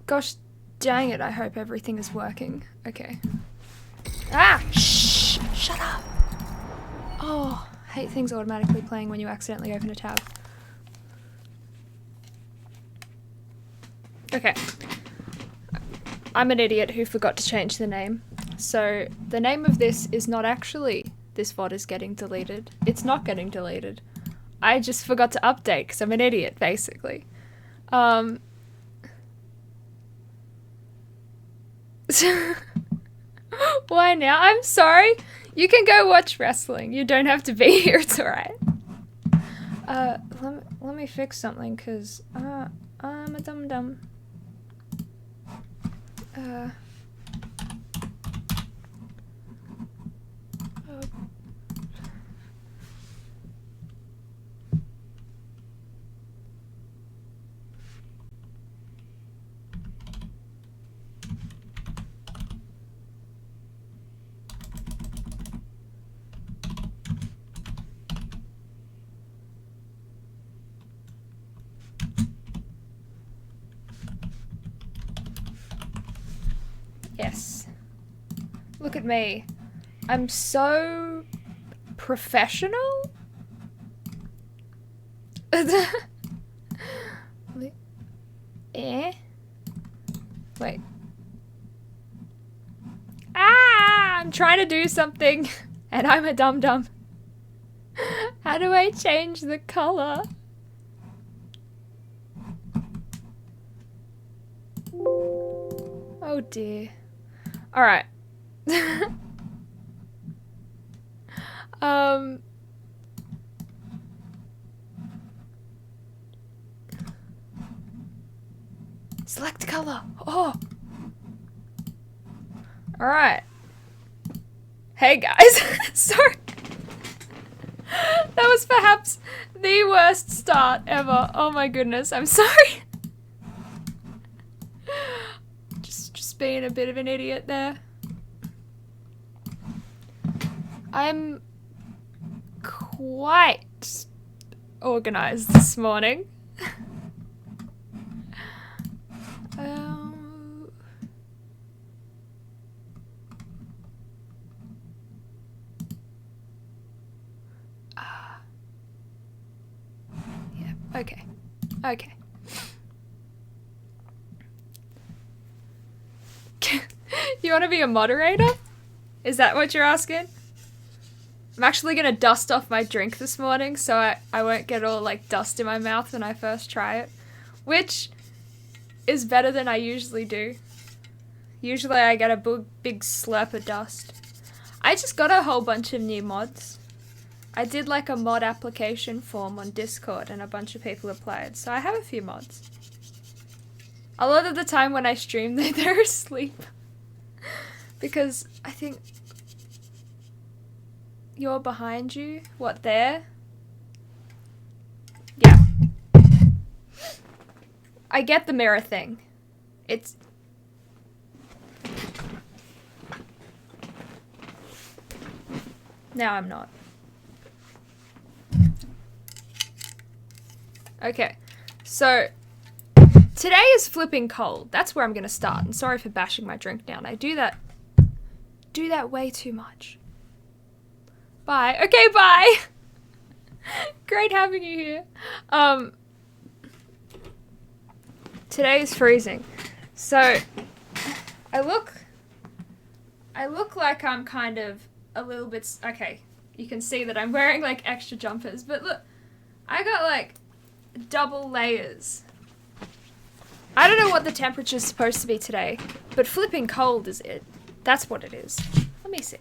Gosh dang it, I hope everything is working. Okay. Ah! Shh! Shut up! Oh, I hate things automatically playing when you accidentally open a tab. Okay. I'm an idiot who forgot to change the name. So, the name of this is not actually "This VOD is getting deleted." It's not getting deleted. I just forgot to update because I'm an idiot, basically. Why now? I'm sorry. You can go watch wrestling. You don't have to be here. It's alright. Let me fix something because I'm a dum-dum. Oh. Yes. Look at me. I'm so professional. Eh? Wait. Ah! I'm trying to do something and I'm a dum-dum. How do I change the color? Oh dear. Alright. Select color. Oh. Alright. Hey guys. Sorry. That was perhaps the worst start ever. Oh my goodness. I'm sorry. Just being a bit of an idiot there. I'm quite organized this morning. Yeah, okay. Okay. You want to be a moderator? Is that what you're asking? I'm actually gonna dust off my drink this morning so I won't get all like dust in my mouth when I first try it. Which is better than I usually do. Usually I get a big slurp of dust. I just got a whole bunch of new mods. I did like a mod application form on Discord and a bunch of people applied, so I have a few mods. A lot of the time when I stream they're asleep. Because I think you're behind you. What, there? Yeah. I get the mirror thing. It's... Now I'm not. Okay. So, today is flipping cold. That's where I'm gonna start. And sorry for bashing my drink down. I do that way too much. Bye. Okay, bye. Great having you here. Today is freezing. So, I look like I'm kind of a little bit... Okay, you can see that I'm wearing like extra jumpers, but look, I got like double layers. I don't know what the temperature's supposed to be today, but flipping cold is it. That's what it is. Let me see.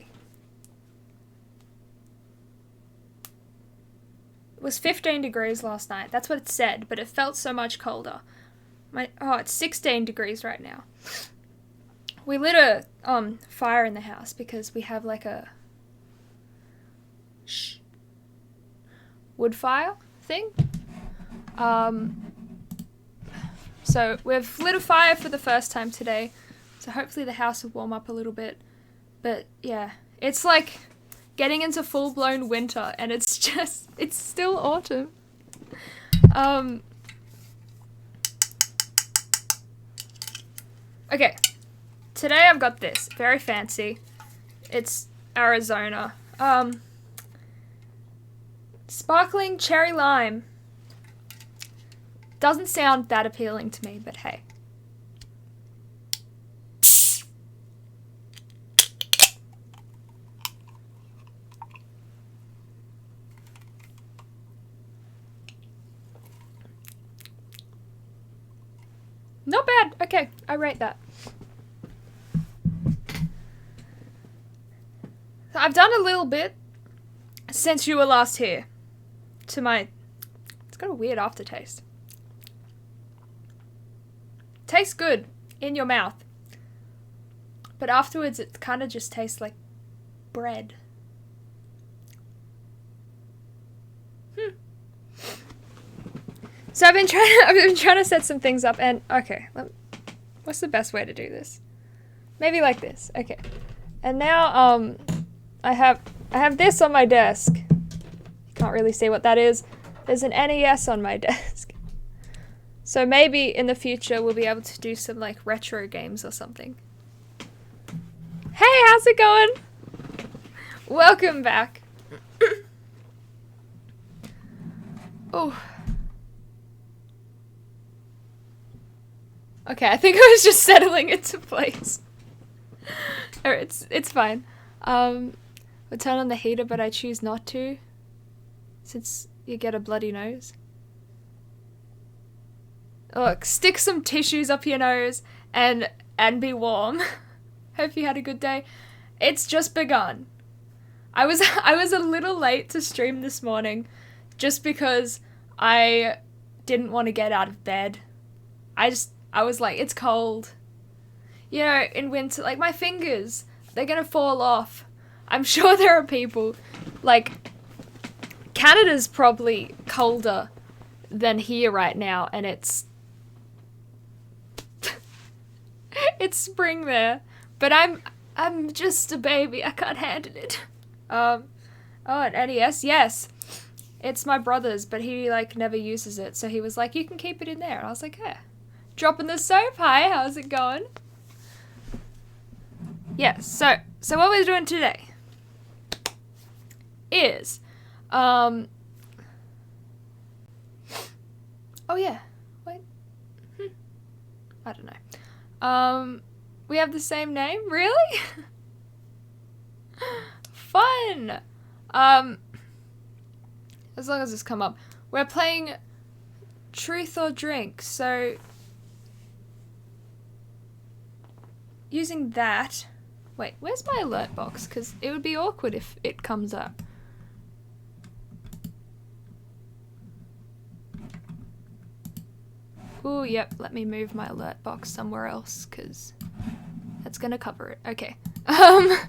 It was 15 degrees last night. That's what it said, but it felt so much colder. It's 16 degrees right now. We lit a fire in the house because we have like a wood fire thing. So we've lit a fire for the first time today. So hopefully the house will warm up a little bit. But yeah, it's like getting into full-blown winter and it's still autumn. Okay. Today I've got this. Very fancy. It's Arizona. Sparkling cherry lime. Doesn't sound that appealing to me, but hey. Not bad. Okay, I rate that. I've done a little bit since you were last here. It's got a weird aftertaste. Tastes good in your mouth. But afterwards it kind of just tastes like bread. So I've been trying to set some things up, and okay, what's the best way to do this? Maybe like this. Okay. And now I have this on my desk. You can't really see what that is. There's an NES on my desk. So maybe in the future we'll be able to do some like retro games or something. Hey, how's it going? Welcome back. Oh. Okay, I think I was just settling into place. It's fine. We'll turn on the heater, but I choose not to, since you get a bloody nose. Look, stick some tissues up your nose and be warm. Hope you had a good day. It's just begun. I was a little late to stream this morning, just because I didn't want to get out of bed. I was like, it's cold. You know, in winter, like my fingers, they're gonna fall off. I'm sure there are people, like, Canada's probably colder than here right now, and it's spring there. But I'm just a baby, I can't handle it. Oh, an NES, yes. It's my brother's, but he, like, never uses it, so he was like, you can keep it in there. And I was like, yeah. Dropping the soap. Hi, how's it going? Yes, so what we're doing today is, oh yeah, wait, I don't know. We have the same name, really? Fun. As long as it's come up. We're playing Truth or Drink, so using that. Wait, where's my alert box? Because it would be awkward if it comes up. Ooh, yep, let me move my alert box somewhere else, because that's gonna cover it. Okay. Alerts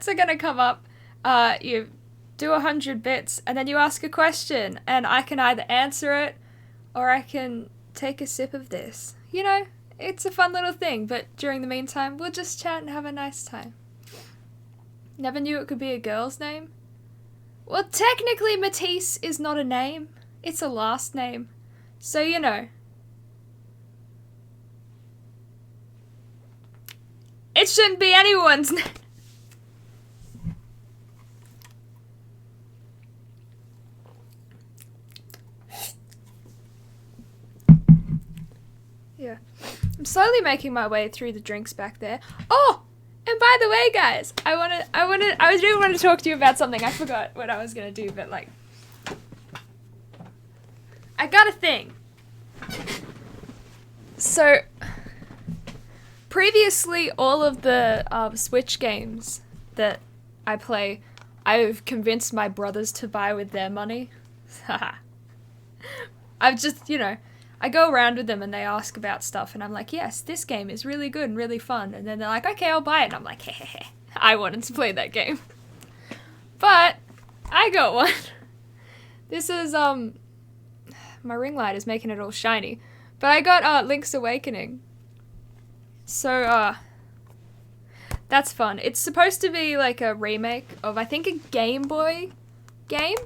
are gonna come up. You do 100 bits, and then you ask a question, and I can either answer it, or I can take a sip of this. You know? It's a fun little thing, but during the meantime, we'll just chat and have a nice time. Never knew it could be a girl's name? Well, technically Matisse is not a name. It's a last name. So, you know. It shouldn't be anyone's name. Yeah. I'm slowly making my way through the drinks back there. Oh! And by the way, guys, I do want to talk to you about something. I forgot what I was gonna do, but like, I got a thing. So, previously, all of the Switch games that I play, I've convinced my brothers to buy with their money. I've just, you know, I go around with them and they ask about stuff and I'm like, yes, this game is really good and really fun. And then they're like, okay, I'll buy it. And I'm like, hehehe, I wanted to play that game. But I got one. This is, my ring light is making it all shiny. But I got, Link's Awakening. So, that's fun. It's supposed to be like a remake of, I think, a Game Boy game.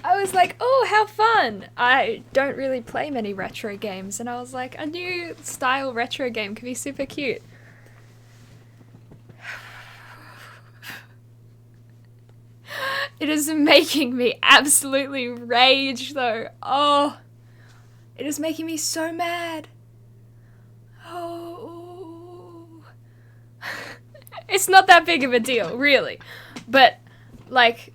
I I was like, oh, how fun. I don't really play many retro games, and I was like, a new style retro game could be super cute. It is making me absolutely rage, though. Oh, it is making me so mad. Oh. It's not that big of a deal, really. But, like,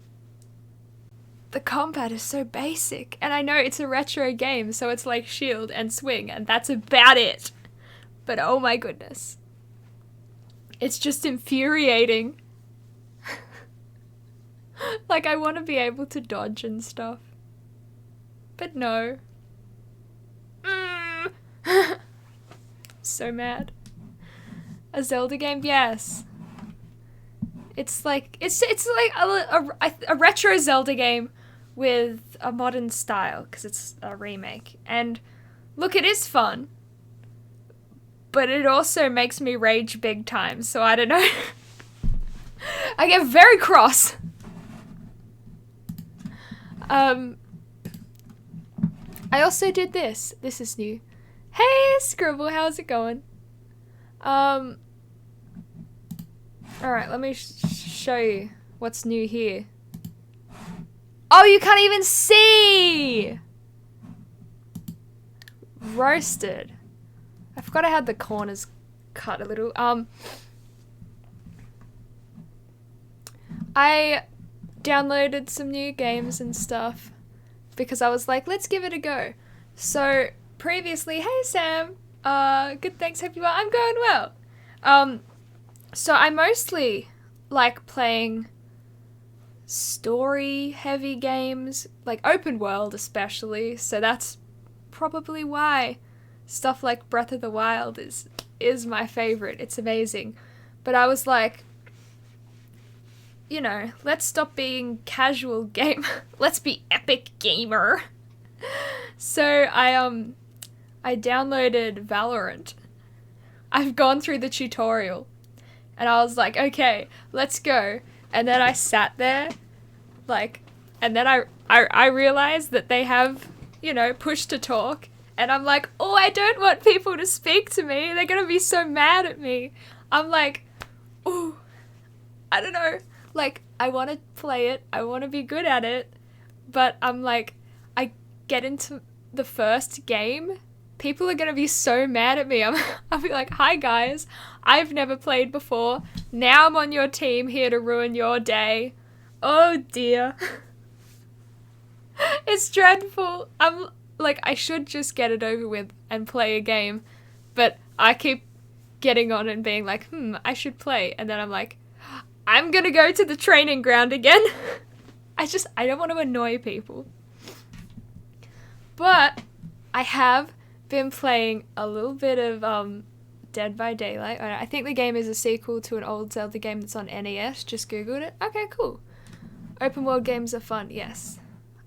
the combat is so basic. And I know it's a retro game, so it's like shield and swing, and that's about it. But oh my goodness. It's just infuriating. Like, I want to be able to dodge and stuff. But no. So mad. A Zelda game? Yes. It's like a retro Zelda game with a modern style, because it's a remake. And look, it is fun. But it also makes me rage big time, so I don't know. I get very cross. I also did this. This is new. Hey, Scribble, how's it going? Alright, let me show you what's new here. Oh, you can't even see! Roasted. I forgot I had the corners cut a little. I downloaded some new games and stuff because I was like, let's give it a go. So previously, hey Sam, good, thanks, hope you are. I'm going well. So I mostly like playing story heavy games, like open world especially, so that's probably why stuff like Breath of the Wild is my favorite. It's amazing. But I was like, you know, let's stop being casual gamer. Let's be epic gamer. So I downloaded Valorant. I've gone through the tutorial and I was like, okay, let's go. And then I sat there, like, and then I realized that they have, you know, push to talk. And I'm like, oh, I don't want people to speak to me. They're going to be so mad at me. I'm like, oh, I don't know. Like, I want to play it. I want to be good at it. But I'm like, I get into the first game. People are going to be so mad at me. I'll be like, hi guys. I've never played before. Now I'm on your team here to ruin your day. Oh dear. It's dreadful. I'm like, I should just get it over with and play a game. But I keep getting on and being like, I should play. And then I'm like, I'm gonna go to the training ground again. I don't want to annoy people. But I have been playing a little bit of Dead by Daylight. I think the game is a sequel to an old Zelda game that's on NES. Just googled it. Okay, cool. Open world games are fun, yes.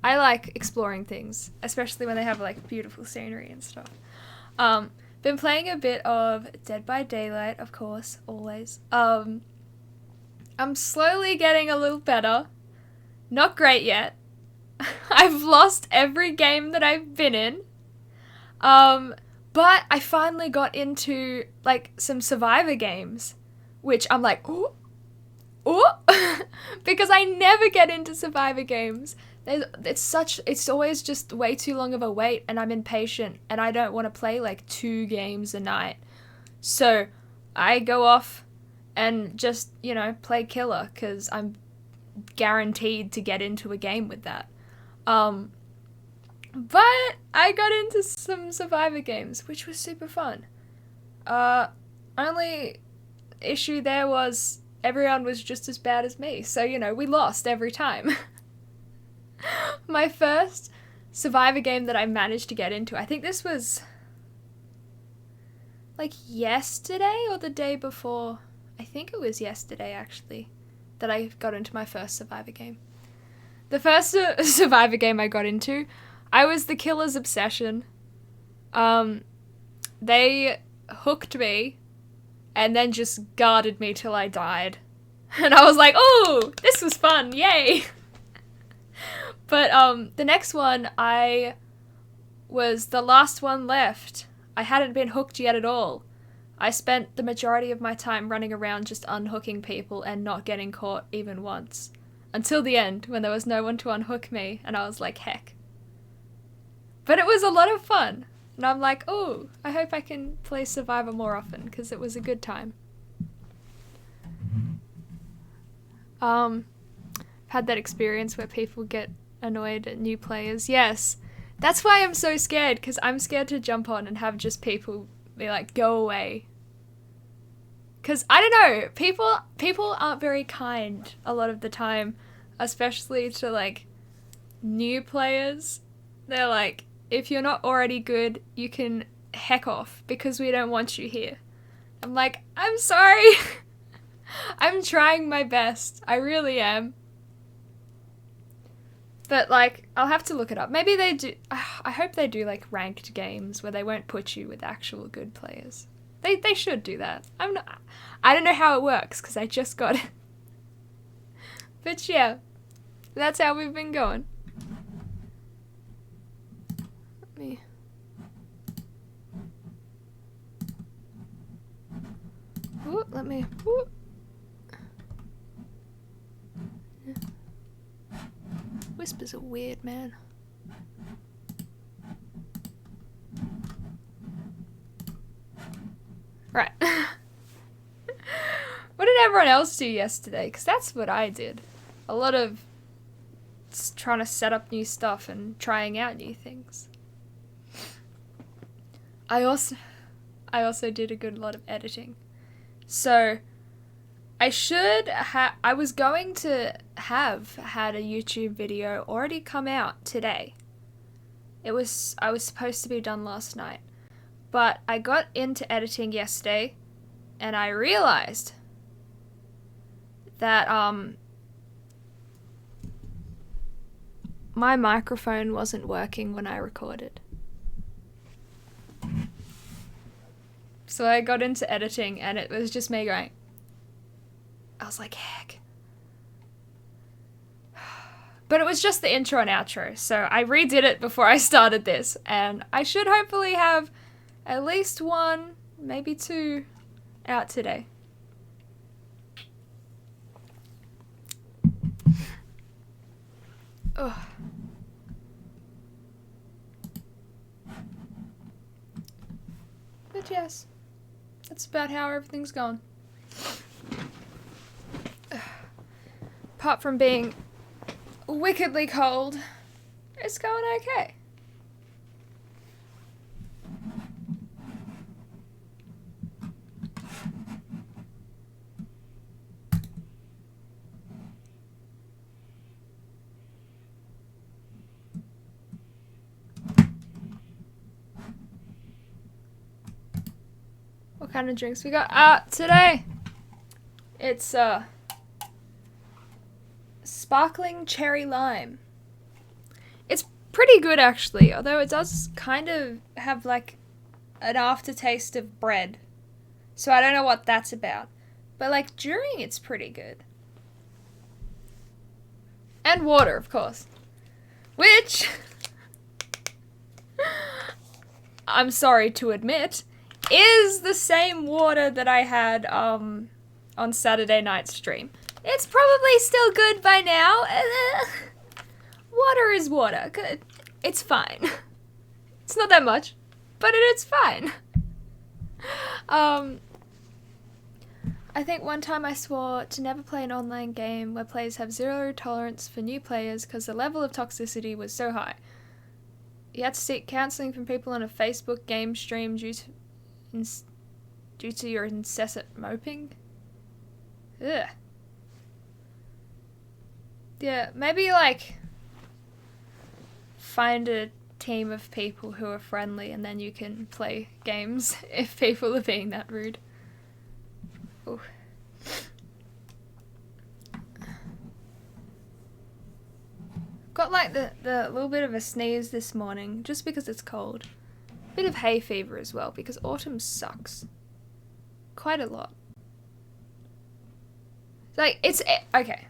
I like exploring things, especially when they have like beautiful scenery and stuff. Been playing a bit of Dead by Daylight, of course, always. I'm slowly getting a little better. Not great yet. I've lost every game that I've been in. But I finally got into like some survivor games, which I'm like, ooh, because I never get into survivor games. It's always just way too long of a wait, and I'm impatient, and I don't want to play like 2 games a night. So I go off and just, you know, play killer, because I'm guaranteed to get into a game with that. But I got into some survivor games, which was super fun. Only issue there was everyone was just as bad as me, so, you know, we lost every time. My first survivor game that I managed to get into, I think this was like yesterday or the day before. I think it was yesterday, actually, that I got into my first survivor game. The first survivor game I got into, I was the killer's obsession. They hooked me and then just guarded me till I died. And I was like, oh, this was fun, yay! But the next one, I was the last one left. I hadn't been hooked yet at all. I spent the majority of my time running around just unhooking people and not getting caught even once. Until the end, when there was no one to unhook me, and I was like, heck. But it was a lot of fun. And I'm like, oh, I hope I can play Survivor more often, because it was a good time. Had that experience where people get annoyed at new players. Yes. That's why I'm so scared, because I'm scared to jump on and have just people be like, go away. Because, I don't know, people aren't very kind a lot of the time, especially to, like, new players. They're like, if you're not already good, you can heck off, because we don't want you here. I'm like, I'm sorry. I'm trying my best. I really am. But, like, I'll have to look it up. Maybe they do. I hope they do, like, ranked games where they won't put you with actual good players. They should do that. I don't know how it works, because I just got it. But, yeah. That's how we've been going. Let me... Ooh. Whispers are weird, man. Right. What did everyone else do yesterday? Because that's what I did. A lot of trying to set up new stuff and trying out new things. I also did a good lot of editing. So I was going to have had a YouTube video already come out today. I was supposed to be done last night. But I got into editing yesterday and I realized that my microphone wasn't working when I recorded. So I got into editing and it was just me going, I was like, heck. But it was just the intro and outro, so I redid it before I started this, and I should hopefully have at least one, maybe two, out today. Ugh. But yes, that's about how everything's going. Apart from being wickedly cold, it's going okay. What kind of drinks we got? Today it's sparkling cherry lime. It's pretty good actually, although it does kind of have like an aftertaste of bread. So I don't know what that's about. But like during it's pretty good. And water, of course. Which I'm sorry to admit is the same water that I had on Saturday night's stream. It's probably still good by now. Water is water. It's fine. It's not that much, but it's fine. I think one time I swore to never play an online game where players have zero tolerance for new players because the level of toxicity was so high. You had to seek counseling from people on a Facebook game stream due to your incessant moping. Ugh. Yeah, maybe like find a team of people who are friendly and then you can play games if people are being that rude. Ooh. Got like the little bit of a sneeze this morning just because it's cold. Bit of hay fever as well because autumn sucks. Quite a lot. Like, okay.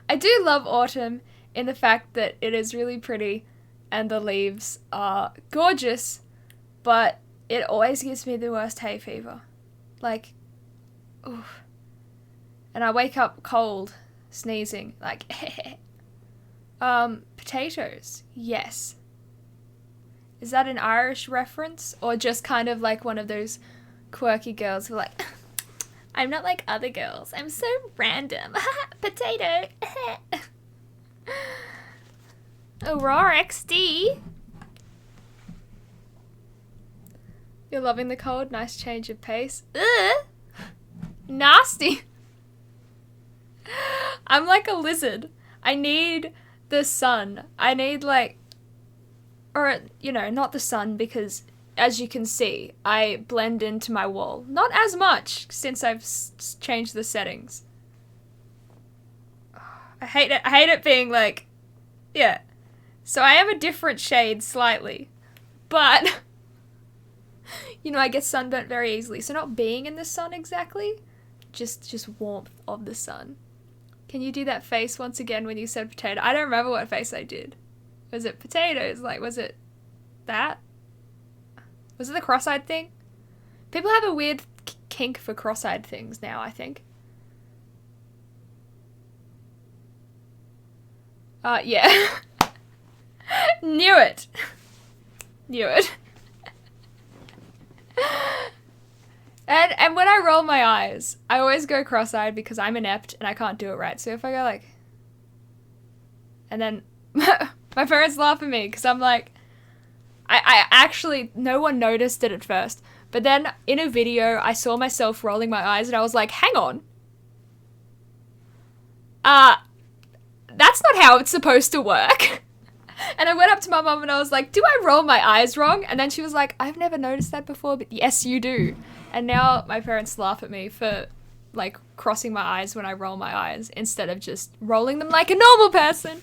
I do love autumn, in the fact that it is really pretty and the leaves are gorgeous, but it always gives me the worst hay fever. Like, oof. And I wake up cold, sneezing, like, potatoes, yes. Is that an Irish reference? Or just kind of like one of those quirky girls who are like, I'm not like other girls, I'm so random. Potato. Aurora XD. You're loving the cold? Nice change of pace. Ugh! Nasty! I'm like a lizard. I need the sun. I need like... Or, you know, not the sun because, as you can see, I blend into my wall. Not as much since I've changed the settings. I hate it. I hate it being like... Yeah. So I am a different shade slightly. But... You know, I get sunburnt very easily. So not being in the sun exactly, just warmth of the sun. Can you do that face once again when you said potato? I don't remember what face I did. Was it potatoes? Like, was it that? Was it the cross-eyed thing? People have a weird kink for cross-eyed things now, I think. Yeah. Knew it. Knew it. And when I roll my eyes, I always go cross-eyed because I'm inept and I can't do it right. So if I go like... And then my parents laugh at me because I'm like... I actually... No one noticed it at first. But then in a video, I saw myself rolling my eyes and I was like, hang on. That's not how it's supposed to work. And I went up to my mum and I was like, do I roll my eyes wrong? And then she was like, I've never noticed that before, but yes, you do. And now my parents laugh at me for, like, crossing my eyes when I roll my eyes instead of just rolling them like a normal person.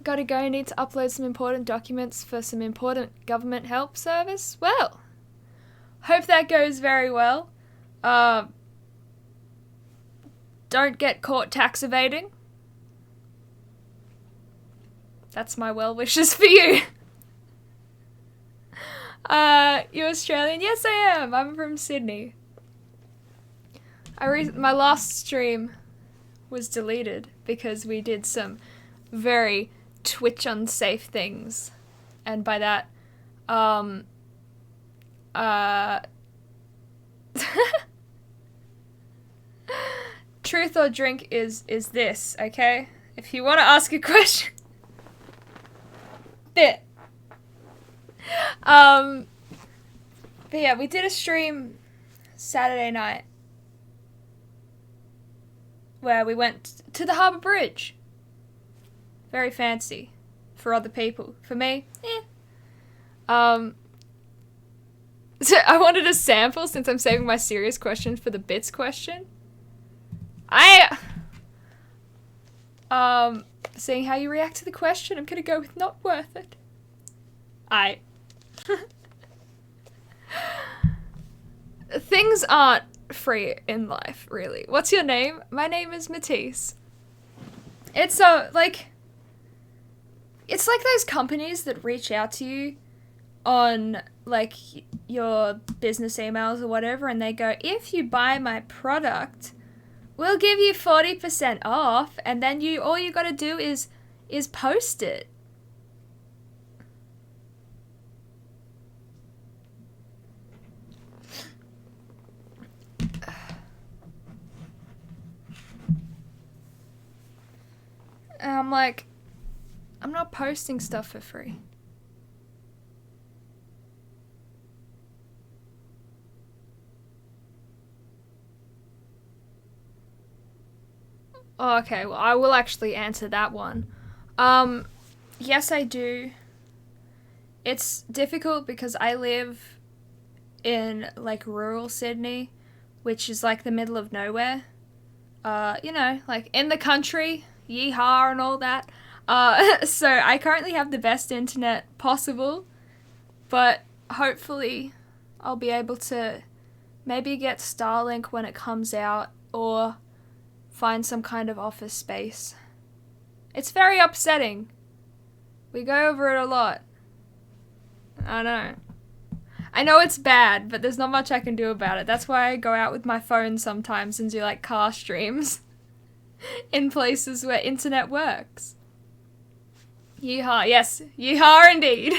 Gotta go, need to upload some important documents for some important government help service. Well, hope that goes very well. Don't get caught tax evading. That's my well wishes for you. You're Australian? Yes, I am. I'm from Sydney. My last stream was deleted because we did some very Twitch unsafe things. And by that, truth or drink is this, okay? If you want to ask a question... There. But yeah, we did a stream Saturday night where we went to the Harbour Bridge. Very fancy for other people. For me, So I wanted a sample since I'm saving my serious question for the bits question. Seeing how you react to the question, I'm gonna go with not worth it. Things aren't free in life, really. What's your name? My name is Matisse. It's like those companies that reach out to you on like your business emails or whatever, and they go, if you buy my product, we'll give you 40% off, and then all you gotta do is post it. And I'm like, I'm not posting stuff for free. Oh, okay, well, I will actually answer that one. Yes, I do. It's difficult because I live in, like, rural Sydney, which is, like, the middle of nowhere. You know, like, in the country, yeehaw and all that. So I currently have the best internet possible, but hopefully I'll be able to maybe get Starlink when it comes out, or find some kind of office space. It's very upsetting. We go over it a lot. I know. I know it's bad, but there's not much I can do about it. That's why I go out with my phone sometimes and do like car streams in places where internet works. Yeehaw, yes, yeehaw indeed.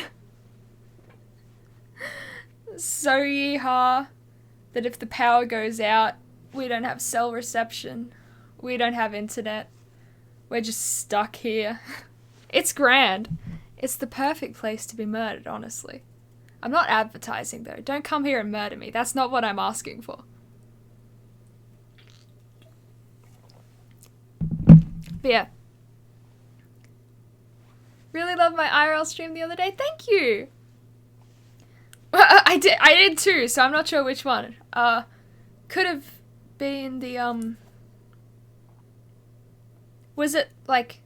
So yeehaw that if the power goes out, we don't have cell reception. We don't have internet. We're just stuck here. It's grand. It's the perfect place to be murdered, honestly. I'm not advertising, though. Don't come here and murder me. That's not what I'm asking for. But yeah. Really loved my IRL stream the other day. Thank you! I did too, so I'm not sure which one. Could have been the, was it, like,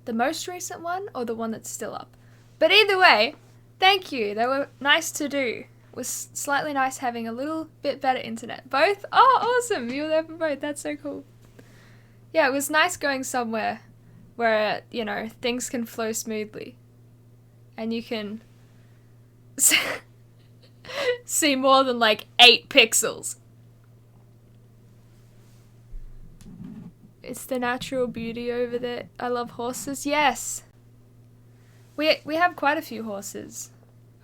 the most recent one, or the one that's still up? But either way, thank you. They were nice to do. It was slightly nice having a little bit better internet. Both? Oh, awesome. You were there for both. That's so cool. Yeah, it was nice going somewhere where, you know, things can flow smoothly. And you can see more than, like, 8 pixels. It's the natural beauty over there. I love horses. Yes. We have quite a few horses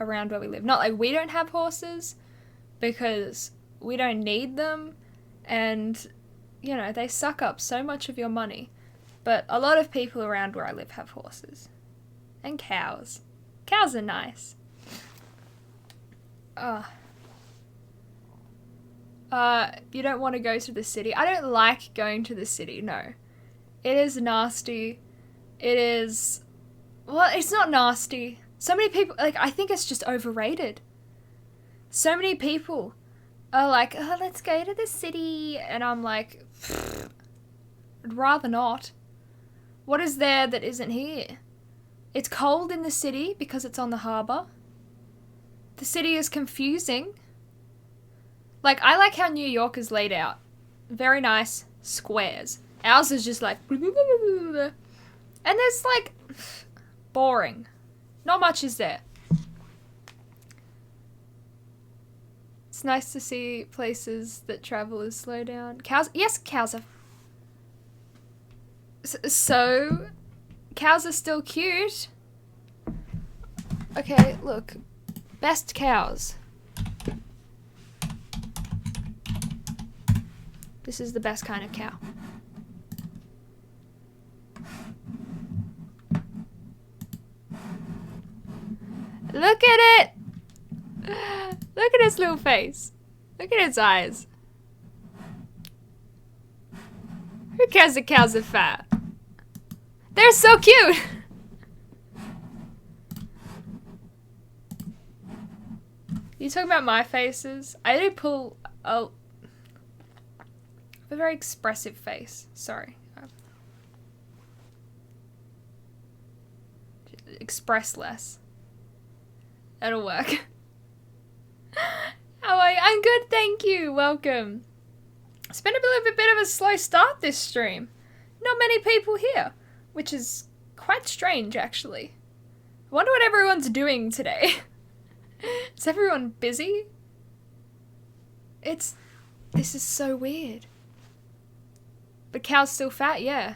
around where we live. Not like we don't have horses because we don't need them and, you know, they suck up so much of your money. But a lot of people around where I live have horses. And cows. Cows are nice. You don't want to go to the city. I don't like going to the city, no. It is nasty. It is... Well, it's not nasty. So many people... Like, I think it's just overrated. So many people are like, oh, let's go to the city. And I'm like, I'd rather not. What is there that isn't here? It's cold in the city because it's on the harbour. The city is confusing. Like, I like how New York is laid out. Very nice squares. Ours is just like... And there's like... Boring. Not much is there. It's nice to see places that travelers slow down. Cows... Yes, cows are... So... Cows are still cute. Okay, look. Best cows. This is the best kind of cow. Look at it! Look at its little face. Look at its eyes. Who cares that cows are fat? They're so cute! You talking about my faces? I do pull a very expressive face. Sorry. Express less. That'll work. How are you? I'm good, thank you. Welcome. It's been a bit of a slow start this stream. Not many people here, which is quite strange, actually. I wonder what everyone's doing today. Is everyone busy? This is so weird. But cow's still fat, yeah.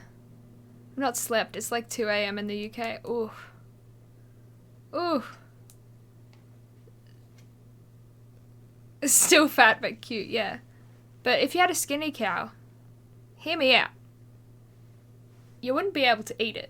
I've not slept. It's like 2 a.m. in the UK. Ooh. Ooh. It's still fat but cute, yeah. But if you had a skinny cow, hear me out. You wouldn't be able to eat it.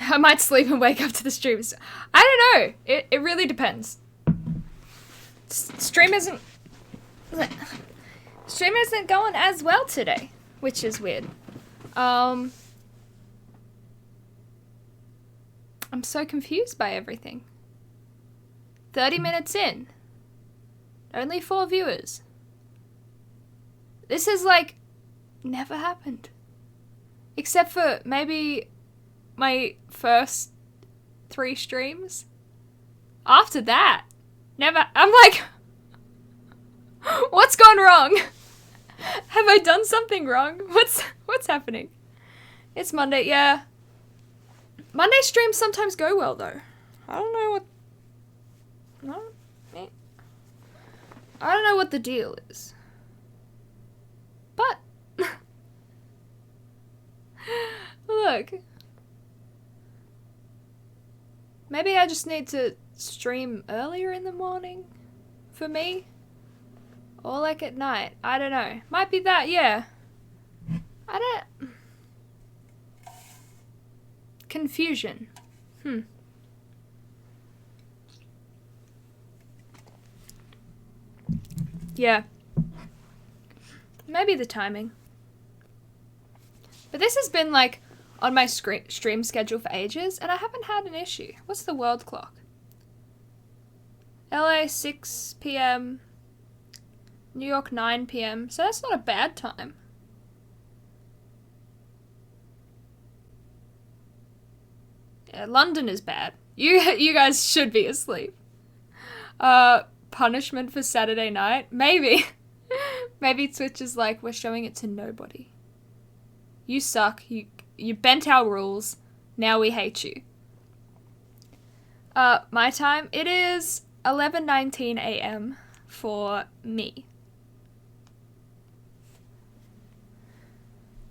I might sleep and wake up to the streams. I don't know. It really depends. Stream isn't going as well today, which is weird. I'm so confused by everything. 30 minutes in. Only 4 viewers. This has, like, never happened. Except for maybe my first 3 streams. After that, never. I'm like, what's gone wrong? Have I done something wrong? What's happening? It's Monday, yeah. Monday streams sometimes go well, though. I don't know what... I don't know what the deal is. But... Look. Maybe I just need to stream earlier in the morning for me. Or like at night. I don't know. Might be that, yeah. I don't... Confusion. Yeah. Maybe the timing. But this has been like on my stream schedule for ages and I haven't had an issue. What's the world clock? LA 6 p.m. New York 9 p.m. So that's not a bad time. Yeah, London is bad. You guys should be asleep. Punishment for Saturday night? Maybe. Maybe Twitch is like, we're showing it to nobody. You suck. You bent our rules. Now we hate you. My time, it is 11:19 a.m. for me.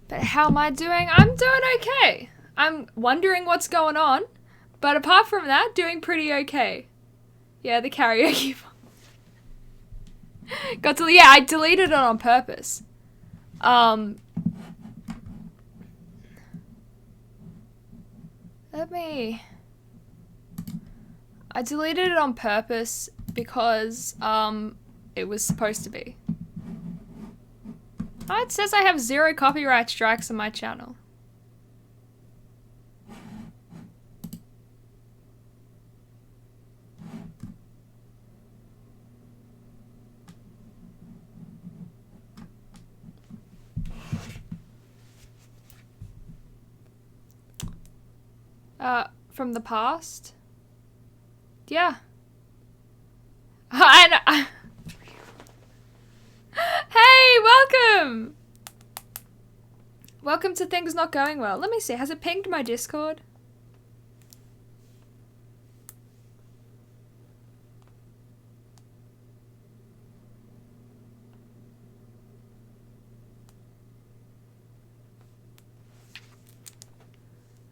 But how am I doing? I'm doing okay. I'm wondering what's going on. But apart from that, doing pretty okay. Yeah, the karaoke. Yeah, I deleted it on purpose. I deleted it on purpose because, it was supposed to be. Oh, it says I have 0 copyright strikes on my channel. From the past? Yeah. Hey, welcome! Welcome to Things Not Going Well. Let me see, has it pinged my Discord?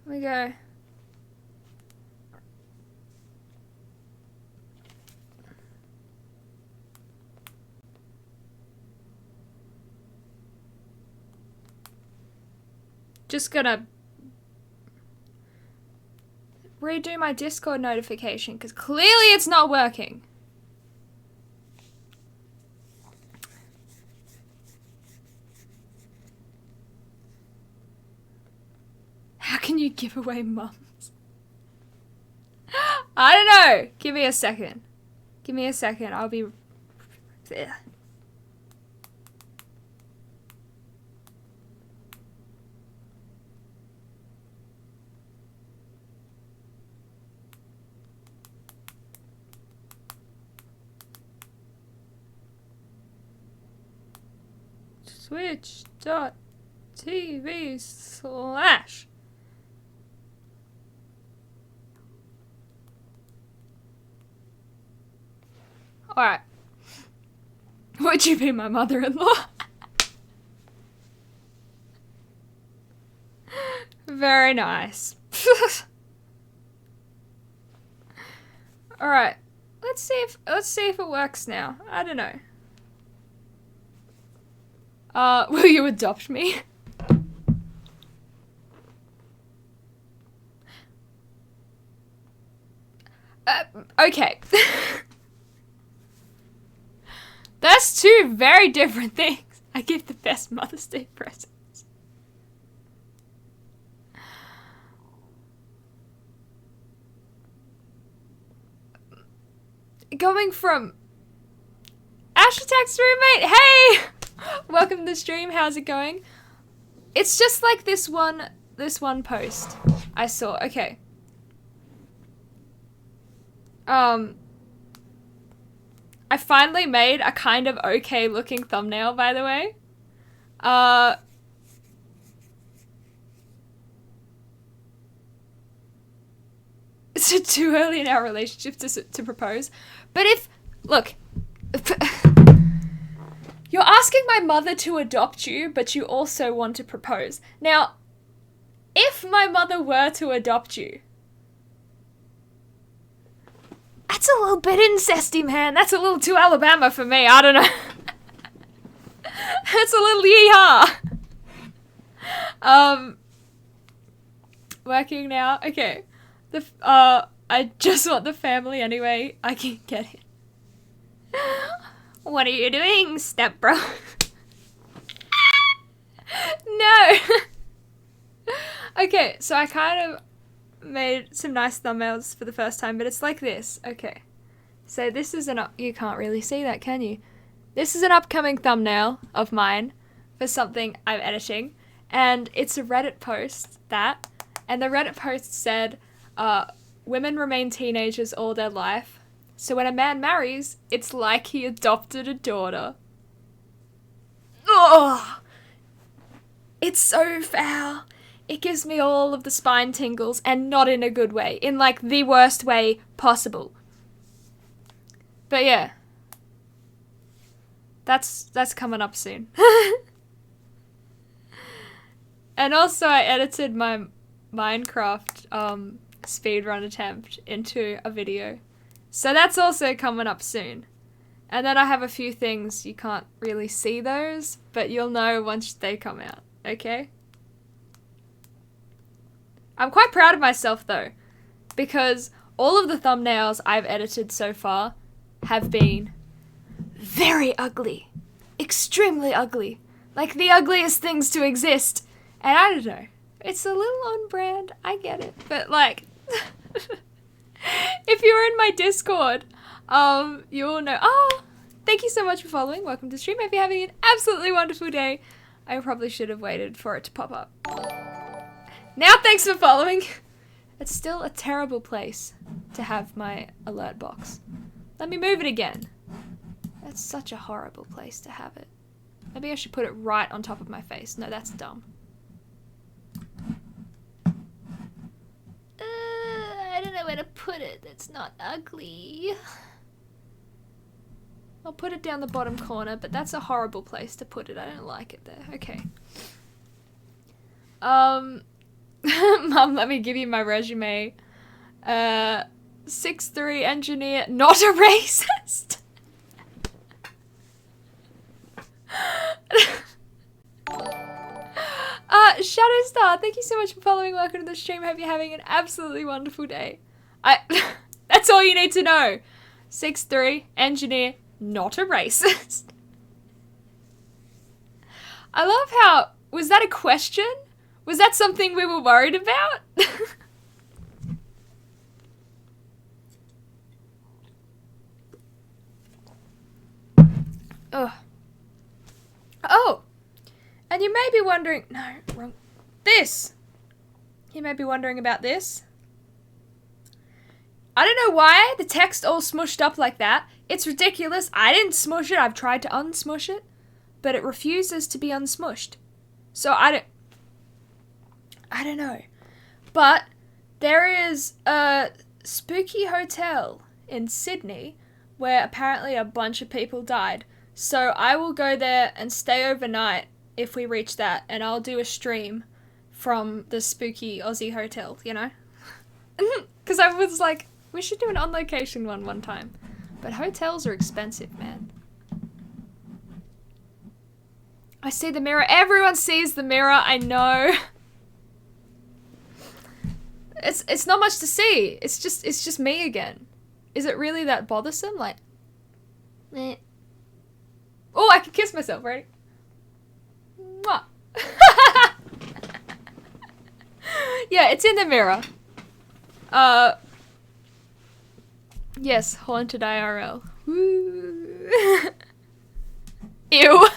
Let me go. Just gonna redo my Discord notification because clearly it's not working. How can you give away mums? I don't know. Give me a second. Give me a second. I'll be there. Twitch.tv/ Alright. Would you be my mother-in-law? Very nice. Alright. Let's see if it works now. I don't know. Will you adopt me? Okay. That's 2 very different things. I give the best Mother's Day presents. Going from Ashley Tax roommate, hey! Welcome to the stream. How's it going? It's just like this one post I saw. Okay. I finally made a kind of okay looking thumbnail, by the way. It's too early in our relationship to propose. But look, you're asking my mother to adopt you, but you also want to propose. Now, if my mother were to adopt you, that's a little bit incesty, man. That's a little too Alabama for me. I don't know. That's a little yeehaw. Working now. Okay. I just want the family anyway. I can get it. What are you doing, stepbro? No. Okay, so I kind of made some nice thumbnails for the first time, but it's like this. Okay. So this is you can't really see that, can you? This is an upcoming thumbnail of mine for something I'm editing, and it's a Reddit post and the Reddit post said, women remain teenagers all their life. So when a man marries, it's like he adopted a daughter. Ugh! It's so foul. It gives me all of the spine tingles, and not in a good way. In, like, the worst way possible. But yeah. That's coming up soon. And also I edited my Minecraft, speedrun attempt into a video. So that's also coming up soon. And then I have a few things, you can't really see those, but you'll know once they come out, okay? I'm quite proud of myself though, because all of the thumbnails I've edited so far have been very ugly. Extremely ugly. Like the ugliest things to exist. And I don't know. It's a little on brand, I get it. But like, if you're in my Discord, you'll know. Oh, thank you so much for following. Welcome to the stream. Hope you're having an absolutely wonderful day. I probably should have waited for it to pop up. Now thanks for following. It's still a terrible place to have my alert box. Let me move it again. That's such a horrible place to have it. Maybe I should put it right on top of my face. No, that's dumb. I don't know where to put it. It's not ugly. I'll put it down the bottom corner, but that's a horrible place to put it. I don't like it there. Okay. Mum, let me give you my resume. 6'3" engineer, not a racist. Shadowstar, thank you so much for following. Welcome to the stream. Hope you're having an absolutely wonderful day. That's all you need to know. 6'3", engineer, not a racist. I love how, was that a question? Was that something we were worried about? Ugh. Oh, and you may be wondering, no, wrong, this. You may be wondering about this. I don't know why the text all smushed up like that. It's ridiculous. I didn't smush it. I've tried to unsmush it, but it refuses to be unsmushed. So I don't know. But there is a spooky hotel in Sydney where apparently a bunch of people died. So I will go there and stay overnight if we reach that, and I'll do a stream from the spooky Aussie hotel, you know? Because I was like, we should do an on-location one time. But hotels are expensive, man. I see the mirror. Everyone sees the mirror, I know. It's not much to see. It's just me again. Is it really that bothersome? Like, meh. Oh, I can kiss myself, ready? Mwah. Yeah, it's in the mirror. Yes, haunted IRL. Woo. Ew.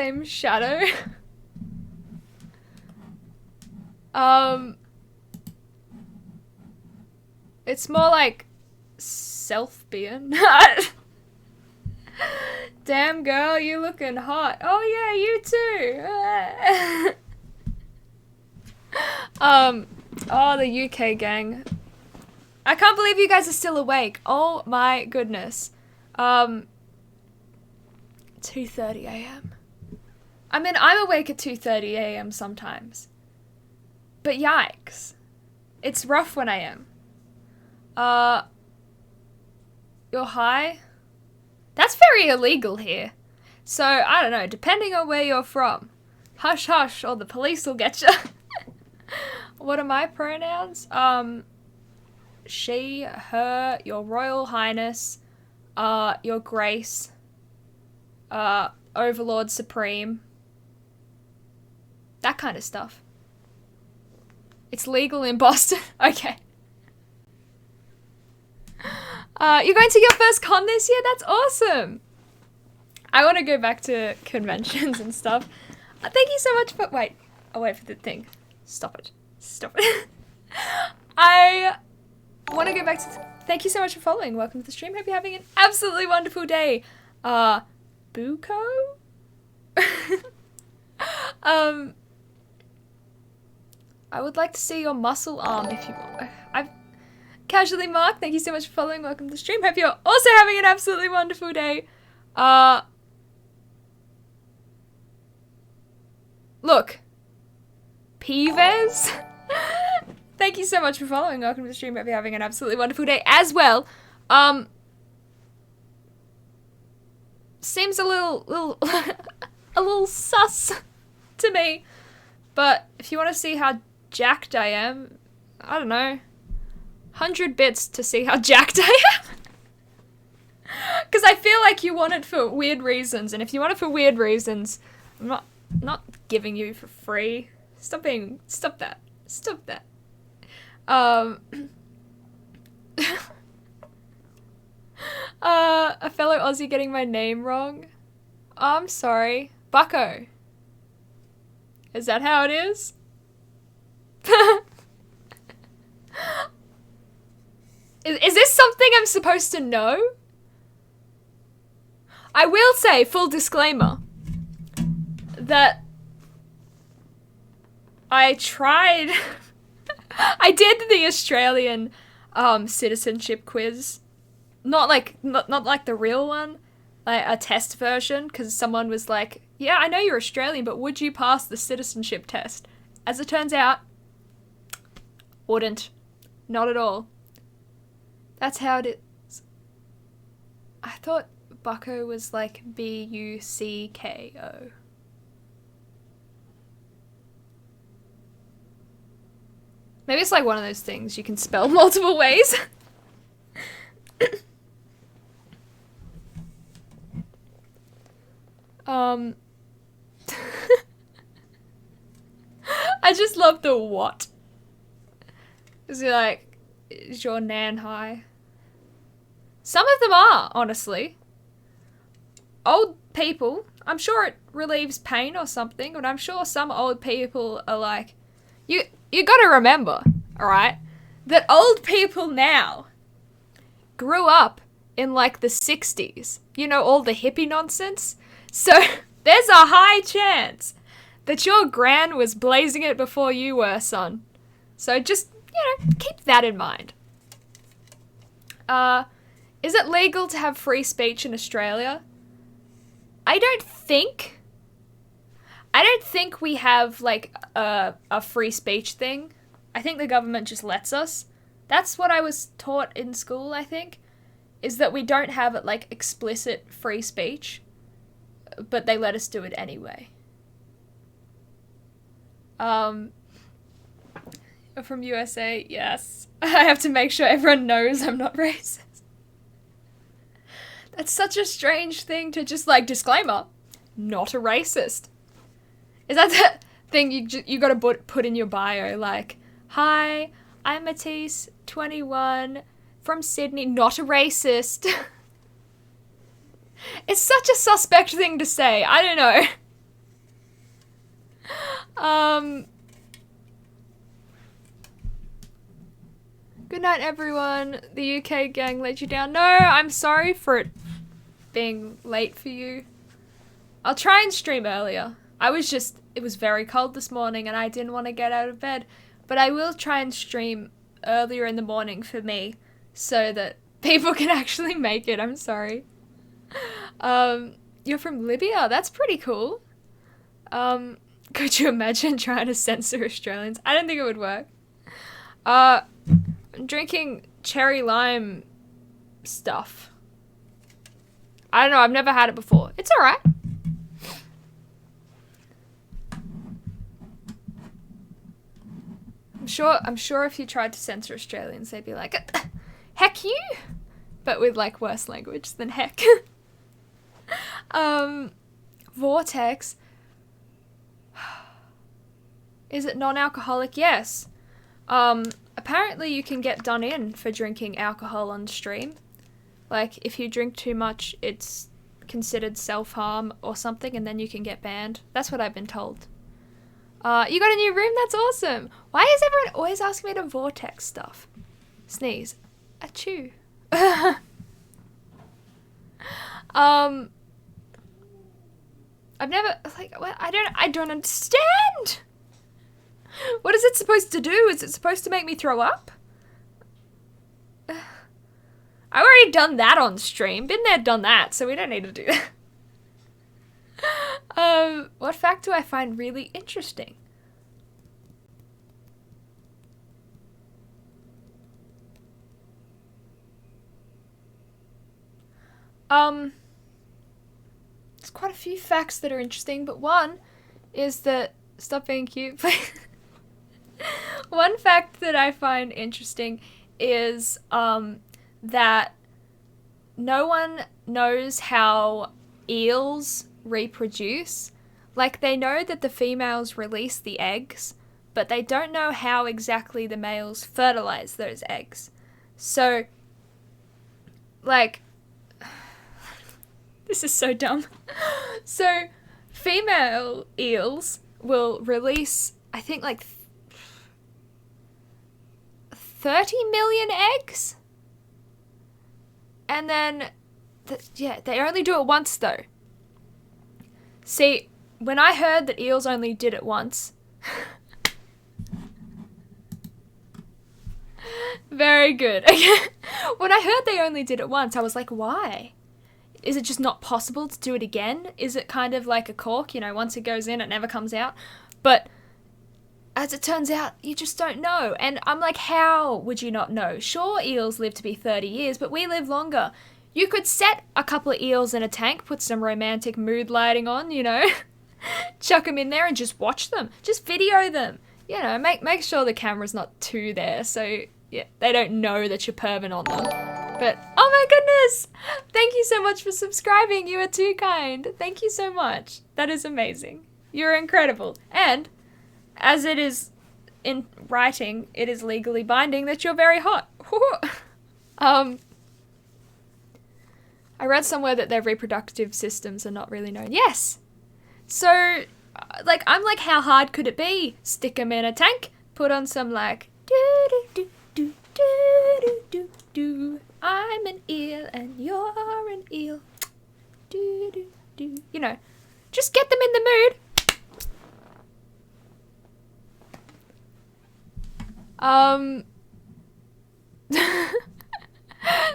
same shadow. It's more like self-being. Damn girl, you looking hot. Oh yeah, you too. Oh, the UK gang. I can't believe you guys are still awake. Oh my goodness. 2:30 a.m. I mean, I'm awake at 2:30 a.m. sometimes. But yikes. It's rough when I am. You're high? That's very illegal here. So, I don't know, depending on where you're from. Hush hush, or the police will get you. What are my pronouns? She, her, your Royal Highness, your Grace, Overlord Supreme. That kind of stuff. It's legal in Boston. Okay. You're going to your first con this year? That's awesome. I want to go back to conventions and stuff. Thank you so much for... Wait. I'll wait for the thing. Stop it. Stop it. I want to go back to... Thank you so much for following. Welcome to the stream. Hope you're having an absolutely wonderful day. Buko? I would like to see your muscle arm if you want. I've... Casually Mark, thank you so much for following. Welcome to the stream. Hope you're also having an absolutely wonderful day. Look. Pives? Thank you so much for following. Welcome to the stream. Hope you're having an absolutely wonderful day as well. Seems a little a little sus to me. But if you want to see how jacked I am, I don't know. 100 bits to see how jacked I am. Because I feel like you want it for weird reasons, and if you want it for weird reasons, I'm not giving you for free. Stop that. Stop that. A fellow Aussie getting my name wrong. Oh, I'm sorry. Bucko. Is that how it is? Is this something I'm supposed to know? I will say, full disclaimer, that I tried... I did the Australian citizenship quiz. Not like the real one, like a test version, because someone was like, yeah, I know you're Australian, but would you pass the citizenship test? As it turns out, wouldn't. Not at all. That's how it is. I thought Bucko was like B-U-C-K-O. Maybe it's like one of those things you can spell multiple ways. I just love the what. Is it like, is your nan high? Some of them are, honestly. Old people, I'm sure it relieves pain or something, but I'm sure some old people are like, you gotta remember, alright, that old people now grew up in like the 60s. You know, all the hippie nonsense? So there's a high chance that your gran was blazing it before you were, son. So just, keep that in mind. Is it legal to have free speech in Australia? I don't think we have, like, a free speech thing. I think the government just lets us. That's what I was taught in school, I think, is that we don't have, like, explicit free speech, but they let us do it anyway. From USA, yes. I have to make sure everyone knows I'm not racist. That's such a strange thing to just, like, disclaimer, not a racist. Is that the thing you gotta put in your bio, like, hi, I'm Matisse, 21, from Sydney, not a racist. It's such a suspect thing to say, I don't know. Good night, everyone. The UK gang let you down. No, I'm sorry for it being late for you. I'll try and stream earlier. It was very cold this morning and I didn't want to get out of bed. But I will try and stream earlier in the morning for me so that people can actually make it. I'm sorry. You're from Libya? That's pretty cool. Could you imagine trying to censor Australians? I don't think it would work. I'm drinking cherry lime stuff. I don't know, I've never had it before. It's alright. I'm sure if you tried to censor Australians, they'd be like, heck you! But with like worse language than heck. Vortex. Is it non-alcoholic? Yes. Apparently you can get done in for drinking alcohol on stream. Like, if you drink too much, it's considered self-harm or something, and then you can get banned. That's what I've been told. You got a new room? That's awesome. Why is everyone always asking me to vortex stuff? Sneeze. Achoo. I've never, like, I don't understand. What is it supposed to do? Is it supposed to make me throw up? I've already done that on stream. Been there, done that, so we don't need to do that. What fact do I find really interesting? There's quite a few facts that are interesting, but one is that, stop being cute, please. One fact that I find interesting is, that no one knows how eels reproduce. Like, they know that the females release the eggs, but they don't know how exactly the males fertilize those eggs. So, like, this is so dumb. So, female eels will release, I think, like 30 million eggs? And then, they only do it once, though. See, when I heard that eels only did it once... Very good. When I heard they only did it once, I was like, why? Is it just not possible to do it again? Is it kind of like a cork? You know, once it goes in, it never comes out? But as it turns out, you just don't know. And I'm like, how would you not know? Sure, eels live to be 30 years, but we live longer. You could set a couple of eels in a tank, put some romantic mood lighting on, you know, chuck them in there and just watch them. Just video them. You know, make sure the camera's not too there so yeah, they don't know that you're perving on them. But, oh my goodness! Thank you so much for subscribing. You are too kind. Thank you so much. That is amazing. You're incredible. And, as it is in writing, it is legally binding that you're very hot. I read somewhere that their reproductive systems are not really known. Yes! So, like, I'm like, how hard could it be? Stick them in a tank, put on some, like, do-do-do-do-do-do-do. I'm an eel and you're an eel. Do-do-do. You know, just get them in the mood.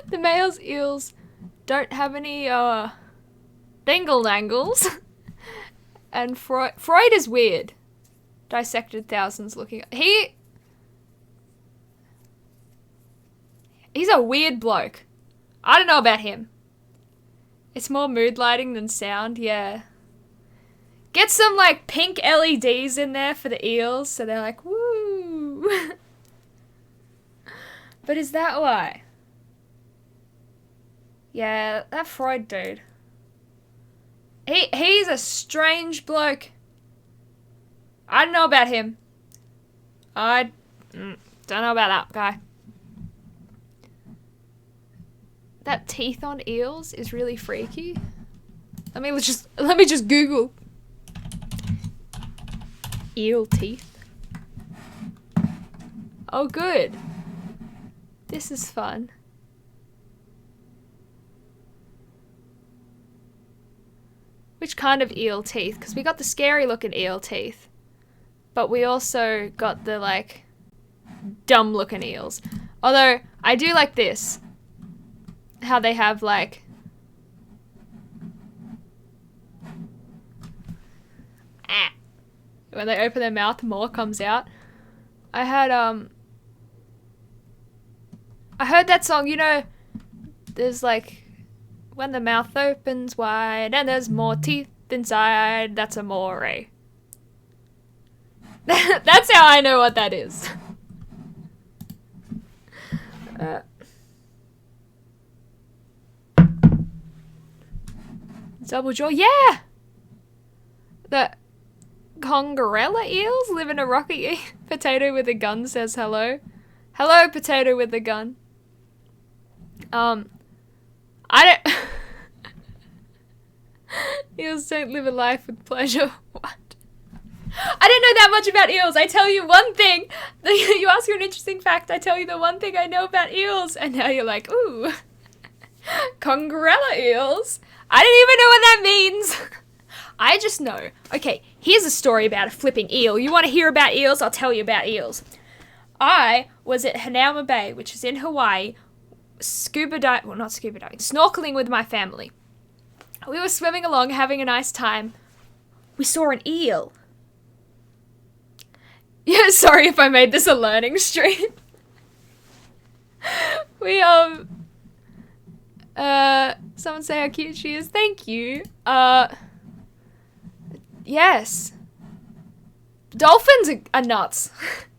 The male's eels don't have any, dingle-dangles. And Freud is weird. Dissected thousands looking at... He's a weird bloke. I don't know about him. It's more mood lighting than sound, yeah. Get some, like, pink LEDs in there for the eels, so they're like, woo! But is that why? Yeah, that Freud dude. He's a strange bloke. I don't know about him. I don't know about that guy. That teeth on eels is really freaky. Let me just Google. Eel teeth. Oh, good. This is fun. Which kind of eel teeth? Because we got the scary looking eel teeth. But we also got the, like, dumb looking eels. Although, I do like this. How they have, like... When they open their mouth, more comes out. I heard that song, you know, there's like, when the mouth opens wide and there's more teeth inside, that's amore. That's how I know what that is. Double jaw, yeah! The Congarella eels live in a rocky potato with a gun says hello. Hello, potato with a gun. I don't... Eels don't live a life with pleasure. What? I don't know that much about eels. I tell you one thing. You ask you an interesting fact. I tell you the one thing I know about eels. And now you're like, ooh. Congarella eels? I don't even know what that means. I just know. Okay, here's a story about a flipping eel. You want to hear about eels? I'll tell you about eels. I was at Hanauma Bay, which is in Hawaii, snorkeling with my family. We were swimming along, having a nice time. We saw an eel. Yeah, sorry if I made this a learning stream. Someone say how cute she is. Thank you. Yes. Dolphins are nuts.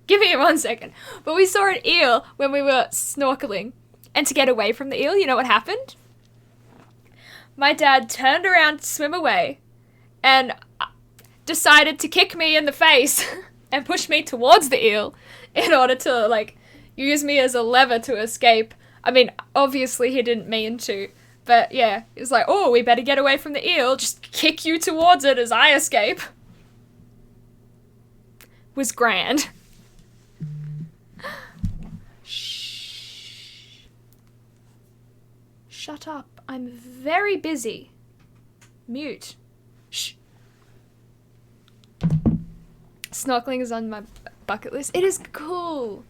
Give me 1 second. But we saw an eel when we were snorkeling. And to get away from the eel, you know what happened? My dad turned around to swim away and decided to kick me in the face and push me towards the eel in order to, like, use me as a lever to escape. I mean, obviously he didn't mean to. But yeah, he was like, oh, we better get away from the eel. Just kick you towards it as I escape. Was grand. Shh. Shut up. I'm very busy. Mute. Shh. Snorkeling is on my bucket list. It is cool.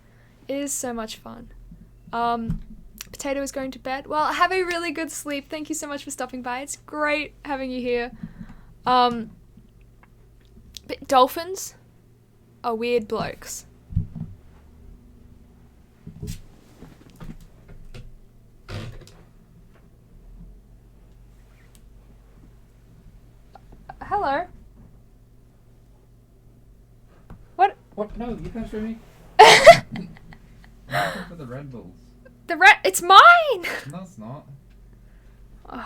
It is so much fun. Potato is going to bed. Well, have a really good sleep. Thank you so much for stopping by. It's great having you here. But dolphins are weird blokes. Hello. What? What? No, you can't show me. I'm for the Red Bulls. It's mine! No, it's not. Oh.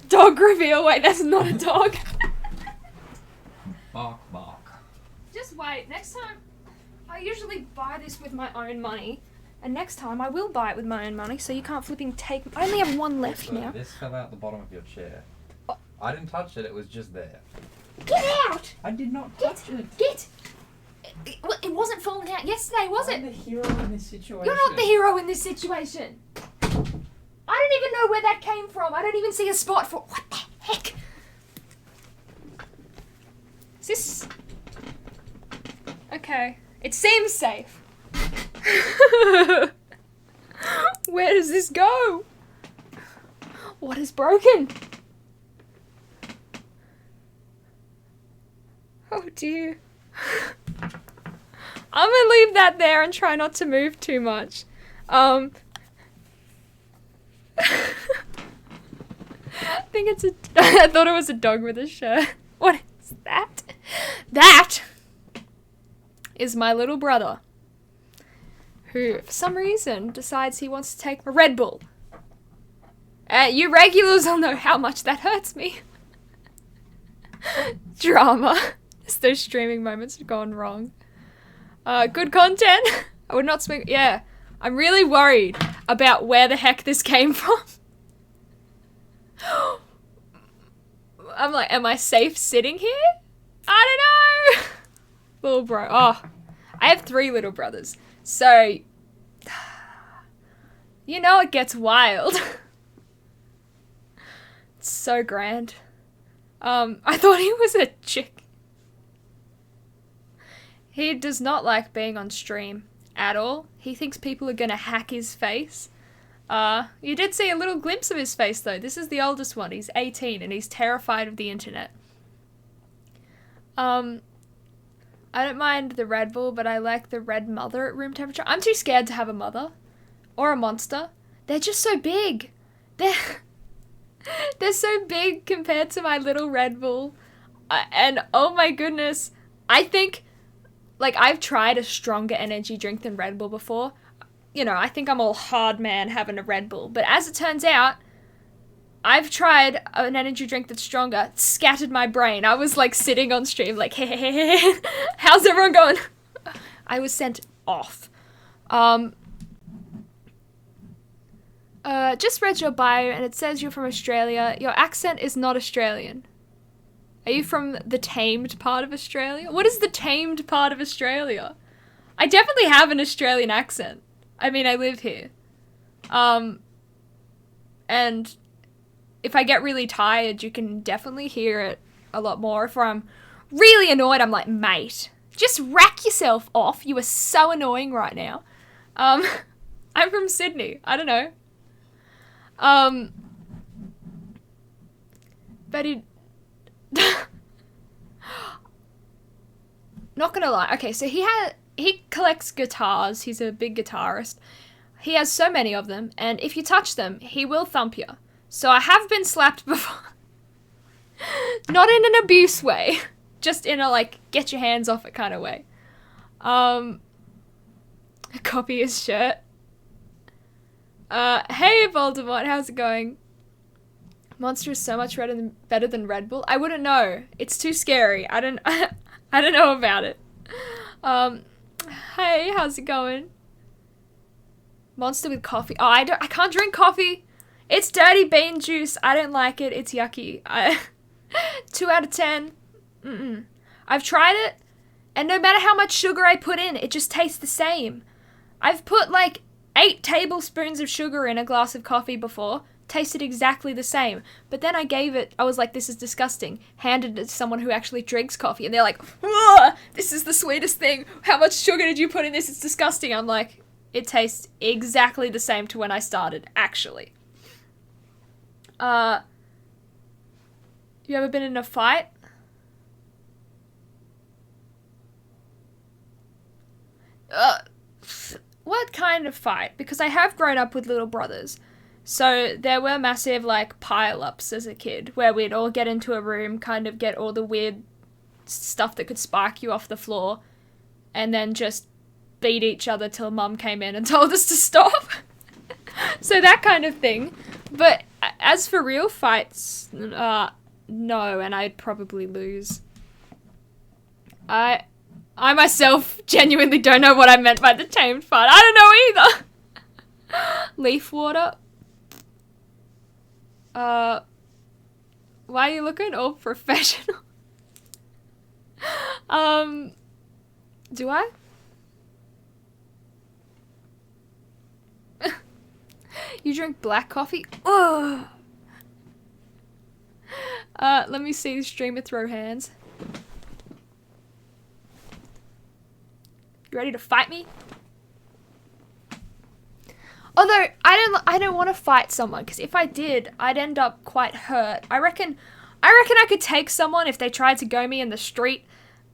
Dog reveal. Wait, that's not a dog. Bark, bark. Just wait. Next time, I usually buy this with my own money. And next time, I will buy it with my own money, so you can't flipping take... I only have one left now. This fell out the bottom of your chair. I didn't touch it, it was just there. Get out! I did not touch it. Get! It wasn't falling out yesterday, was it? I'm the hero in this situation. You're not the hero in this situation. I don't even know where that came from. I don't even see a spot for... What the heck? Is this... Okay. It seems safe. Where does this go? What is broken? Oh dear. I'm gonna leave that there and try not to move too much. I think it's I thought it was a dog with a shirt. What is that? That is my little brother, who, for some reason, decides he wants to take a Red Bull. You regulars will know how much that hurts me. Drama. Just those streaming moments have gone wrong. Good content. I would not swing. Yeah. I'm really worried about where the heck this came from. I'm like, am I safe sitting here? I don't know. Little bro. Oh, I have 3 little brothers. So, you know it gets wild. It's so grand. I thought he was a chick. He does not like being on stream at all. He thinks people are gonna hack his face. You did see a little glimpse of his face though. This is the oldest one. He's 18 and he's terrified of the internet. I don't mind the Red Bull, but I like the Red Mother at room temperature. I'm too scared to have a mother or a monster. They're just so big. They're so big compared to my little Red Bull. And oh my goodness, I think, like, I've tried a stronger energy drink than Red Bull before. You know, I think I'm all hard man having a Red Bull. But as it turns out, I've tried an energy drink that's stronger, scattered my brain. I was like sitting on stream like, hey, how's everyone going? I was sent off. Just read your bio and it says you're from Australia. Your accent is not Australian. Are you from the tamed part of Australia? What is the tamed part of Australia? I definitely have an Australian accent. I mean, I live here. And if I get really tired, you can definitely hear it a lot more. If I'm really annoyed, I'm like, mate, just rack yourself off. You are so annoying right now. I'm from Sydney. I don't know. But he... Not gonna lie. Okay, so he collects guitars. He's a big guitarist. He has so many of them, and if you touch them, he will thump you. So I have been slapped before. Not in an abuse way. Just in a, like, get your hands off it kind of way. Copy his shirt. Hey Voldemort, how's it going? Monster is so much better than Red Bull. I wouldn't know. It's too scary. I don't know about it. Hey, how's it going? Monster with coffee. Oh, I can't drink coffee. It's dirty bean juice. I don't like it. It's yucky. 2 out of 10. I've tried it, and no matter how much sugar I put in, it just tastes the same. I've put like 8 tablespoons of sugar in a glass of coffee before. Tasted exactly the same. But then I was like, this is disgusting. Handed it to someone who actually drinks coffee, and they're like, this is the sweetest thing. How much sugar did you put in this? It's disgusting. I'm like, it tastes exactly the same to when I started, actually. You ever been in a fight? What kind of fight? Because I have grown up with little brothers. So there were massive, like, pile-ups as a kid, where we'd all get into a room, kind of get all the weird stuff that could spark you off the floor, and then just beat each other till Mum came in and told us to stop. So that kind of thing. But as for real fights, no, and I'd probably lose. I myself genuinely don't know what I meant by the tamed part. I don't know either. Leaf water. Why are you looking all professional? Do I? You drink black coffee? Ugh. Let me see the streamer throw hands. You ready to fight me? Although, I don't want to fight someone, because if I did, I'd end up quite hurt. I reckon I could take someone if they tried to go me in the street,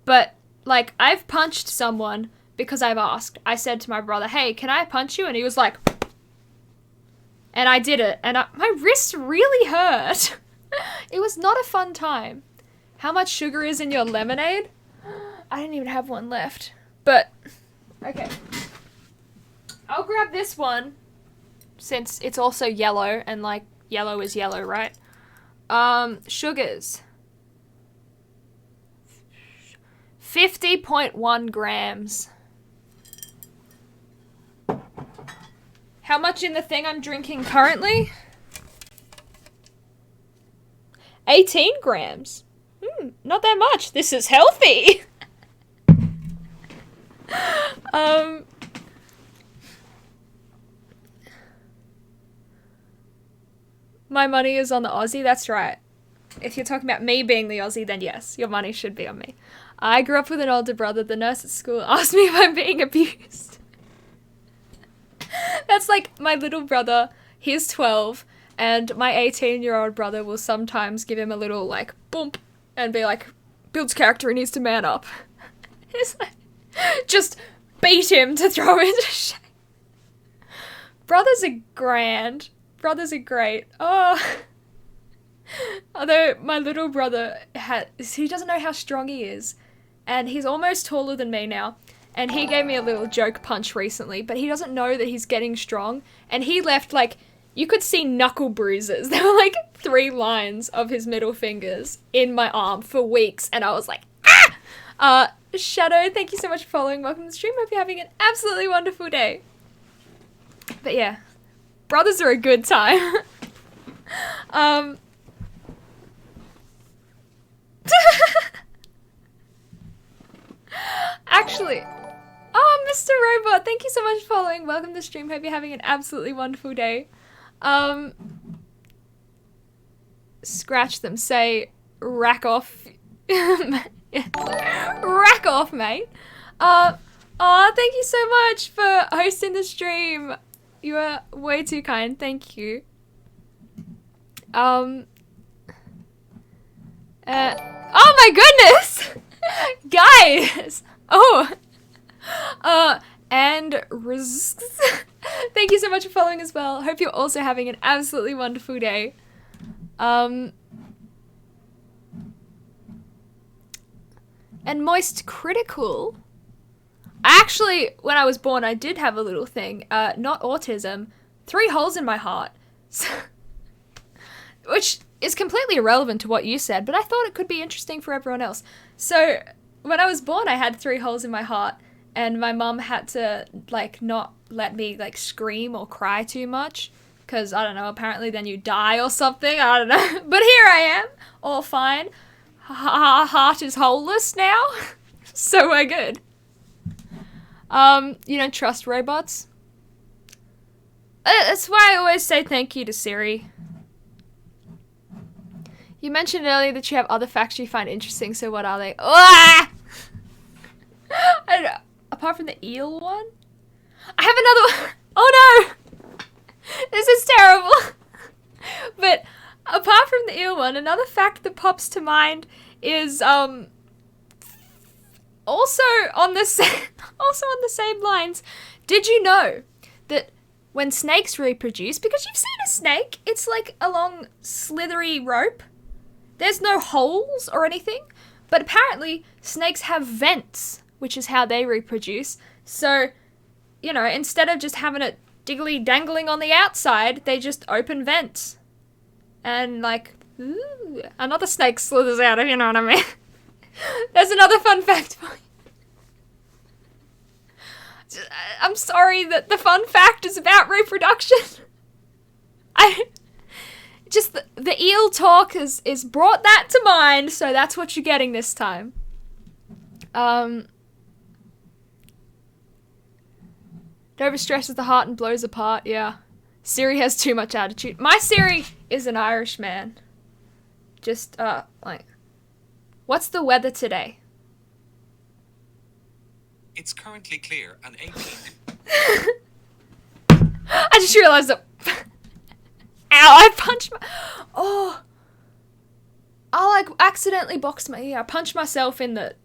but, like, I've punched someone because I've asked. I said to my brother, hey, can I punch you? And he was like, and I did it, and my wrist really hurt. It was not a fun time. How much sugar is in your lemonade? I didn't even have one left, but, okay. I'll grab this one, since it's also yellow, and, like, yellow is yellow, right? Sugars. 50.1 grams. How much in the thing I'm drinking currently? 18 grams. Not that much. This is healthy. My money is on the Aussie. That's right. If you're talking about me being the Aussie, then yes, your money should be on me. I grew up with an older brother. The nurse at school asked me if I'm being abused. That's like my little brother. He's 12, and my 18-year-old brother will sometimes give him a little, like, bump, and be like, builds character, he needs to man up. It's like, just beat him to throw him into shame. Brothers are grand. Brothers are great. Oh. Although my little brother, he doesn't know how strong he is. And he's almost taller than me now. And he gave me a little joke punch recently, but he doesn't know that he's getting strong. And he left, like, you could see knuckle bruises. There were, like, 3 lines of his middle fingers in my arm for weeks. And I was like, ah! Shadow, thank you so much for following. Welcome to the stream. Hope you're having an absolutely wonderful day. But yeah, brothers are a good time. Actually, oh, Mr. Robot, thank you so much for following. Welcome to the stream. Hope you're having an absolutely wonderful day. Scratch them. Say, rack off. Rack off, mate. Thank you so much for hosting the stream. You are way too kind. Thank you. Oh my goodness! Guys! Oh! And thank you so much for following as well. Hope you're also having an absolutely wonderful day. And Moist Critical. Actually, when I was born, I did have a little thing. Not autism. 3 holes in my heart. Which is completely irrelevant to what you said, but I thought it could be interesting for everyone else. So, when I was born, I had 3 holes in my heart, and my mum had to, like, not let me, like, scream or cry too much, because, I don't know, apparently then you die or something, I don't know. But here I am, all fine. Heart is holeless now, so we're good. You don't trust robots? That's why I always say thank you to Siri. You mentioned earlier that you have other facts you find interesting, so what are they? Ah! Apart from the eel one? I have another one. Oh no! This is terrible. But apart from the eel one, another fact that pops to mind is also on the same lines. Did you know that when snakes reproduce, because you've seen a snake, it's like a long slithery rope. There's no holes or anything, but apparently snakes have vents, which is how they reproduce. So, you know, instead of just having it diggly-dangling on the outside, they just open vents. And, like, ooh, another snake slithers out, if you know what I mean. There's another fun fact for you. I'm sorry that the fun fact is about reproduction. Just the eel talk is brought that to mind, so that's what you're getting this time. It overstresses the heart and blows apart, yeah. Siri has too much attitude. My Siri is an Irish man. Just, like, what's the weather today? It's currently clear and 18. I just realized that. Ow, I punched my... Oh. I, like, accidentally boxed my ear. I punched myself in the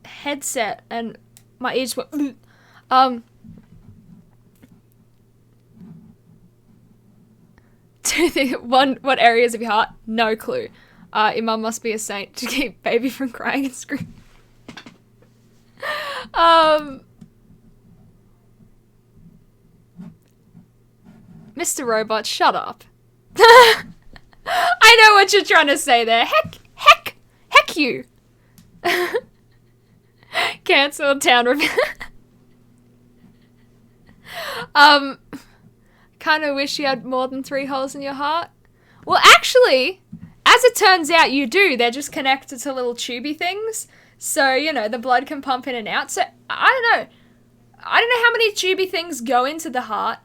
headset and my ears went... What areas of your heart? No clue. Your mum must be a saint to keep baby from crying and screaming. Mr. Robot, shut up. I know what you're trying to say there. Heck you. Cancelled town review. Kind of wish you had more than 3 holes in your heart. Well, actually, as as it turns out, you do. They're just connected to little tubey things. So, you know, the blood can pump in and out. So, I don't know. I don't know how many tubey things go into the heart.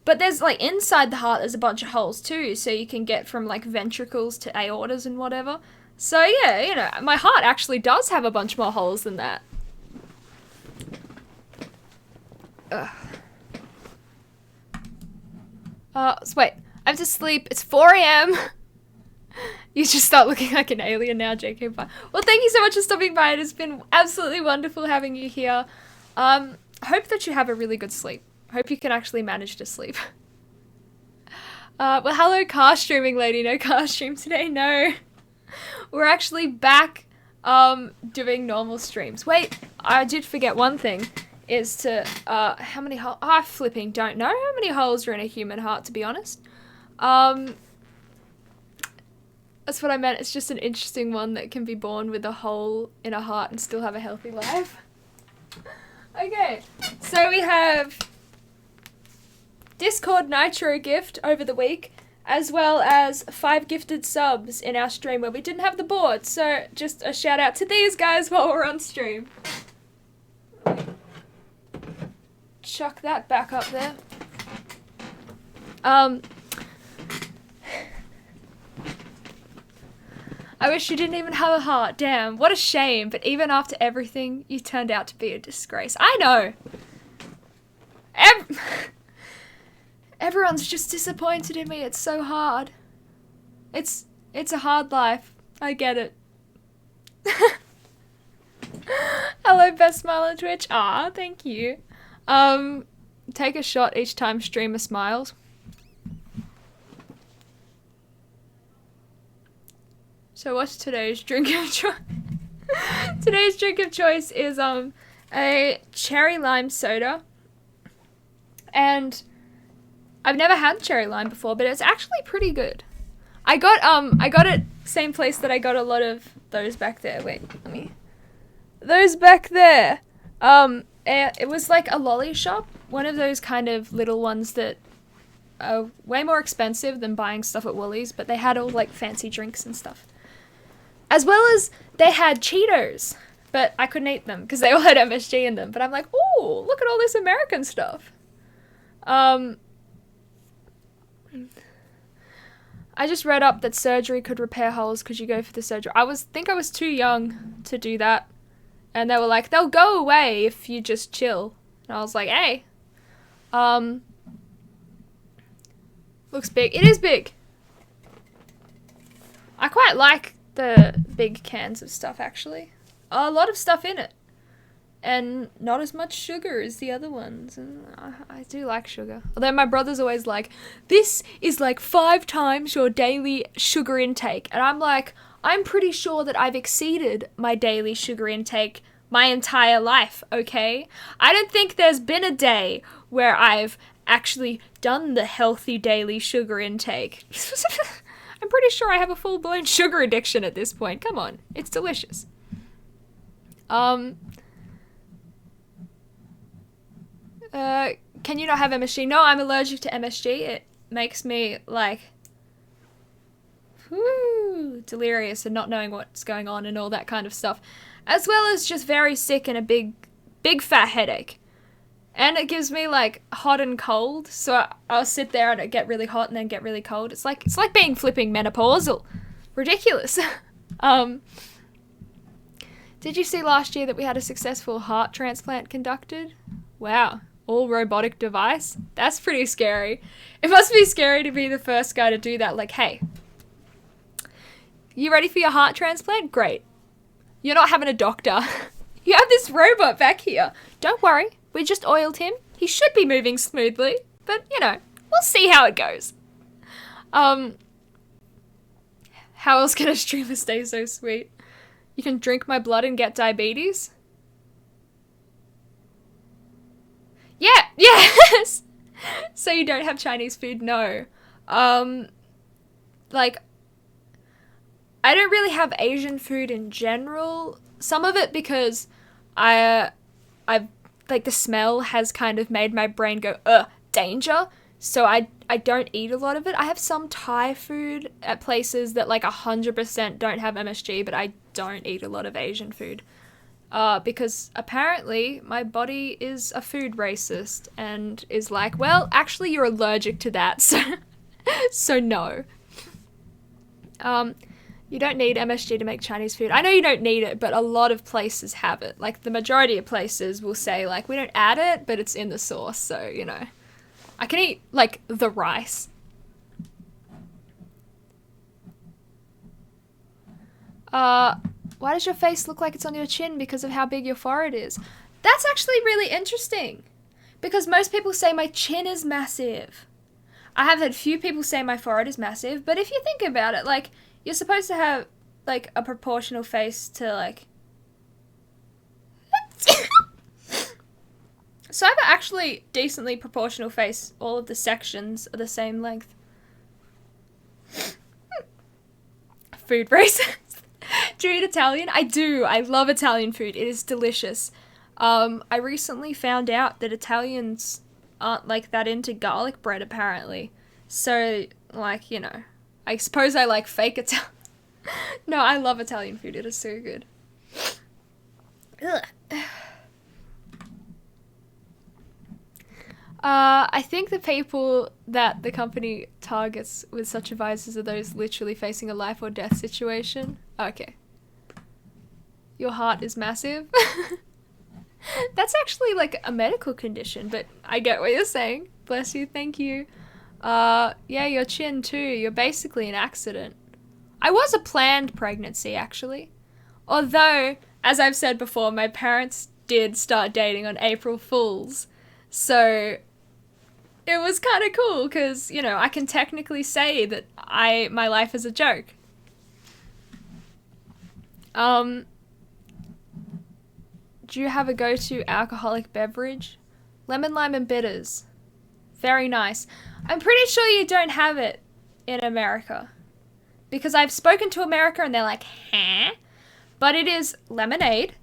But there's, like, inside the heart, there's a bunch of holes, too. So you can get from, like, ventricles to aortas and whatever. So, yeah, you know, my heart actually does have a bunch more holes than that. Ugh. So wait, I have to sleep. It's 4 a.m. You just start looking like an alien now, JK. Well, thank you so much for stopping by. It has been absolutely wonderful having you here. Hope that you have a really good sleep. Hope you can actually manage to sleep. Well, hello, car streaming lady. No car stream today, no. We're actually back doing normal streams. Wait, I did forget one thing. Is to, how many holes, I flipping don't know how many holes are in a human heart, to be honest. That's what I meant. It's just an interesting one that can be born with a hole in a heart and still have a healthy life. Okay, so we have Discord Nitro gift over the week, as well as 5 gifted subs in our stream where we didn't have the board. So just a shout out to these guys while we're on stream. Chuck that back up there. I wish you didn't even have a heart. Damn, what a shame. But even after everything, you turned out to be a disgrace. I know. Everyone's just disappointed in me. It's so hard. It's a hard life. I get it. Hello, best smile on Twitch. Aw, thank you. Take a shot each time streamer smiles. So what's today's drink of choice? Today's drink of choice is a cherry lime soda. And I've never had cherry lime before, but it's actually pretty good. I got it same place that I got a lot of those back there. Wait, let me. Those back there. It was like a lolly shop, one of those kind of little ones that are way more expensive than buying stuff at Woolies, but they had all like fancy drinks and stuff. As well as they had Cheetos, but I couldn't eat them because they all had MSG in them. But I'm like, ooh, look at all this American stuff. I just read up that surgery could repair holes because you go for the surgery. I was too young to do that. And they were like, they'll go away if you just chill. And I was like, hey. Looks big. It is big. I quite like the big cans of stuff, actually. A lot of stuff in it. And not as much sugar as the other ones. And I do like sugar. Although my brother's always like, this is like 5 times your daily sugar intake. And I'm like, I'm pretty sure that I've exceeded my daily sugar intake my entire life, okay? I don't think there's been a day where I've actually done the healthy daily sugar intake. I'm pretty sure I have a full-blown sugar addiction at this point. Come on, it's delicious. Can you not have MSG? No, I'm allergic to MSG. It makes me, like, delirious and not knowing what's going on and all that kind of stuff. As well as just very sick and a big fat headache. And it gives me, like, hot and cold. So I'll sit there and it get really hot and then get really cold. It's like being flipping menopausal. Ridiculous. Did you see last year that we had a successful heart transplant conducted? Wow. All robotic device? That's pretty scary. It must be scary to be the first guy to do that. Like, hey, you ready for your heart transplant? Great. You're not having a doctor. You have this robot back here. Don't worry. We just oiled him. He should be moving smoothly. But, you know, we'll see how it goes. How else can a streamer stay so sweet? You can drink my blood and get diabetes? Yeah, yes! So you don't have Chinese food? No. Like, I don't really have Asian food in general. Some of it because I've like the smell has kind of made my brain go, danger. So I don't eat a lot of it. I have some Thai food at places that like 100% don't have MSG, but I don't eat a lot of Asian food. Because apparently my body is a food racist and is like, well, actually you're allergic to that, so no. You don't need MSG to make Chinese food. I know you don't need it, but a lot of places have it. Like, the majority of places will say, like, we don't add it, but it's in the sauce, so, you know. I can eat, like, the rice. Why does your face look like it's on your chin because of how big your forehead is? That's actually really interesting. Because most people say my chin is massive. I have had few people say my forehead is massive, but if you think about it, like, you're supposed to have, like, a proportional face to, like... So I have an actually decently proportional face. All of the sections are the same length. Food racist. Do you eat Italian? I do. I love Italian food. It is delicious. I recently found out that Italians aren't, like, that into garlic bread, apparently. So, like, you know... I suppose I like fake Italian. No, I love Italian food. It is so good. Ugh. I think the people that the company targets with such advices are those literally facing a life or death situation. Okay. Your heart is massive. That's actually like a medical condition, but I get what you're saying. Bless you. Thank you. Yeah, your chin too. You're basically an accident. I was a planned pregnancy, actually. Although, as I've said before, my parents did start dating on April Fools. So, it was kind of cool because, you know, I can technically say that my life is a joke. Do you have a go-to alcoholic beverage? Lemon, lime, and bitters. Very nice. I'm pretty sure you don't have it in America. Because I've spoken to America and they're like, huh? But it is lemonade,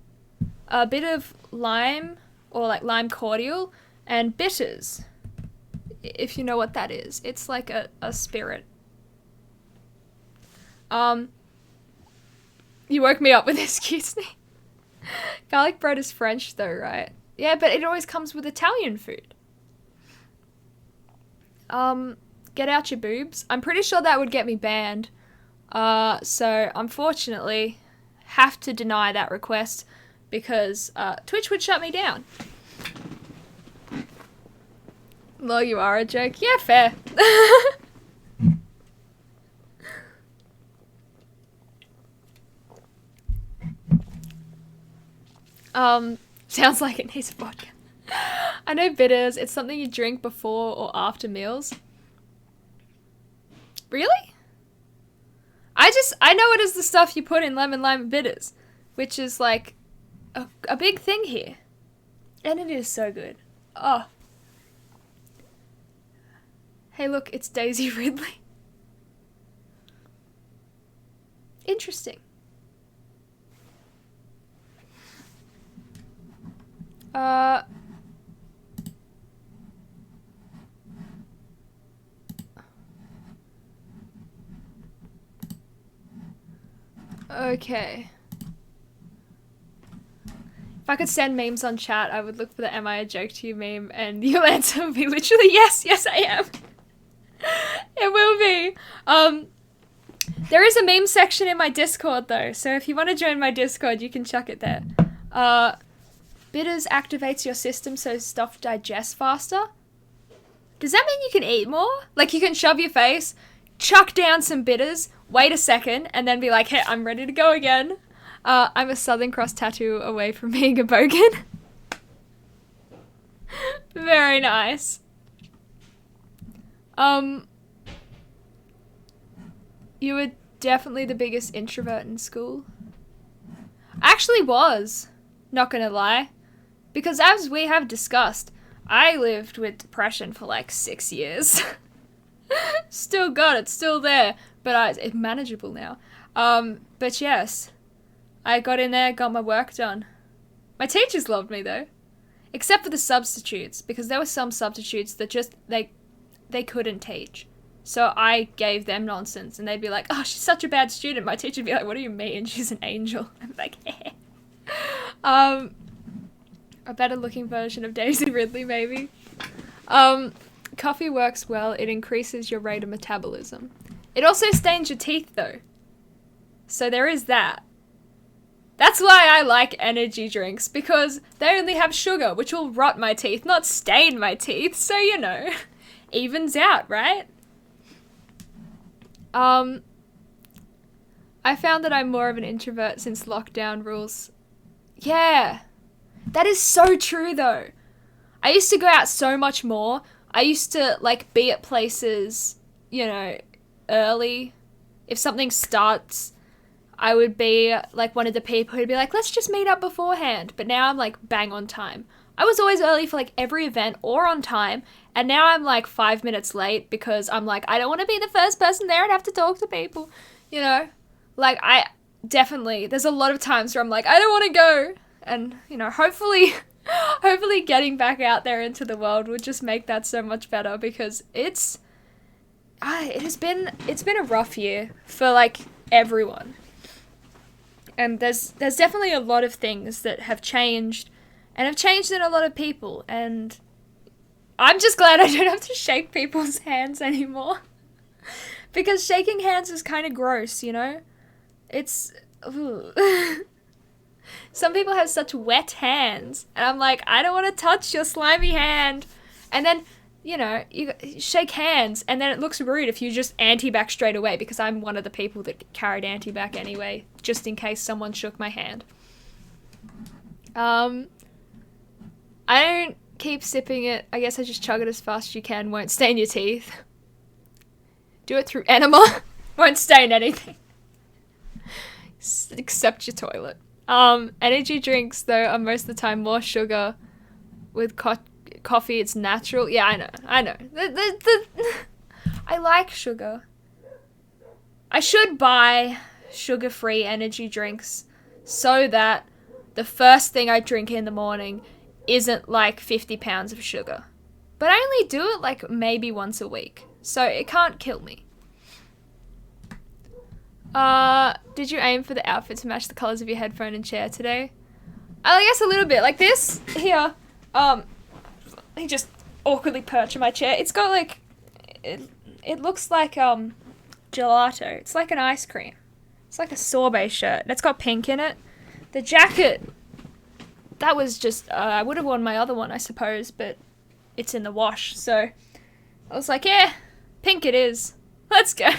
a bit of lime, or like lime cordial, and bitters. If you know what that is. It's like a spirit. You woke me up with this, excuse me. Garlic bread is French though, right? Yeah, but it always comes with Italian food. Get out your boobs. I'm pretty sure that would get me banned. So unfortunately, have to deny that request because Twitch would shut me down. Lol, you are a joke. Yeah, fair. Sounds like it needs a vodka. I know bitters, it's something you drink before or after meals. Really? I know it is the stuff you put in lemon, lime, and bitters, which is like a big thing here. And it is so good. Oh. Hey look, it's Daisy Ridley. Interesting. Okay. If I could send memes on chat, I would look for the "Am I a joke to you" meme, and your answer would be literally yes, yes I am. It will be. There is a meme section in my Discord though, so if you want to join my Discord, you can chuck it there. Bitters activates your system so stuff digests faster. Does that mean you can eat more? Like you can shove your face, chuck down some bitters, wait a second, and then be like, hey, I'm ready to go again. I'm a Southern Cross tattoo away from being a bogan. Very nice. You were definitely the biggest introvert in school. I actually was, not gonna lie. Because as we have discussed, I lived with depression for like 6 years. Still got it, still there, but it's manageable now. But yes, I got in there, got my work done. My teachers loved me though. Except for the substitutes, because there were some substitutes that just, they couldn't teach. So I gave them nonsense, and they'd be like, oh, she's such a bad student. My teacher'd be like, what do you mean? She's an angel. I'm like, eh. A better looking version of Daisy Ridley, maybe. Coffee works well. It increases your rate of metabolism. It also stains your teeth, though. So there is that. That's why I like energy drinks, because they only have sugar, which will rot my teeth, not stain my teeth. So, you know, evens out, right? I found that I'm more of an introvert since lockdown rules. Yeah, that is so true though. I used to go out so much more. I used to like be at places, you know, early. If something starts, I would be like one of the people who'd be like, let's just meet up beforehand. But now I'm like bang on time. I was always early for like every event or on time. And now I'm like 5 minutes late because I'm like, I don't want to be the first person there and have to talk to people, you know? Like I definitely, there's a lot of times where I'm like, I don't want to go. And, you know, hopefully getting back out there into the world would just make that so much better, because it's been a rough year for like everyone. And there's definitely a lot of things that have changed and have changed in a lot of people, and I'm just glad I don't have to shake people's hands anymore. Because shaking hands is kind of gross, you know? It's... Some people have such wet hands, and I'm like, I don't want to touch your slimy hand. And then, you know, you shake hands, and then it looks rude if you just anti-back straight away, because I'm one of the people that carried anti-back anyway, just in case someone shook my hand. I don't keep sipping it. I guess I just chug it as fast as you can. Won't stain your teeth. Do it through enema. Won't stain anything. Except your toilet. Energy drinks, though, are most of the time more sugar. With coffee, it's natural. Yeah, I know. I like sugar. I should buy sugar-free energy drinks so that the first thing I drink in the morning isn't like 50 pounds of sugar. But I only do it like maybe once a week, so it can't kill me. Did you aim for the outfit to match the colors of your headphone and chair today? I guess a little bit. Like this here, he just awkwardly perched in my chair. It's got like, it looks like gelato. It's like an ice cream. It's like a sorbet shirt. And it's got pink in it. The jacket, that was just, I would have worn my other one, I suppose, but it's in the wash. So I was like, yeah, pink it is. Let's go.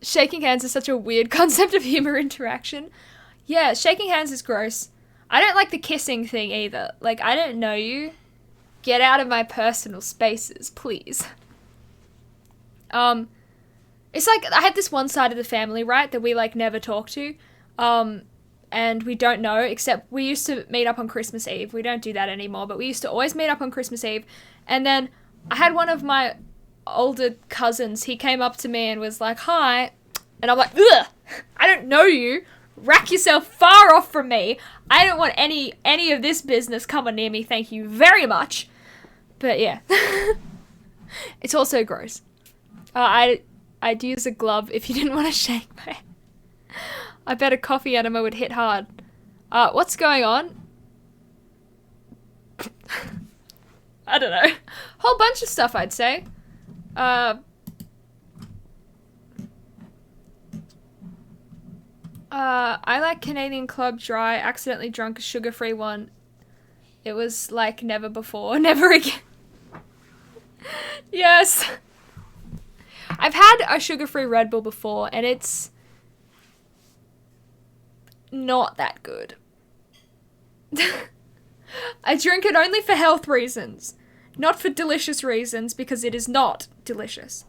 Shaking hands is such a weird concept of humor interaction. Yeah, shaking hands is gross. I don't like the kissing thing either. Like, I don't know you. Get out of my personal spaces, please. It's like, I had this one side of the family, right, that we, like, never talk to. And we don't know, except we used to meet up on Christmas Eve. We don't do that anymore, but we used to always meet up on Christmas Eve. And then I had one of my older cousins, he came up to me and was like, hi. And I'm like, ugh, I don't know you. Rack yourself far off from me. I don't want any of this business coming near me, thank you very much. But yeah. It's also gross. I'd use a glove if you didn't want to shake my... I bet a coffee enema would hit hard. What's going on? I don't know. Whole bunch of stuff, I'd say. I like Canadian Club Dry. Accidentally drunk a sugar-free one. It was like never before, never again. Yes. I've had a sugar-free Red Bull before, and it's not that good. I drink it only for health reasons, not for delicious reasons, because it is not delicious.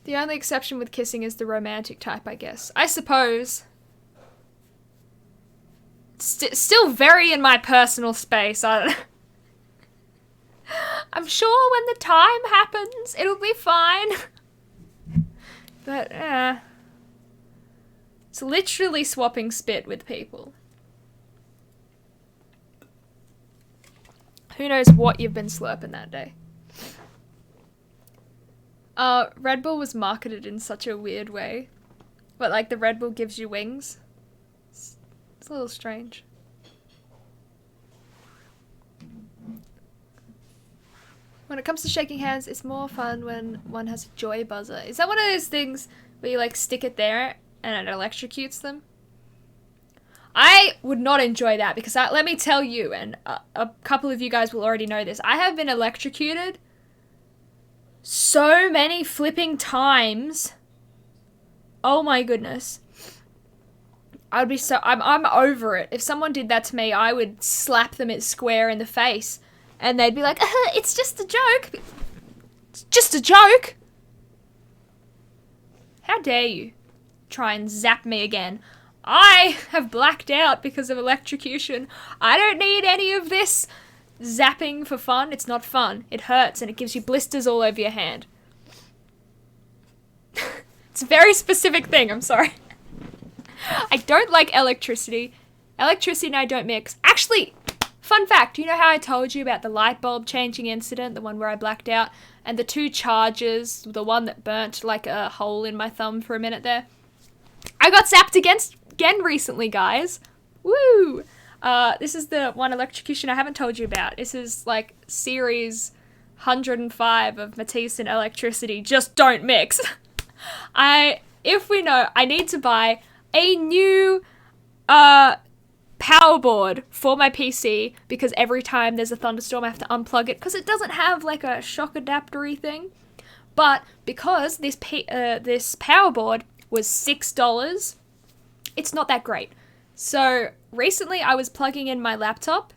The only exception with kissing is the romantic type, I guess. I suppose. Still very in my personal space. I don't know. I'm sure when the time happens, it'll be fine. But, it's literally swapping spit with people. Who knows what you've been slurping that day. Red Bull was marketed in such a weird way. But, like, the Red Bull gives you wings. It's a little strange. When it comes to shaking hands, it's more fun when one has a joy buzzer. Is that one of those things where you, like, stick it there and it electrocutes them? I would not enjoy that because let me tell you, and a couple of you guys will already know this, I have been electrocuted so many flipping times. Oh my goodness. I'd be so... I'm over it. If someone did that to me, I would slap them square in the face. And they'd be like, it's just a joke. It's just a joke. How dare you try and zap me again? I have blacked out because of electrocution. I don't need any of this zapping for fun. It's not fun. It hurts and it gives you blisters all over your hand. It's a very specific thing, I'm sorry. I don't like electricity. Electricity and I don't mix. Actually, fun fact, you know how I told you about the light bulb changing incident, the one where I blacked out, and the 2 charges, the one that burnt like a hole in my thumb for a minute there? I got zapped again recently, guys. Woo! This is the one electrocution I haven't told you about. This is like series 105 of Matisse and electricity. Just don't mix. If we know, I need to buy a new power board for my PC because every time there's a thunderstorm I have to unplug it because it doesn't have like a shock adapter-y thing. But because this power board was $6, it's not that great. So recently I was plugging in my laptop,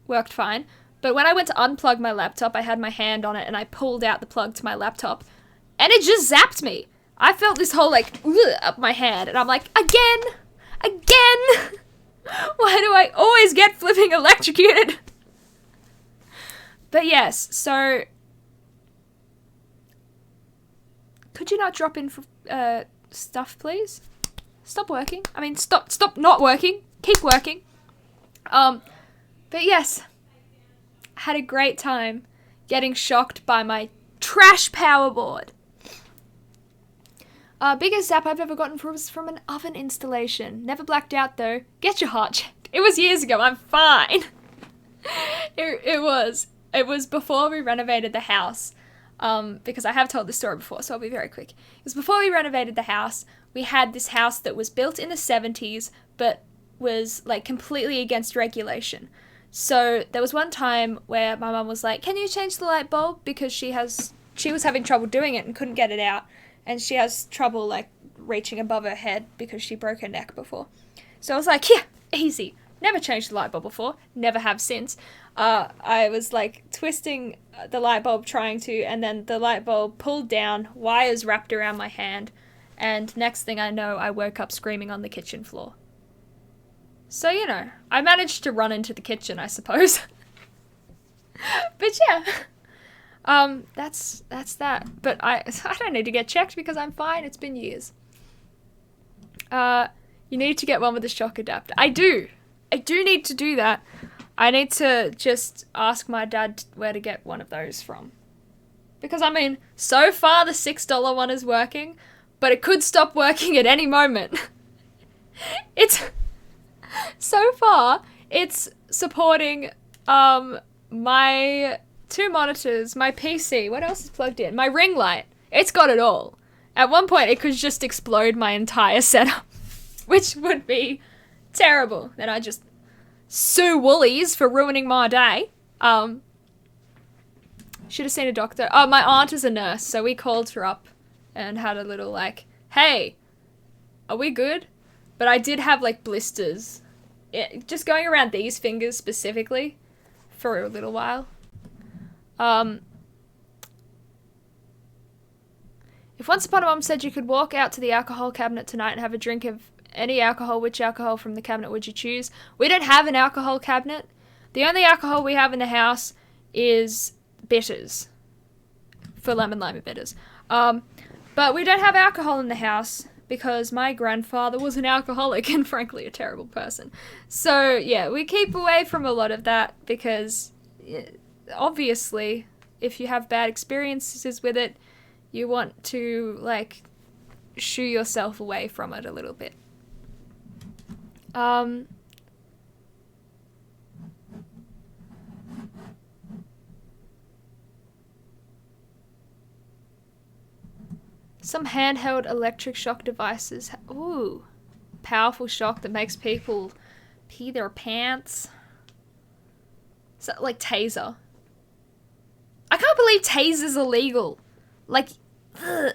worked fine, but when I went to unplug my laptop I had my hand on it and I pulled out the plug to my laptop and it just zapped me. I felt this whole like up my hand and I'm like, again. Why do I always get flipping electrocuted? But yes, so could you not drop in for stuff, please? Stop working. I mean, stop not working. Keep working. But yes, I had a great time getting shocked by my trash power board. Biggest zap I've ever gotten was from an oven installation. Never blacked out though. Get your heart checked. It was years ago. I'm fine. It was before we renovated the house. Because I have told this story before, so I'll be very quick. It was before we renovated the house. We had this house that was built in the 70s, but was like completely against regulation. So there was one time where my mum was like, "Can you change the light bulb?" Because she was having trouble doing it and couldn't get it out. And she has trouble, like, reaching above her head because she broke her neck before. So I was like, yeah, easy. Never changed the light bulb before. Never have since. I was, like, twisting the light bulb trying to, and then the light bulb pulled down, wires wrapped around my hand, and next thing I know, I woke up screaming on the kitchen floor. So, you know, I managed to run into the kitchen, I suppose. But yeah. That's that. But I don't need to get checked because I'm fine. It's been years. You need to get one with a shock adapter. I do need to do that. I need to just ask my dad where to get one of those from. Because, I mean, so far the $6 one is working, but it could stop working at any moment. So far, it's supporting, my 2 monitors, my PC, what else is plugged in? My ring light. It's got it all. At one point, it could just explode my entire setup, which would be terrible. Then I just sue Woolies for ruining my day. Should have seen a doctor. Oh, my aunt is a nurse, so we called her up and had a little like, hey, are we good? But I did have like blisters. Just going around these fingers specifically for a little while. If Once Upon a Mom said you could walk out to the alcohol cabinet tonight and have a drink of any alcohol, which alcohol from the cabinet would you choose? We don't have an alcohol cabinet. The only alcohol we have in the house is bitters. For lemon lime bitters. But we don't have alcohol in the house because my grandfather was an alcoholic and frankly a terrible person. So yeah, we keep away from a lot of that because obviously, if you have bad experiences with it, you want to, like, shoo yourself away from it a little bit. Some handheld electric shock devices. Ooh. Powerful shock that makes people pee their pants. So, like, taser. I can't believe taser's illegal. Like, ugh.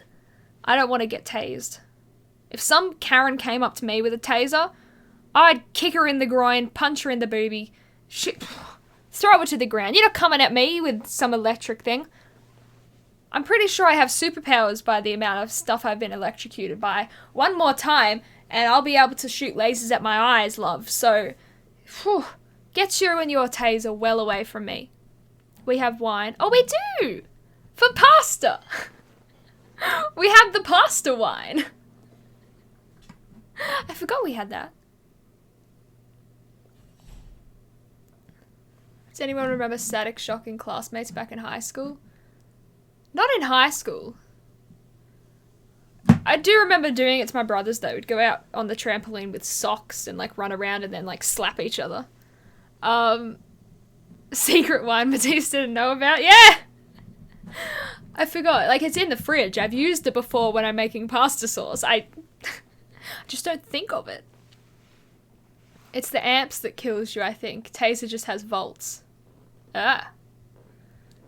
I don't want to get tased. If some Karen came up to me with a taser, I'd kick her in the groin, punch her in the boobie, throw her to the ground. You're not coming at me with some electric thing. I'm pretty sure I have superpowers by the amount of stuff I've been electrocuted by. One more time, and I'll be able to shoot lasers at my eyes, love. So, whew, get you and your taser well away from me. We have wine. Oh, we do! For pasta! We have the pasta wine. I forgot we had that. Does anyone remember static shocking classmates back in high school? Not in high school. I do remember doing it to my brothers, though. We'd go out on the trampoline with socks and, like, run around and then, like, slap each other. Secret wine Matisse didn't know about. Yeah! I forgot. Like, it's in the fridge. I've used it before when I'm making pasta sauce. I just don't think of it. It's the amps that kills you, I think. Taser just has volts. Ah.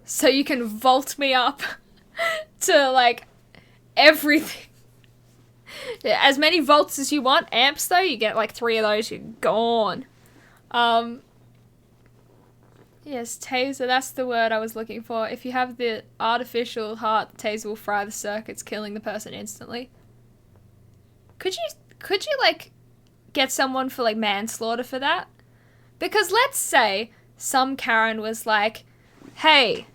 So you can volt me up to, like, everything. As many volts as you want. Amps, though, you get, like, 3 of those, you're gone. Yes, taser, that's the word I was looking for. If you have the artificial heart, the taser will fry the circuits, killing the person instantly. Could you, like, get someone for, like, manslaughter for that? Because let's say some Karen was like, hey,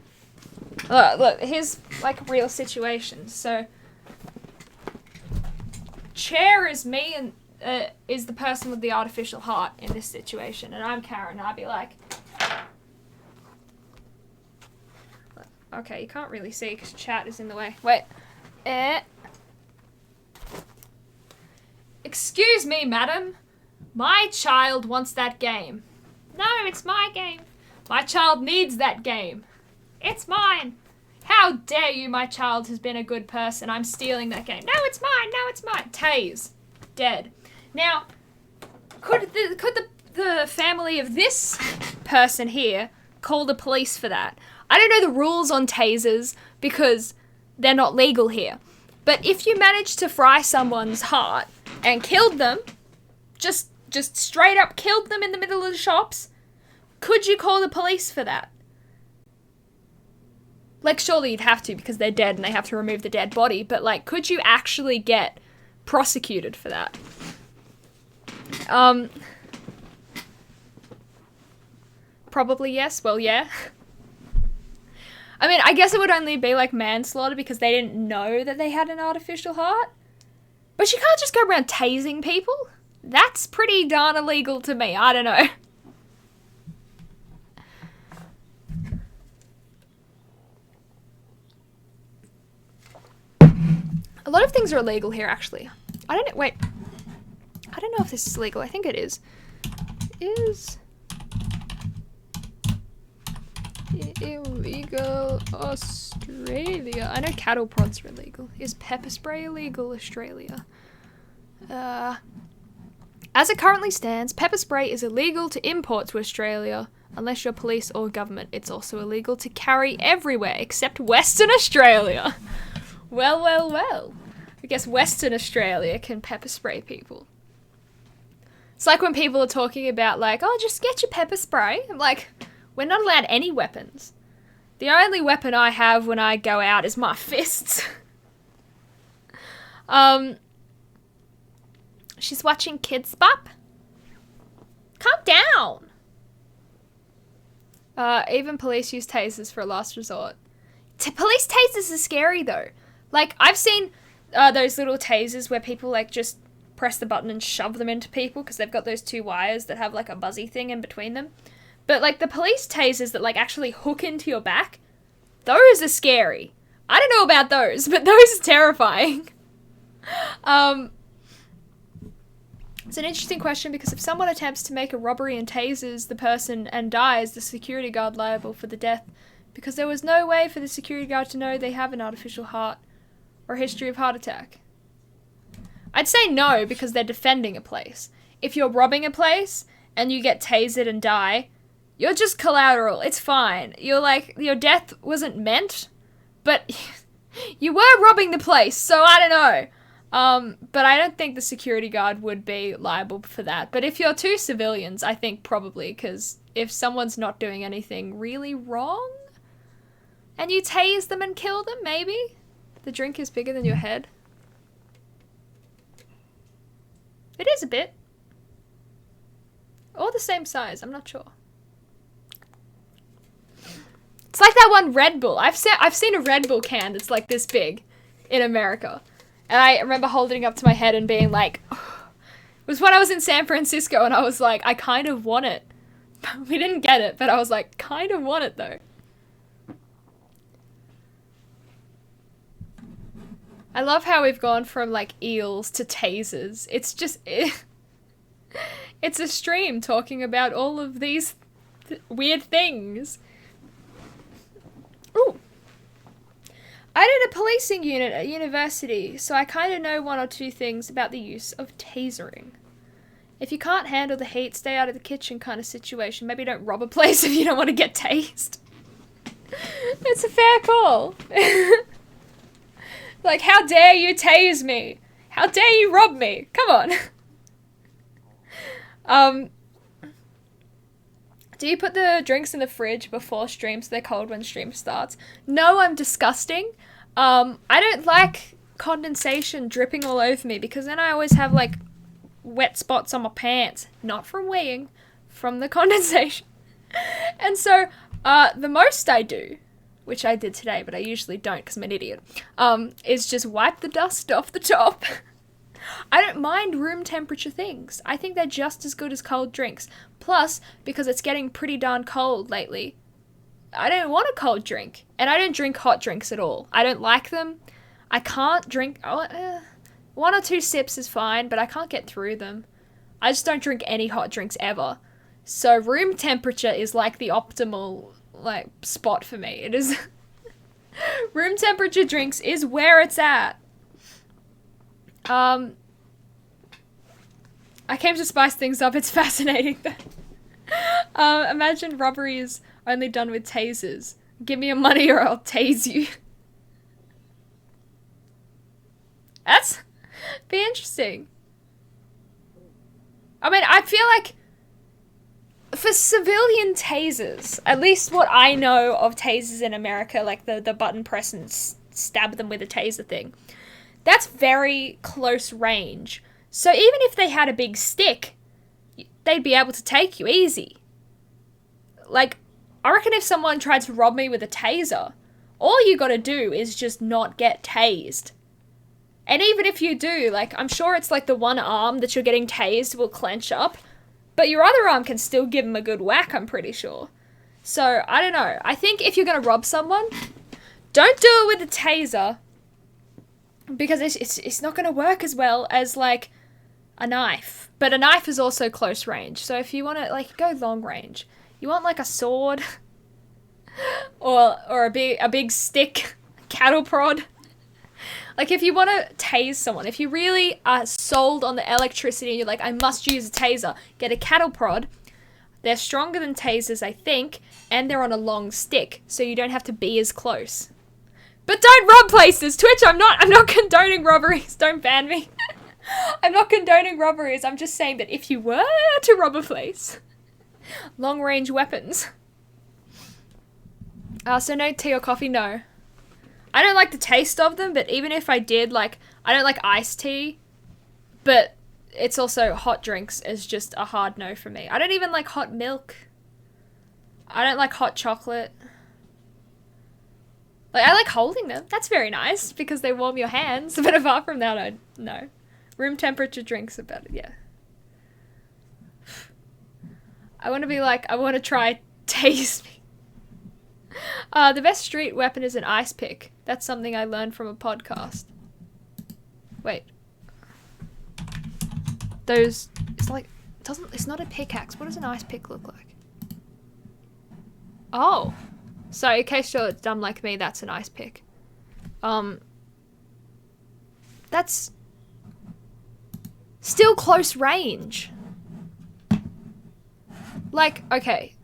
look, here's, like, real situations. So, Chair is me and is the person with the artificial heart in this situation, and I'm Karen, and I'd be like, okay, you can't really see because chat is in the way. Wait. Excuse me, madam. My child wants that game. No, it's my game. My child needs that game. It's mine. How dare you, my child has been a good person. I'm stealing that game. No, it's mine. No, it's mine. Tase. Dead. Now, could the family of this person here call the police for that? I don't know the rules on tasers because they're not legal here. But if you manage to fry someone's heart and killed them, just straight up killed them in the middle of the shops, could you call the police for that? Like, surely you'd have to because they're dead and they have to remove the dead body, but, like, could you actually get prosecuted for that? Probably yes. Well, yeah. I mean, I guess it would only be, like, manslaughter because they didn't know that they had an artificial heart. But you can't just go around tasing people. That's pretty darn illegal to me. I don't know. A lot of things are illegal here, actually. I don't know. Wait. I don't know if this is legal. I think it is. Illegal Australia. I know cattle prods are illegal. Is pepper spray illegal Australia? As it currently stands, pepper spray is illegal to import to Australia unless you're police or government. It's also illegal to carry everywhere except Western Australia. Well, well, well. I guess Western Australia can pepper spray people. It's like when people are talking about, like, oh, just get your pepper spray. I'm like, we're not allowed any weapons. The only weapon I have when I go out is my fists. She's watching Kids Bop. Calm down. Even police use tasers for a last resort. Police tasers are scary, though. Like, I've seen those little tasers where people, like, just press the button and shove them into people because they've got those 2 wires that have, like, a buzzy thing in between them. But, like, the police tasers that, like, actually hook into your back, those are scary. I don't know about those, but those are terrifying. It's an interesting question because if someone attempts to make a robbery and tases the person and dies, the security guard liable for the death because there was no way for the security guard to know they have an artificial heart or a history of heart attack. I'd say no because they're defending a place. If you're robbing a place and you get tasered and die, you're just collateral. It's fine. You're like, your death wasn't meant, but you were robbing the place, so I don't know. But I don't think the security guard would be liable for that. But if you're two civilians, I think probably, because if someone's not doing anything really wrong, and you tase them and kill them, maybe? The drink is bigger than your head. It is a bit. Or the same size, I'm not sure. It's like that one Red Bull. I've seen a Red Bull can that's like this big in America. And I remember holding it up to my head and being like, oh. It was when I was in San Francisco and I was like, I kind of want it. We didn't get it, but I was like, kind of want it though. I love how we've gone from like eels to tasers. It's just, it's a stream talking about all of these weird things. Ooh. I did a policing unit at university, so I kind of know one or two things about the use of tasering. If you can't handle the heat, stay out of the kitchen kind of situation. Maybe don't rob a place if you don't want to get tased. It's a fair call. Like, how dare you tase me? How dare you rob me? Come on. Do you put the drinks in the fridge before stream so they're cold when stream starts? No, I'm disgusting. I don't like condensation dripping all over me because then I always have like wet spots on my pants. Not from weeing, from the condensation. And so the most I do, which I did today, but I usually don't because I'm an idiot, is just wipe the dust off the top. I don't mind room temperature things. I think they're just as good as cold drinks. Plus, because it's getting pretty darn cold lately, I don't want a cold drink. And I don't drink hot drinks at all. I don't like them. I can't drink... one or two sips is fine, but I can't get through them. I just don't drink any hot drinks ever. So room temperature is like the optimal like spot for me. It is... room temperature drinks is where it's at. I came to spice things up. It's fascinating. Imagine robbery is only done with tasers. Give me your money or I'll tase you. That's be interesting. I mean, I feel like for civilian tasers, at least what I know of tasers in America, like the button press and stab them with a taser thing, that's very close range. So even if they had a big stick, they'd be able to take you easy. Like, I reckon if someone tried to rob me with a taser, all you gotta do is just not get tased. And even if you do, like, I'm sure it's like the one arm that you're getting tased will clench up, but your other arm can still give them a good whack, I'm pretty sure. So, I don't know. I think if you're gonna rob someone, don't do it with a taser, because it's not gonna work as well as, like, a knife. But a knife is also close range, so if you want to, like, go long range, you want, like, a sword, or a big stick, cattle prod. Like, if you want to tase someone, if you really are sold on the electricity and you're like, I must use a taser, get a cattle prod. They're stronger than tasers, I think, and they're on a long stick, so you don't have to be as close. But don't rob places! Twitch, I'm not condoning robberies. Don't ban me. I'm not condoning robberies. I'm just saying that if you were to rob a place, long-range weapons. So no tea or coffee, no. I don't like the taste of them, but even if I did, like, I don't like iced tea, but it's also hot drinks is just a hard no for me. I don't even like hot milk. I don't like hot chocolate. Like, I like holding them. That's very nice, because they warm your hands, but apart from that, no. Room temperature drinks are better, yeah. I want to be like, I want to try taste me. The best street weapon is an ice pick. That's something I learned from a podcast. Wait. Those, it's like, it's not a pickaxe. What does an ice pick look like? Oh. So in case you're dumb like me, that's an ice pick. That's still close range. Like, okay.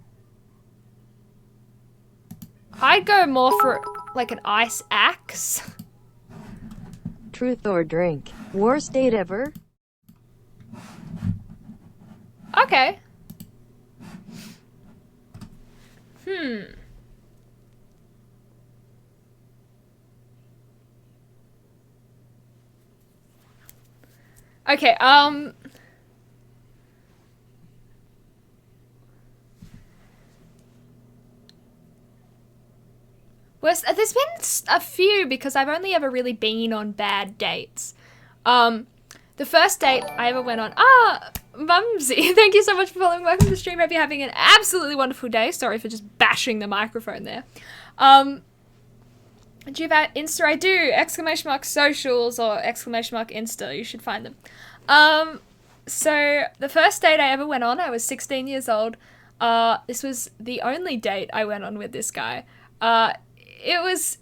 I'd go more for like an ice axe. Truth or drink? Worst date ever? Okay. Okay, well, there's been a few because I've only ever really been on bad dates. The first date I ever went on, Mumsy, thank you so much for following. Welcome to the stream. Hope you're having an absolutely wonderful day. Sorry for just bashing the microphone there. Do you have Insta? I do! Exclamation mark socials or exclamation mark Insta. You should find them. So the first date I ever went on, I was 16 years old. This was the only date I went on with this guy. It was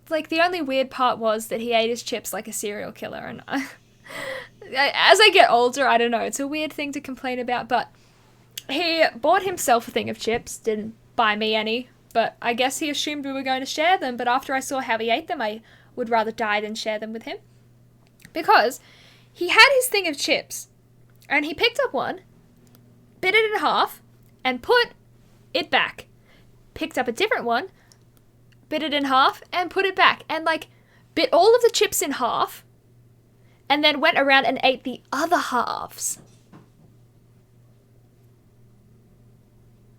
like the only weird part was that he ate his chips like a serial killer, and as I get older, I don't know, it's a weird thing to complain about, but he bought himself a thing of chips, didn't buy me any, but I guess he assumed we were going to share them, but after I saw how he ate them, I would rather die than share them with him. Because he had his thing of chips, and he picked up one, bit it in half, and put it back. Picked up a different one, bit it in half, and put it back, and like, bit all of the chips in half, and then went around and ate the other halves.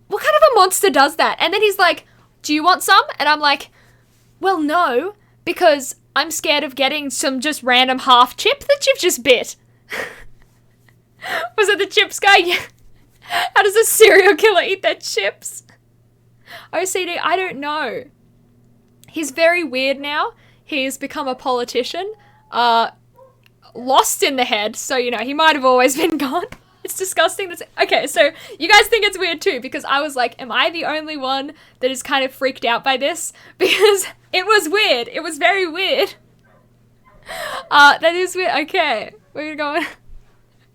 What kind of a monster does that? And then he's like, do you want some? And I'm like, well, no, because I'm scared of getting some just random half chip that you've just bit. Was it the chips guy? Yeah. How does a serial killer eat their chips? OCD, I don't know. He's very weird now. He's become a politician. Lost in the head, so, you know, he might have always been gone. It's disgusting. Okay, so you guys think it's weird too, because I was like, am I the only one that is kind of freaked out by this? Because it was weird. It was very weird. That is weird. Okay, we're going. It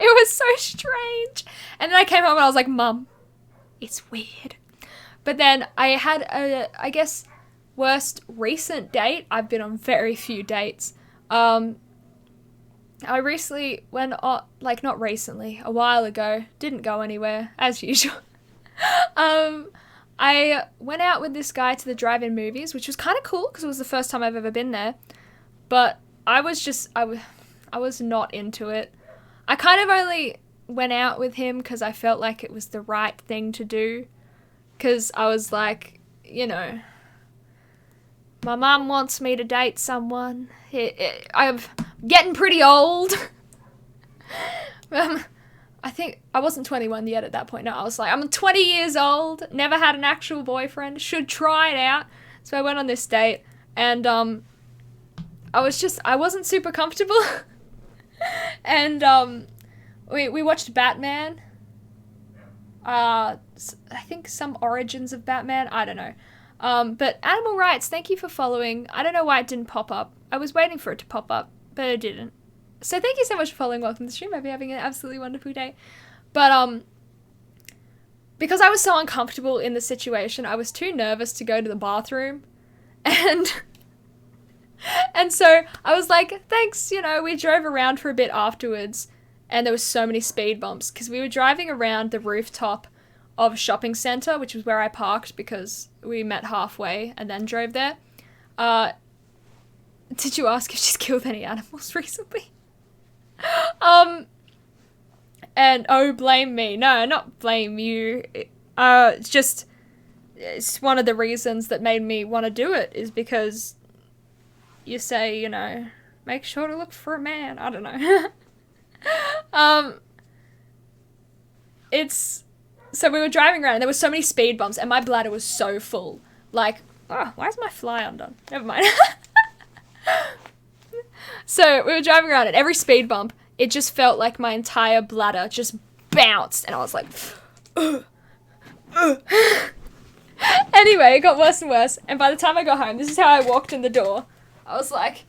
was so strange. And then I came home and I was like, Mum, it's weird. But then I had a, I guess, worst recent date. I've been on very few dates. I recently went on, like, not recently, a while ago, didn't go anywhere, as usual. I went out with this guy to the drive-in movies, which was kind of cool, because it was the first time I've ever been there, but I was not into it. I kind of only went out with him because I felt like it was the right thing to do, because I was like, you know, my mum wants me to date someone. I'm getting pretty old. I think I wasn't 21 yet at that point. No, I was like, I'm 20 years old, never had an actual boyfriend, should try it out. So I went on this date, and I wasn't super comfortable. And we watched Batman. I think some Origins of Batman, I don't know. But Animal Rights, thank you for following. I don't know why it didn't pop up. I was waiting for it to pop up, but it didn't. So thank you so much for following. Welcome to the stream. I'll be having an absolutely wonderful day. But, because I was so uncomfortable in the situation, I was too nervous to go to the bathroom. And so I was like, thanks, you know, we drove around for a bit afterwards, and there was so many speed bumps, because we were driving around the rooftop of a shopping centre, which was where I parked because we met halfway and then drove there. Did you ask if she's killed any animals recently? And oh, blame me. No, not blame you. It's one of the reasons that made me want to do it is because you say, you know, make sure to look for a man. I don't know. So we were driving around and there were so many speed bumps and my bladder was so full. Like, oh, why is my fly undone? Never mind. So we were driving around and every speed bump, it just felt like my entire bladder just bounced. And I was like, ugh, ugh. Anyway, it got worse and worse. And by the time I got home, this is how I walked in the door. I was like...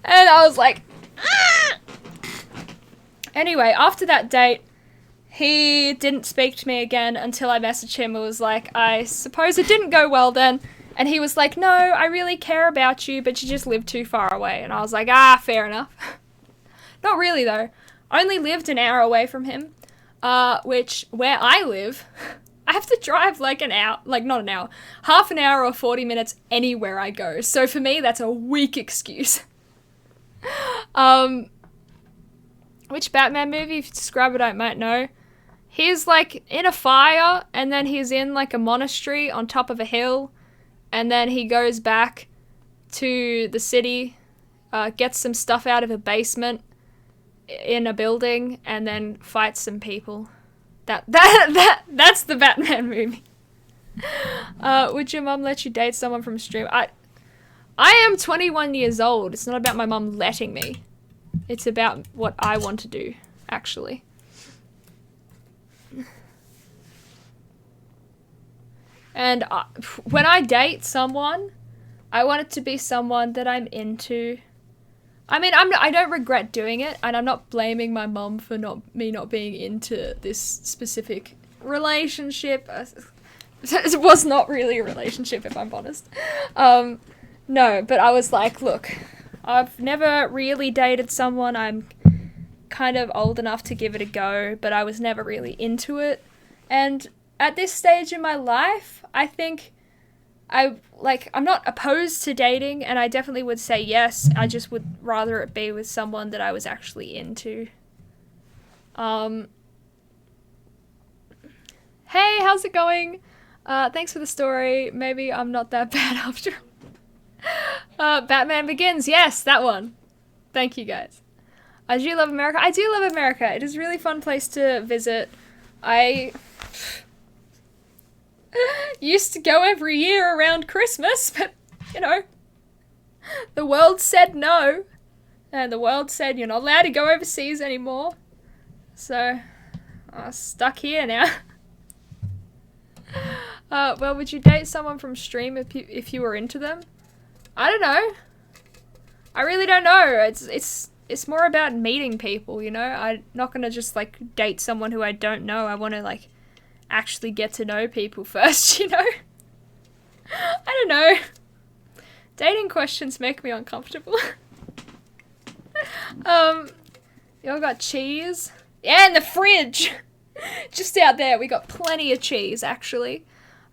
And I was like... Anyway, after that date, he didn't speak to me again until I messaged him. It was like, I suppose it didn't go well then. And he was like, no, I really care about you, but you just live too far away. And I was like, fair enough. Not really, though. I only lived an hour away from him, which, where I live, I have to drive like an hour, like not an hour, half an hour or 40 minutes anywhere I go. So for me, that's a weak excuse. Which Batman movie, if you describe it, I might know. He's like in a fire, and then he's in like a monastery on top of a hill, and then he goes back to the city, gets some stuff out of a basement in a building, and then fights some people. That's the Batman movie. Would your mum let you date someone from stream? I am 21 years old. It's not about my mum letting me. It's about what I want to do, actually. And when I date someone, I want it to be someone that I'm into. I mean, I don't regret doing it, and I'm not blaming my mum for me not being into this specific relationship. It was not really a relationship, if I'm honest. No, but I was like, look, I've never really dated someone. I'm kind of old enough to give it a go, but I was never really into it. And at this stage in my life, I think I'm not opposed to dating, and I definitely would say yes. I just would rather it be with someone that I was actually into. Hey, how's it going? Thanks for the story. Maybe I'm not that bad after all. Batman Begins. Yes, that one. Thank you, guys. Do you love America? I do love America. It is a really fun place to visit. I used to go every year around Christmas, but, the world said no. And the world said you're not allowed to go overseas anymore. So, I'm stuck here now. Well, would you date someone from stream if you were into them? I don't know. I really don't know. It's more about meeting people, I'm not gonna just, date someone who I don't know. I want to, actually get to know people first, I don't know. Dating questions make me uncomfortable. Y'all got cheese? Yeah, in the fridge! Just out there, we got plenty of cheese, actually.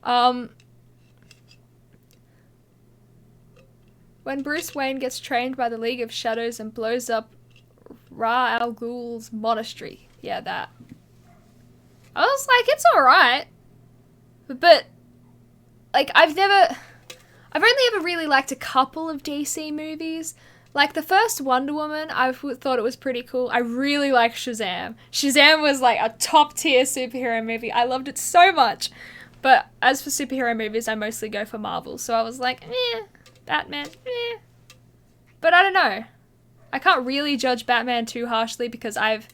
When Bruce Wayne gets trained by the League of Shadows and blows up Ra Al Ghul's monastery. Yeah, that. I was like, it's alright. But, I've only ever really liked a couple of DC movies. The first Wonder Woman, I thought it was pretty cool. I really liked Shazam. Shazam was, a top-tier superhero movie. I loved it so much. But as for superhero movies, I mostly go for Marvel. So I was like, Batman, But I don't know. I can't really judge Batman too harshly because I've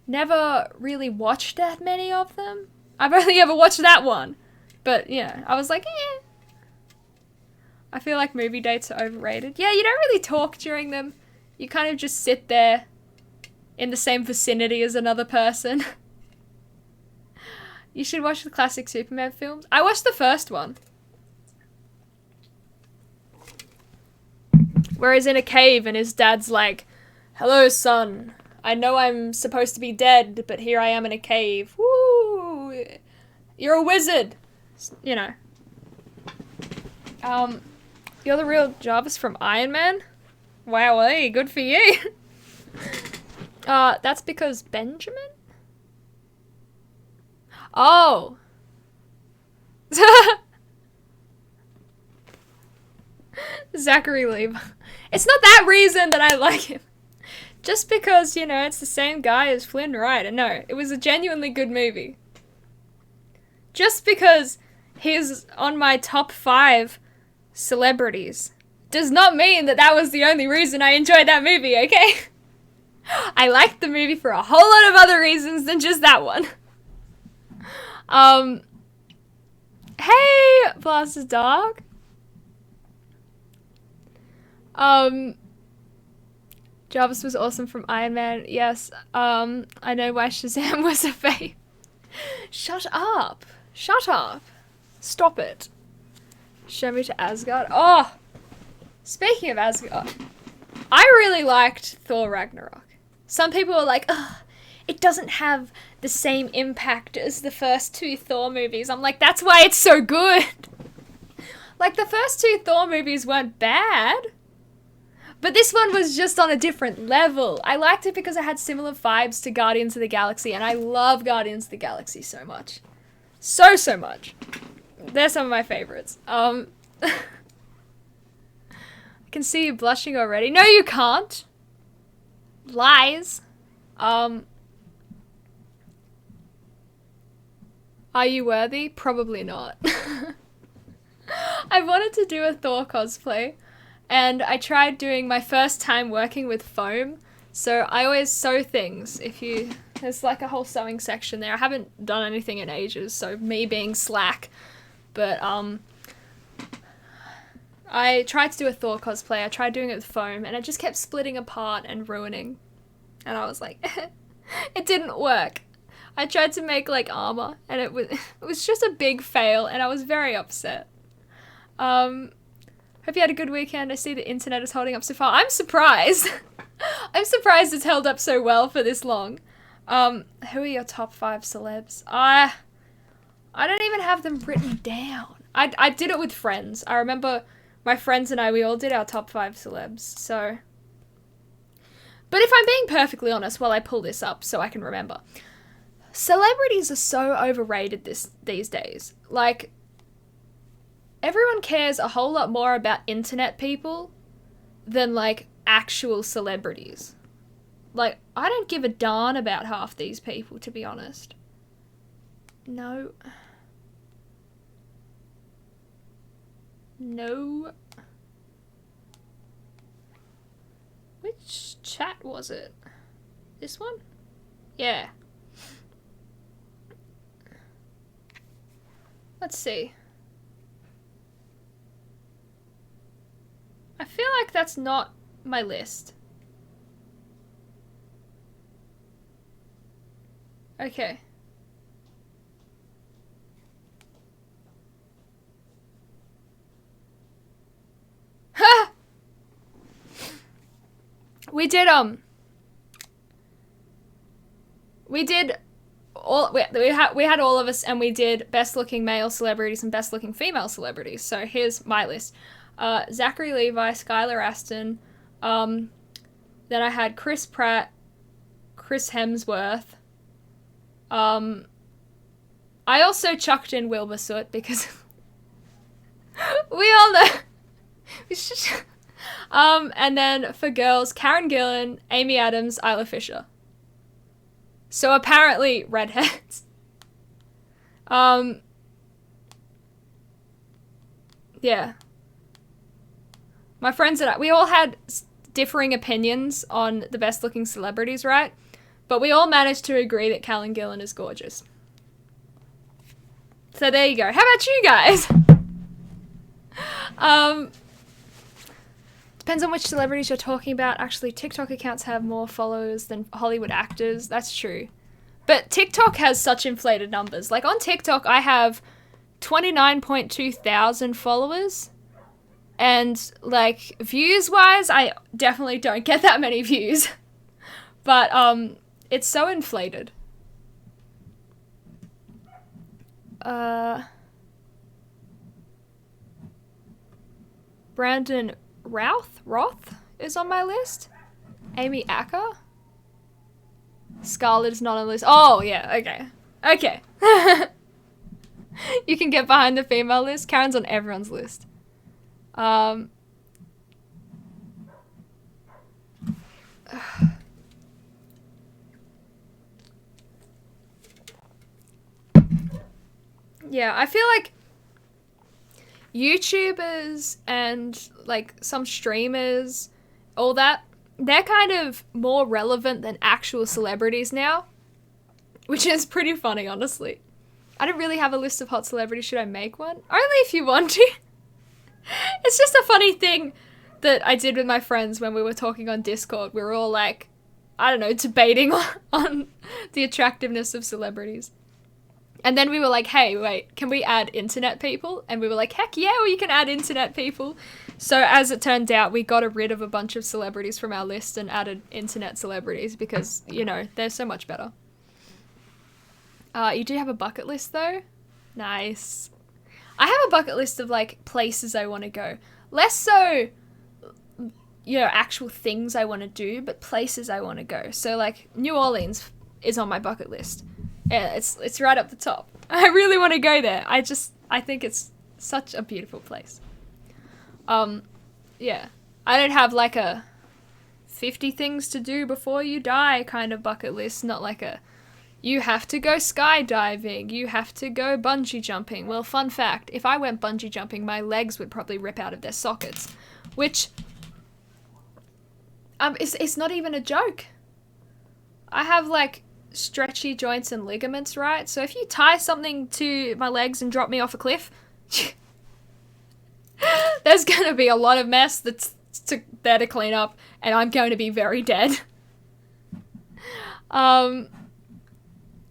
never really watched that many of them. I've only ever watched that one. But, I was like, I feel like movie dates are overrated. Yeah, you don't really talk during them. You kind of just sit there in the same vicinity as another person. You should watch the classic Superman films. I watched the first one. Where he's in a cave and his dad's like, hello, son. I know I'm supposed to be dead, but here I am in a cave. Woo! You're a wizard! You're the real Jarvis from Iron Man? Wow, hey, good for you. That's because Benjamin? Oh! Zachary Levi. It's not that reason that I like him. Just because, you know, it's the same guy as Flynn Rider. No, it was a genuinely good movie. Just because he's on my top 5 celebrities does not mean that that was the only reason I enjoyed that movie, okay? I liked the movie for a whole lot of other reasons than just that one. Hey, Blast's dog. Jarvis was awesome from Iron Man. Yes, I know why Shazam was a fave. Shut up. Shut up. Stop it. Show me to Asgard. Oh! Speaking of Asgard, I really liked Thor Ragnarok. Some people were like, ugh, it doesn't have the same impact as the first 2 Thor movies. I'm like, that's why it's so good. Like, the first 2 Thor movies weren't bad, but this one was just on a different level. I liked it because it had similar vibes to Guardians of the Galaxy, and I love Guardians of the Galaxy so much. So much. They're some of my favorites. I can see you blushing already. No, you can't. Lies. Are you worthy? Probably not. I wanted to do a Thor cosplay, and I tried doing my first time working with foam. So I always sew things. There's like a whole sewing section there. I haven't done anything in ages, so me being slack. But I tried to do a Thor cosplay. I tried doing it with foam, and it just kept splitting apart and ruining. And I was like, it didn't work. I tried to make like armor, and it was just a big fail, and I was very upset. Hope you had a good weekend. I see the internet is holding up so far. I'm surprised. I'm surprised it's held up so well for this long. Who are your top 5 celebs? I don't even have them written down. I did it with friends. I remember my friends and I, we all did our top 5 celebs, so. But if I'm being perfectly honest while I pull this up so I can remember, celebrities are so overrated these days. Like, everyone cares a whole lot more about internet people than, like, actual celebrities. Like, I don't give a darn about half these people, to be honest. No. No. Which chat was it? This one? Yeah. Let's see. I feel like that's not my list. Okay. Ha! We did we had all of us, and we did best looking male celebrities and best looking female celebrities. So here's my list. Zachary Levi, Skylar Aston, then I had Chris Pratt, Chris Hemsworth. I also chucked in Wilbur Soot because we all know. And then for girls, Karen Gillan, Amy Adams, Isla Fisher. So apparently redheads. Yeah. My friends and I, we all had differing opinions on the best looking celebrities, right? But we all managed to agree that Karen Gillan is gorgeous. So there you go. How about you guys? Depends on which celebrities you're talking about. Actually, TikTok accounts have more followers than Hollywood actors. That's true. But TikTok has such inflated numbers. Like, on TikTok, I have 29.2 thousand followers. And, like, views-wise, I definitely don't get that many views. But, it's so inflated. Brandon Roth is on my list. Amy Acker. Scarlett is not on the list. Oh, yeah, okay. Okay. You can get behind the female list. Karen's on everyone's list. Yeah, I feel like YouTubers and like some streamers, all that, they're kind of more relevant than actual celebrities now, which is pretty funny, honestly. I don't really have a list of hot celebrities. Should I make one? Only if you want to. It's just a funny thing that I did with my friends when we were talking on Discord. We were all like, I don't know, debating on the attractiveness of celebrities. And then we were like, hey, wait, can we add internet people? And we were like, heck yeah, we can add internet people. So as it turned out, we got rid of a bunch of celebrities from our list and added internet celebrities because, you know, they're so much better. You do have a bucket list though? Nice. I have a bucket list of like places I want to go. Less so, you know, actual things I want to do, but places I want to go. So like New Orleans is on my bucket list. Yeah, it's right up the top. I really want to go there. I think it's such a beautiful place. Yeah. I don't have like a 50 things to do before you die kind of bucket list, not like a you have to go skydiving, you have to go bungee jumping. Well, fun fact, if I went bungee jumping, my legs would probably rip out of their sockets, which it's not even a joke. I have like stretchy joints and ligaments, right? So if you tie something to my legs and drop me off a cliff, there's gonna be a lot of mess that's there to clean up, and I'm going to be very dead.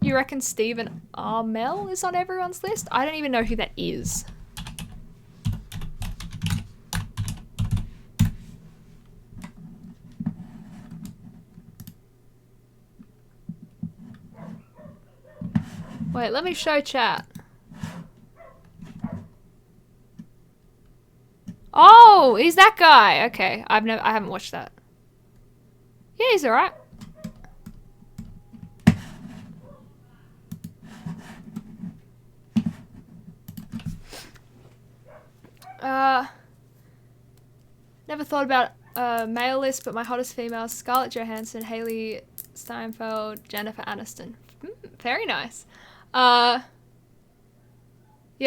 You reckon Stephen Amell is on everyone's list? I don't even know who that is. Wait, let me show chat. Oh, he's that guy. Okay, I haven't watched that. Yeah, he's alright. Never thought about a male list, but my hottest females: Scarlett Johansson, Haley Steinfeld, Jennifer Aniston. Very nice. You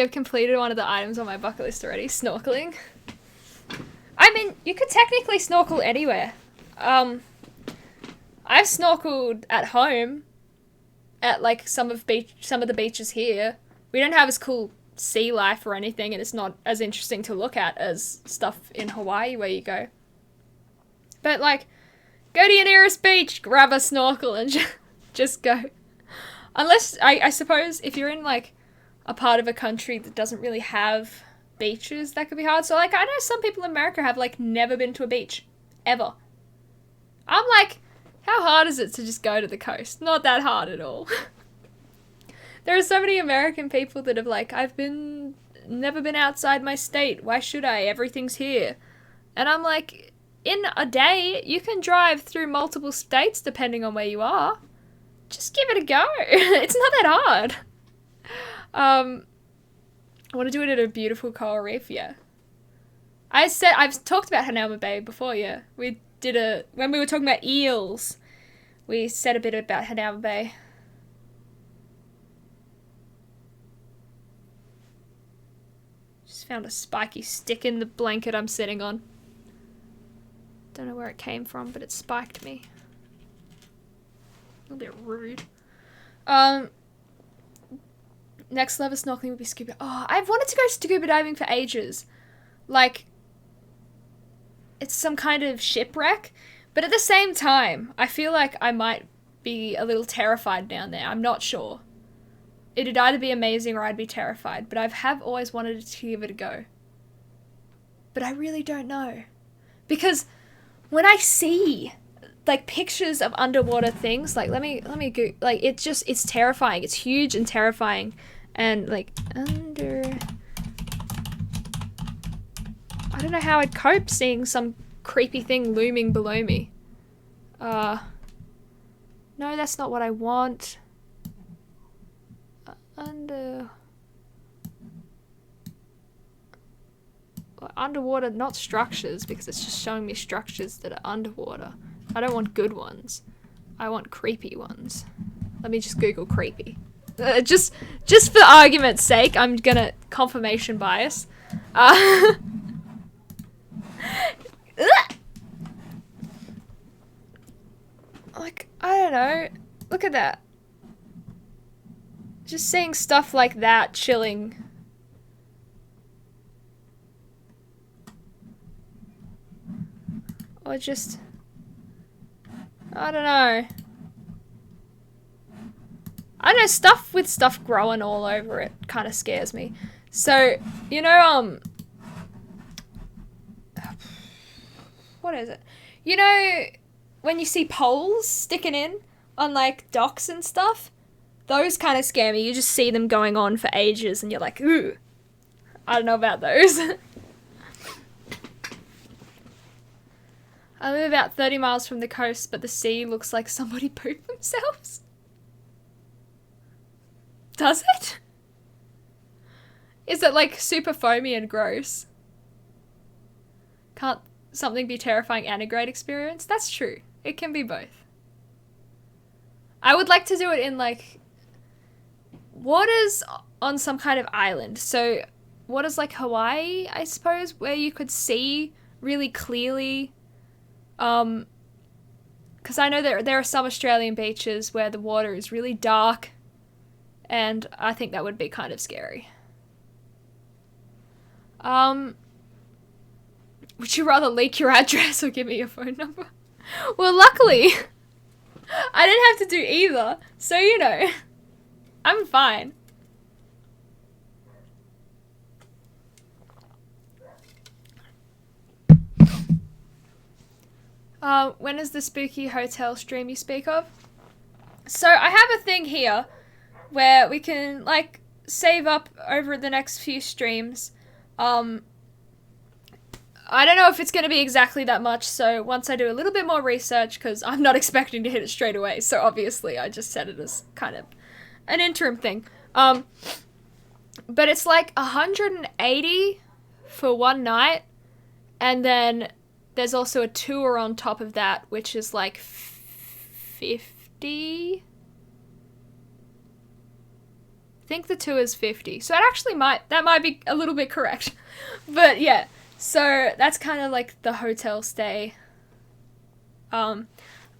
have completed one of the items on my bucket list already, snorkeling. I mean, you could technically snorkel anywhere. I've snorkeled at home at like some of the beaches here. We don't have as cool sea life or anything, and it's not as interesting to look at as stuff in Hawaii where you go. But like, go to your nearest beach, grab a snorkel, and just go. Unless, I suppose, if you're in like a part of a country that doesn't really have beaches, that could be hard. So like, I know some people in America have like never been to a beach ever. I'm like, how hard is it to just go to the coast? Not that hard at all. There are so many American people that have like, never been outside my state. Why should I? Everything's here. And I'm like, in a day, you can drive through multiple states depending on where you are. Just give it a go. It's not that hard. I want to do it at a beautiful coral reef, yeah. I've talked about Hanauma Bay before, yeah. When we were talking about eels, we said a bit about Hanauma Bay. Just found a spiky stick in the blanket I'm sitting on. Don't know where it came from, but it spiked me. A little bit rude. Next level snorkeling would be scuba. Oh, I've wanted to go scuba diving for ages. Like, it's some kind of shipwreck. But at the same time, I feel like I might be a little terrified down there. I'm not sure. It'd either be amazing or I'd be terrified. But I have always wanted to give it a go. But I really don't know. Because when I see like pictures of underwater things, like let me go, like it's terrifying. It's huge and terrifying. And like I don't know how I'd cope seeing some creepy thing looming below me. No, that's not what I want. Underwater, not structures, because it's just showing me structures that are underwater. I don't want good ones. I want creepy ones. Let me just Google creepy. Just for argument's sake, I'm gonna confirmation bias. Like, I don't know. Look at that. Just seeing stuff like that chilling. Or just, I don't know. I don't know, stuff with stuff growing all over it kind of scares me. So, you know, what is it? You know, when you see poles sticking in on like docks and stuff, those kind of scare me. You just see them going on for ages and you're like, ooh, I don't know about those. I live about 30 miles from the coast, but the sea looks like somebody pooped themselves. Does it? Is it like super foamy and gross? Can't something be terrifying and a great experience? That's true. It can be both. I would like to do it in like waters on some kind of island. So waters like Hawaii, I suppose, where you could see really clearly. Because I know there are some Australian beaches where the water is really dark, and I think that would be kind of scary. Would you rather leak your address or give me your phone number? Well, luckily, I didn't have to do either, so you know, I'm fine. When is the spooky hotel stream you speak of? So I have a thing here where we can like save up over the next few streams. I don't know if it's going to be exactly that much, so once I do a little bit more research, because I'm not expecting to hit it straight away, so obviously I just set it as kind of an interim thing. But it's like 180 for one night, and then there's also a tour on top of that, which is like 50. I think the tour is 50. So it actually might be a little bit correct. But yeah, so that's kind of like the hotel stay.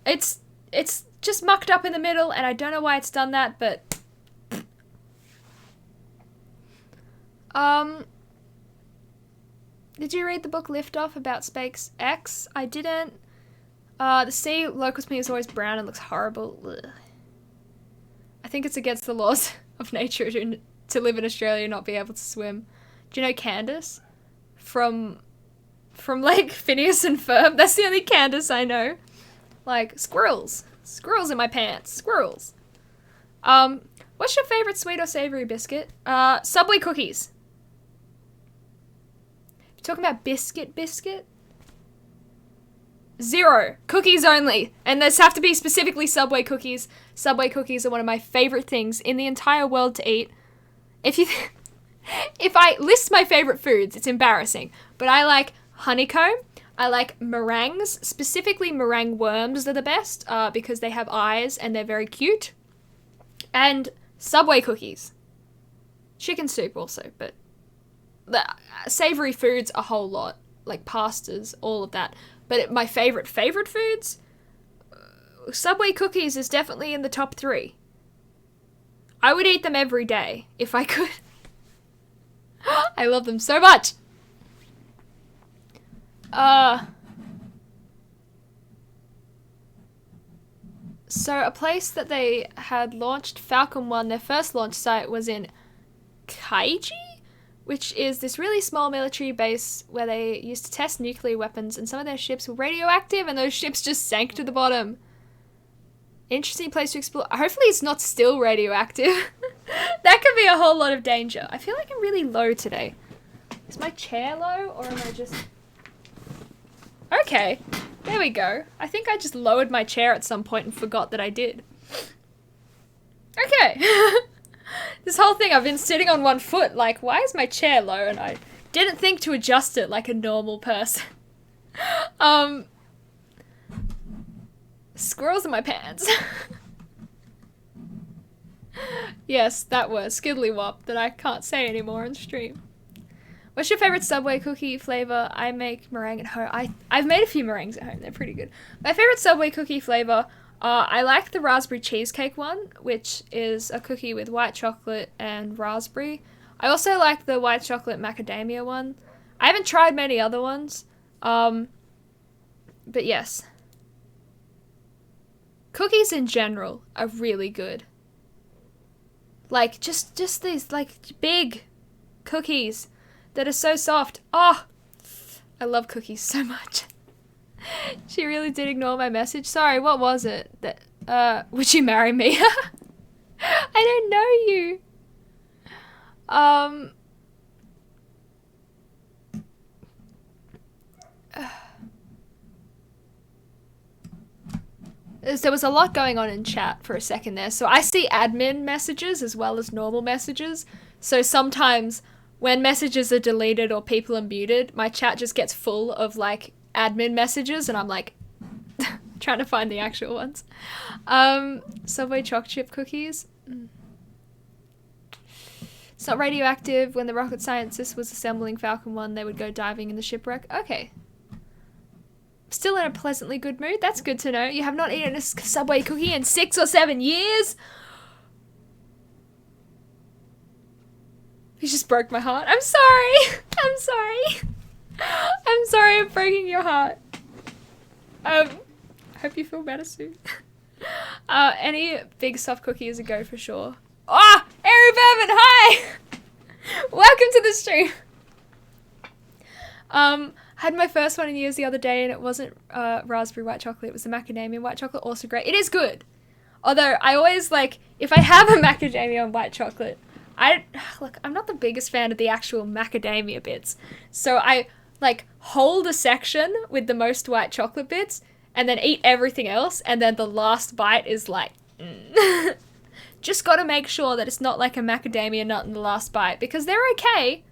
It's just mucked up in the middle, and I don't know why it's done that, but did you read the book Liftoff about SpaceX? I didn't. The sea locust meat is always brown and looks horrible. Ugh. I think it's against the laws of nature to live in Australia and not be able to swim. Do you know Candace? From like Phineas and Ferb? That's the only Candace I know. Like, squirrels. Squirrels in my pants. Squirrels. What's your favorite sweet or savory biscuit? Subway cookies. Talking about biscuit? 0. Cookies only. And those have to be specifically Subway cookies. Subway cookies are one of my favorite things in the entire world to eat. If I list my favorite foods, it's embarrassing. But I like honeycomb. I like meringues. Specifically meringue worms are the best because they have eyes and they're very cute. And Subway cookies. Chicken soup also, but the savory foods a whole lot, like pastas, all of that. But my favorite foods, Subway cookies is definitely in the top 3. I would eat them every day if I could. I love them so much. So a place that they had launched Falcon 1, their first launch site was in Kaiji, which is this really small military base where they used to test nuclear weapons, and some of their ships were radioactive, and those ships just sank to the bottom. Interesting place to explore. Hopefully it's not still radioactive. That could be a whole lot of danger. I feel like I'm really low today. Is my chair low, or am I just... Okay, there we go. I think I just lowered my chair at some point and forgot that I did. Okay. This whole thing, I've been sitting on one foot, like, why is my chair low? And I didn't think to adjust it like a normal person. Squirrels in my pants. Yes, that word, skiddly-wop, that I can't say anymore on stream. What's your favorite Subway cookie flavor? I make meringue at home. I've made a few meringues at home. They're pretty good. My favorite Subway cookie flavor, I like the raspberry cheesecake one, which is a cookie with white chocolate and raspberry. I also like the white chocolate macadamia one. I haven't tried many other ones. But yes. Cookies in general are really good. Like, just these, like, big cookies that are so soft. Oh, I love cookies so much. She really did ignore my message. Sorry, what was it? That, would you marry me? I don't know you. There was a lot going on in chat for a second there. So I see admin messages as well as normal messages. So sometimes when messages are deleted or people are muted, my chat just gets full of like admin messages and I'm like trying to find the actual ones. Subway choc chip cookies. It's not radioactive. When the rocket scientist was assembling Falcon 1, they would go diving in the shipwreck. Okay. Still in a pleasantly good mood. That's good to know. You have not eaten a Subway cookie in 6 or 7 years? You just broke my heart. I'm sorry. I'm sorry. I'm sorry I'm breaking your heart. Hope you feel better soon. Any big soft cookie is a go for sure. Ah! Airy Bourbon, hi! Welcome to the stream. Had my first one in years the other day and it wasn't raspberry white chocolate, it was the macadamia white chocolate, also great. It is good. Although I always like, if I have a macadamia and white chocolate, look, I'm not the biggest fan of the actual macadamia bits. So I like hold a section with the most white chocolate bits and then eat everything else and then the last bite is like, Just gotta make sure that it's not like a macadamia nut in the last bite because they're okay.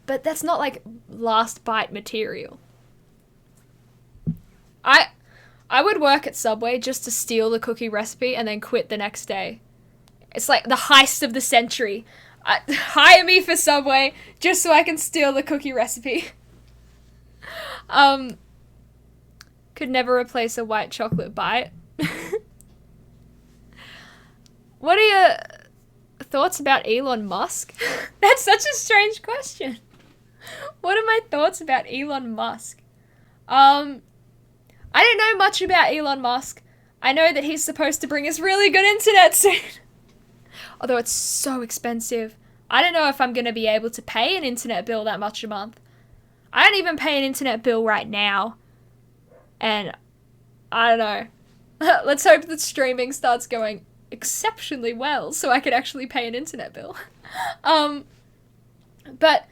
But that's not like last bite material. I would work at Subway just to steal the cookie recipe and then quit the next day. It's like the heist of the century. Hire me for Subway just so I can steal the cookie recipe. Could never replace a white chocolate bite. What are your thoughts about Elon Musk? That's such a strange question. What are my thoughts about Elon Musk? I don't know much about Elon Musk. I know that he's supposed to bring us really good internet soon. Although it's so expensive. I don't know if I'm going to be able to pay an internet bill that much a month. I don't even pay an internet bill right now. And I don't know. Let's hope that streaming starts going exceptionally well so I could actually pay an internet bill. But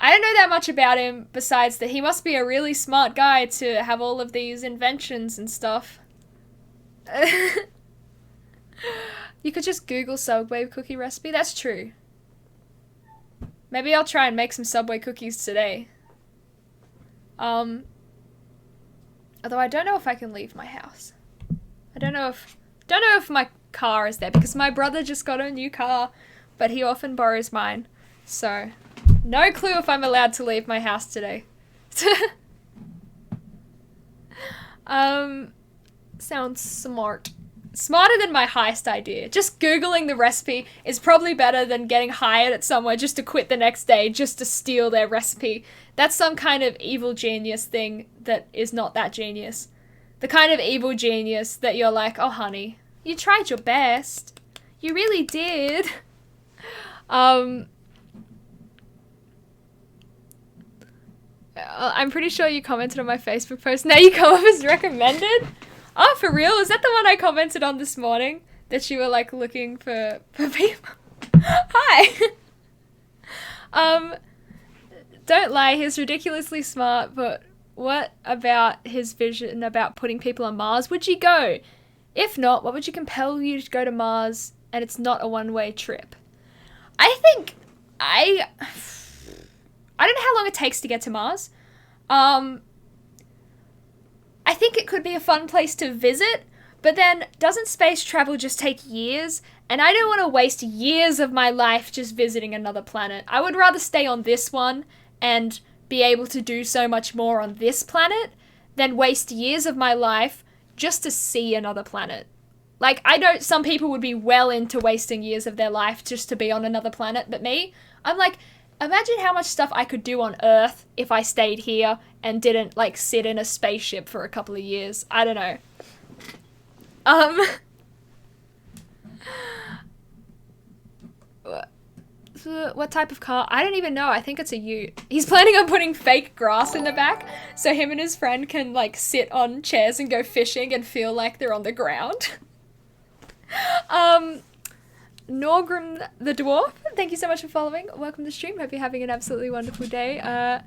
I don't know that much about him besides that he must be a really smart guy to have all of these inventions and stuff. You could just Google Subway cookie recipe. That's true. Maybe I'll try and make some Subway cookies today. Although I don't know if I can leave my house. I don't know if my car is there because my brother just got a new car, but he often borrows mine. So, no clue if I'm allowed to leave my house today. Sounds smart. Smarter than my heist idea. Just Googling the recipe is probably better than getting hired at somewhere just to quit the next day just to steal their recipe. That's some kind of evil genius thing that is not that genius. The kind of evil genius that you're like, oh honey, you tried your best. You really did. I'm pretty sure you commented on my Facebook post. Now you come up as recommended? Oh, for real? Is that the one I commented on this morning? That you were, like, looking for people? Hi! Don't lie, he's ridiculously smart, but what about his vision about putting people on Mars? Would you go? If not, what would you compel you to go to Mars and it's not a one-way trip? I think I don't know how long it takes to get to Mars. I think it could be a fun place to visit, But then, doesn't space travel just take years? And I don't want to waste years of my life just visiting another planet. I would rather stay on this one and be able to do so much more on this planet than waste years of my life just to see another planet. Like, I know some people would be well into wasting years of their life just to be on another planet, but me, I'm like, imagine how much stuff I could do on Earth if I stayed here and didn't, like, sit in a spaceship for a couple of years. I don't know. What type of car? I don't even know. I think it's a ute. He's planning on putting fake grass in the back so him and his friend can, like, sit on chairs and go fishing and feel like they're on the ground. Norgrim the Dwarf, thank you so much for following. Welcome to the stream. Hope you're having an absolutely wonderful day. I'm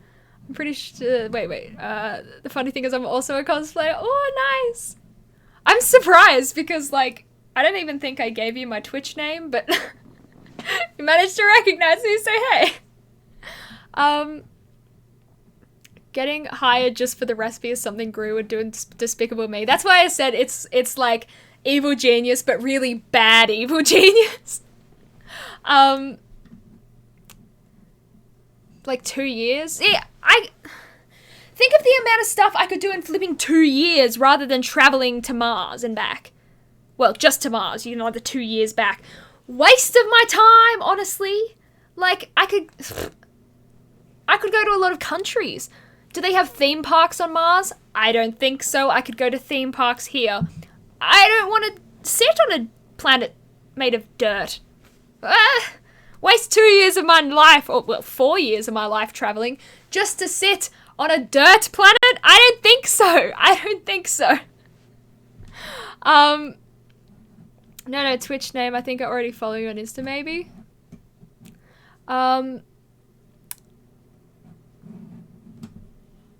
pretty sure... Wait. The funny thing is I'm also a cosplayer. Oh, nice! I'm surprised because, like, I don't even think I gave you my Twitch name, but you managed to recognize me, so hey! Getting hired just for the recipe is something Gru would do in Despicable Me. That's why I said it's like evil genius, but really bad evil genius. Like 2 years? Yeah, I think of the amount of stuff I could do in flipping 2 years rather than traveling to Mars and back. Well, just to Mars, you know, the 2 years back. Waste of my time, honestly. Like, I could go to a lot of countries. Do they have theme parks on Mars? I don't think so. I could go to theme parks here. I don't want to sit on a planet made of dirt. Waste 2 years of my life, or well, 4 years of my life traveling, just to sit on a dirt planet? I don't think so. No, Twitch name. I think I already follow you on Insta, maybe.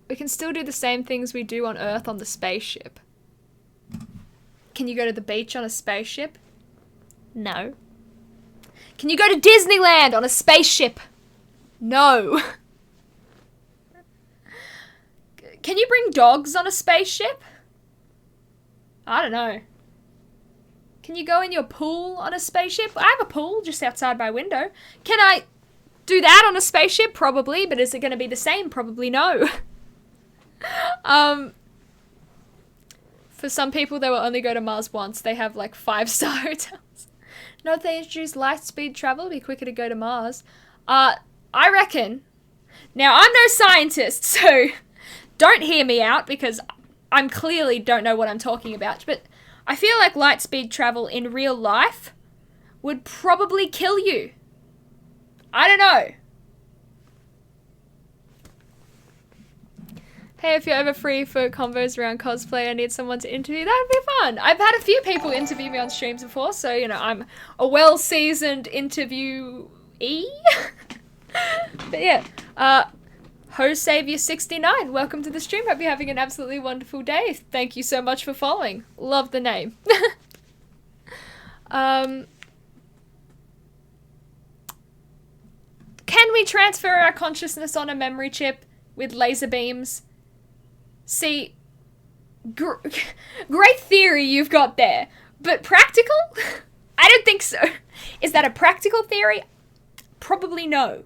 We can still do the same things we do on Earth on the spaceship. Can you go to the beach on a spaceship? No. Can you go to Disneyland on a spaceship? No. Can you bring dogs on a spaceship? I don't know. Can you go in your pool on a spaceship? I have a pool just outside my window. Can I do that on a spaceship? Probably, but is it going to be the same? Probably no. For some people, they will only go to Mars once. They have, like, 5-star hotels. No, if they introduce light-speed travel, it'd be quicker to go to Mars. I reckon. Now, I'm no scientist, so don't hear me out, because I'm clearly don't know what I'm talking about. But I feel like light-speed travel in real life would probably kill you. I don't know. Hey, if you're ever free for combos around cosplay, I need someone to interview. That would be fun. I've had a few people interview me on streams before, so, you know, I'm a well-seasoned interviewee. But yeah, HoSavior69, welcome to the stream. Hope you're having an absolutely wonderful day. Thank you so much for following. Love the name. Can we transfer our consciousness on a memory chip with laser beams? See, great theory you've got there, but practical? I don't think so. Is that a practical theory? Probably no.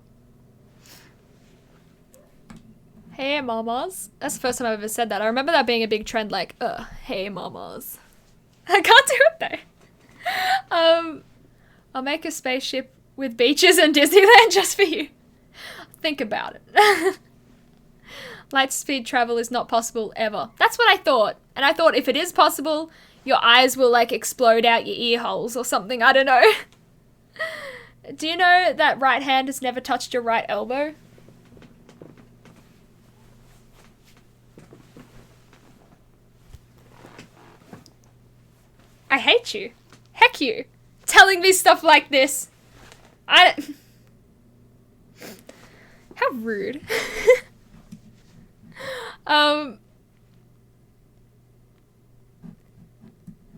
Hey, mamas. That's the first time I've ever said that. I remember that being a big trend, like, hey, mamas. I can't do it, though. I'll make a spaceship with beaches and Disneyland just for you. Think about it. Light speed travel is not possible ever. That's what I thought. And I thought if it is possible, your eyes will, like, explode out your ear holes or something. I don't know. Do you know that right hand has never touched your right elbow? I hate you. Heck you. Telling me stuff like this. How rude.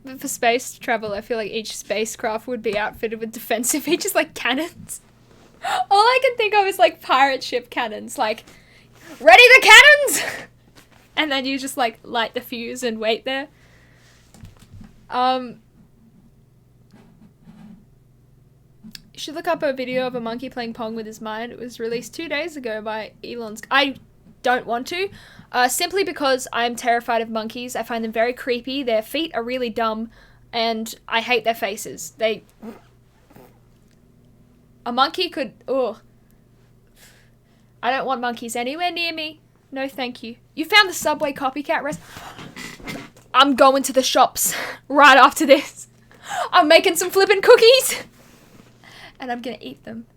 But for space travel, I feel like each spacecraft would be outfitted with defensive features like cannons. All I can think of is like pirate ship cannons, like, ready the cannons! And then you just like light the fuse and wait there. You should look up a video of a monkey playing Pong with his mind. It was released 2 days ago by Elon's. I don't want to, simply because I'm terrified of monkeys. I find them very creepy. Their feet are really dumb, and I hate their faces. A monkey could... Oh. I don't want monkeys anywhere near me. No, thank you. You found the Subway copycat I'm going to the shops right after this. I'm making some flippin' cookies. And I'm gonna eat them.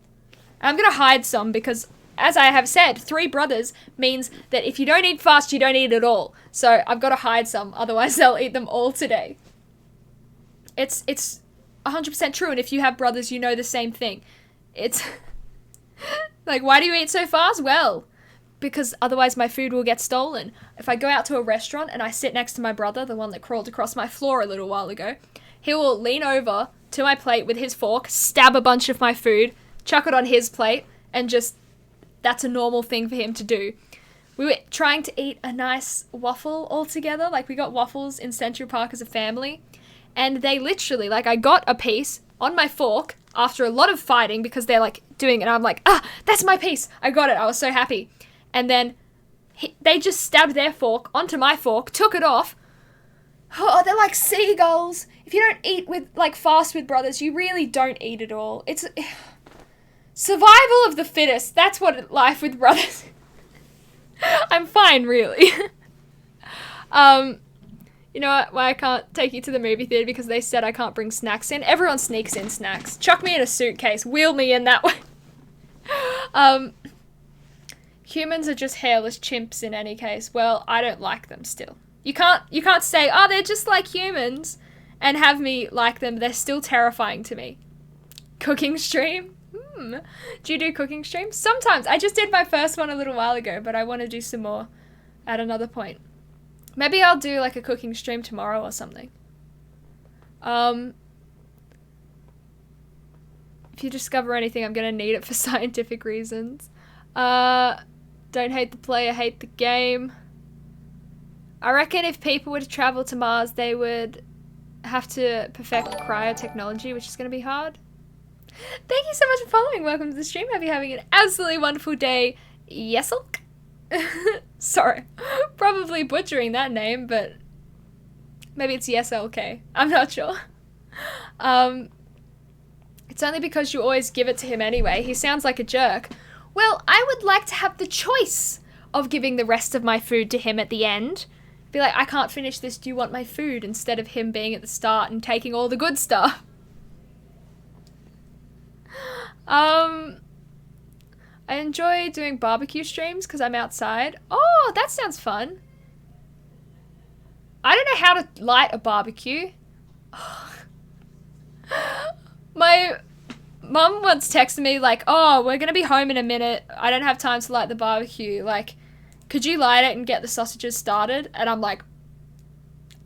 I'm gonna hide some because, as I have said, 3 brothers means that if you don't eat fast, you don't eat at all. So I've got to hide some, otherwise they'll eat them all today. It's 100% true, and if you have brothers, you know the same thing. It's like, why do you eat so fast? Well, because otherwise my food will get stolen. If I go out to a restaurant and I sit next to my brother, the one that crawled across my floor a little while ago, he will lean over to my plate with his fork, stab a bunch of my food, chuck it on his plate, and just, that's a normal thing for him to do. We were trying to eat a nice waffle all together, like we got waffles in Central Park as a family, and they literally, like, I got a piece on my fork after a lot of fighting because they're like doing it, and I'm like, that's my piece, I got it, I was so happy. And then they just stabbed their fork onto my fork, took it off. Oh, they're like seagulls. If you don't eat with, like, fast with brothers, you really don't eat at all. It's survival of the fittest. That's what life with brothers. I'm fine, really. You know what? Why I can't take you to the movie theater? Because they said I can't bring snacks in. Everyone sneaks in snacks. Chuck me in a suitcase. Wheel me in that way. Humans are just hairless chimps in any case. Well, I don't like them still. You can't say, oh, they're just like humans, and have me like them. They're still terrifying to me. Cooking stream? Do you do cooking streams? Sometimes. I just did my first one a little while ago, but I want to do some more at another point. Maybe I'll do, like, a cooking stream tomorrow or something. If you discover anything, I'm going to need it for scientific reasons. Don't hate the player, hate the game. I reckon if people were to travel to Mars, they would have to perfect cryotechnology, which is going to be hard. Thank you so much for following. Welcome to the stream. Hope you're having an absolutely wonderful day. Yeselk? Sorry. Probably butchering that name, but maybe it's YesLK. I'm not sure. It's only because you always give it to him anyway. He sounds like a jerk. Well, I would like to have the choice of giving the rest of my food to him at the end. Be like, I can't finish this, do you want my food? Instead of him being at the start and taking all the good stuff. I enjoy doing barbecue streams because I'm outside. Oh, that sounds fun. I don't know how to light a barbecue. My mum once texted me like, oh, we're going to be home in a minute. I don't have time to light the barbecue. Like, could you light it and get the sausages started? And I'm like,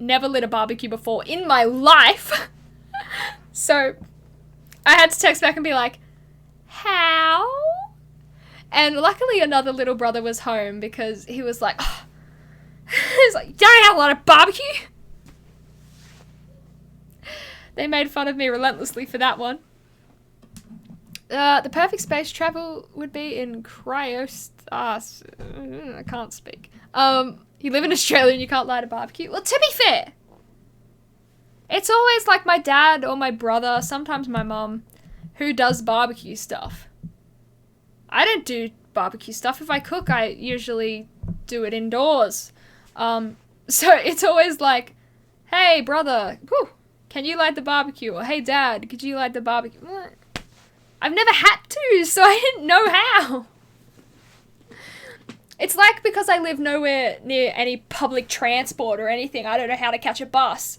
never lit a barbecue before in my life. So I had to text back and be like, how? And luckily another little brother was home because he was like, oh. He's like, you don't know how to light a barbecue? They made fun of me relentlessly for that one. The perfect space travel would be in cryostas. I can't speak. You live in Australia and you can't light a barbecue. Well, to be fair, it's always like my dad or my brother, sometimes my mum, who does barbecue stuff. I don't do barbecue stuff. If I cook, I usually do it indoors. So it's always like, hey, brother, can you light the barbecue? Or hey, dad, could you light the barbecue? I've never had to, so I didn't know how. It's like because I live nowhere near any public transport or anything, I don't know how to catch a bus.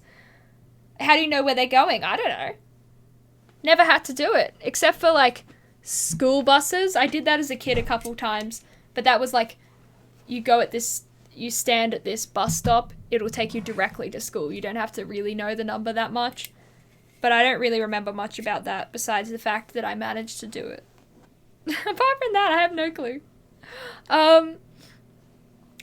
How do you know where they're going? I don't know. Never had to do it, except for like school buses. I did that as a kid a couple times, but that was like, you stand at this bus stop, it'll take you directly to school. You don't have to really know the number that much. But I don't really remember much about that besides the fact that I managed to do it. Apart from that, I have no clue.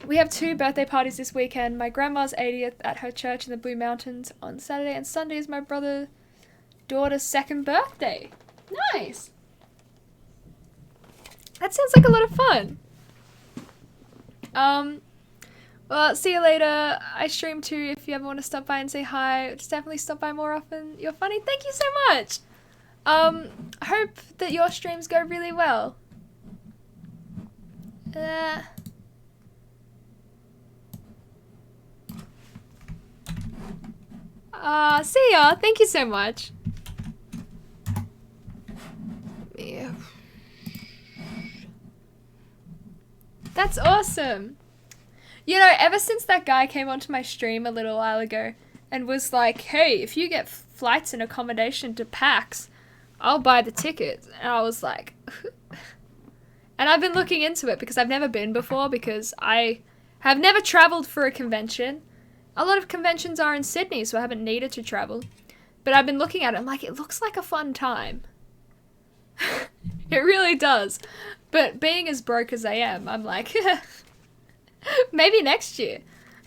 We have 2 birthday parties this weekend. My grandma's 80th at her church in the Blue Mountains on Saturday, and Sunday is my daughter's 2nd birthday. Nice. That sounds like a lot of fun. Well, see you later. I stream too if you ever want to stop by and say hi. Just definitely stop by more often. You're funny. Thank you so much. Hope that your streams go really well. See ya. Thank you so much. Yeah. That's awesome. You know, ever since that guy came onto my stream a little while ago and was like, hey, if you get flights and accommodation to PAX, I'll buy the tickets. And I was like, and I've been looking into it because I've never been before because I have never traveled for a convention. A lot of conventions are in Sydney, so I haven't needed to travel. But I've been looking at it, I'm like, it looks like a fun time. It really does. But being as broke as I am, I'm like, maybe next year.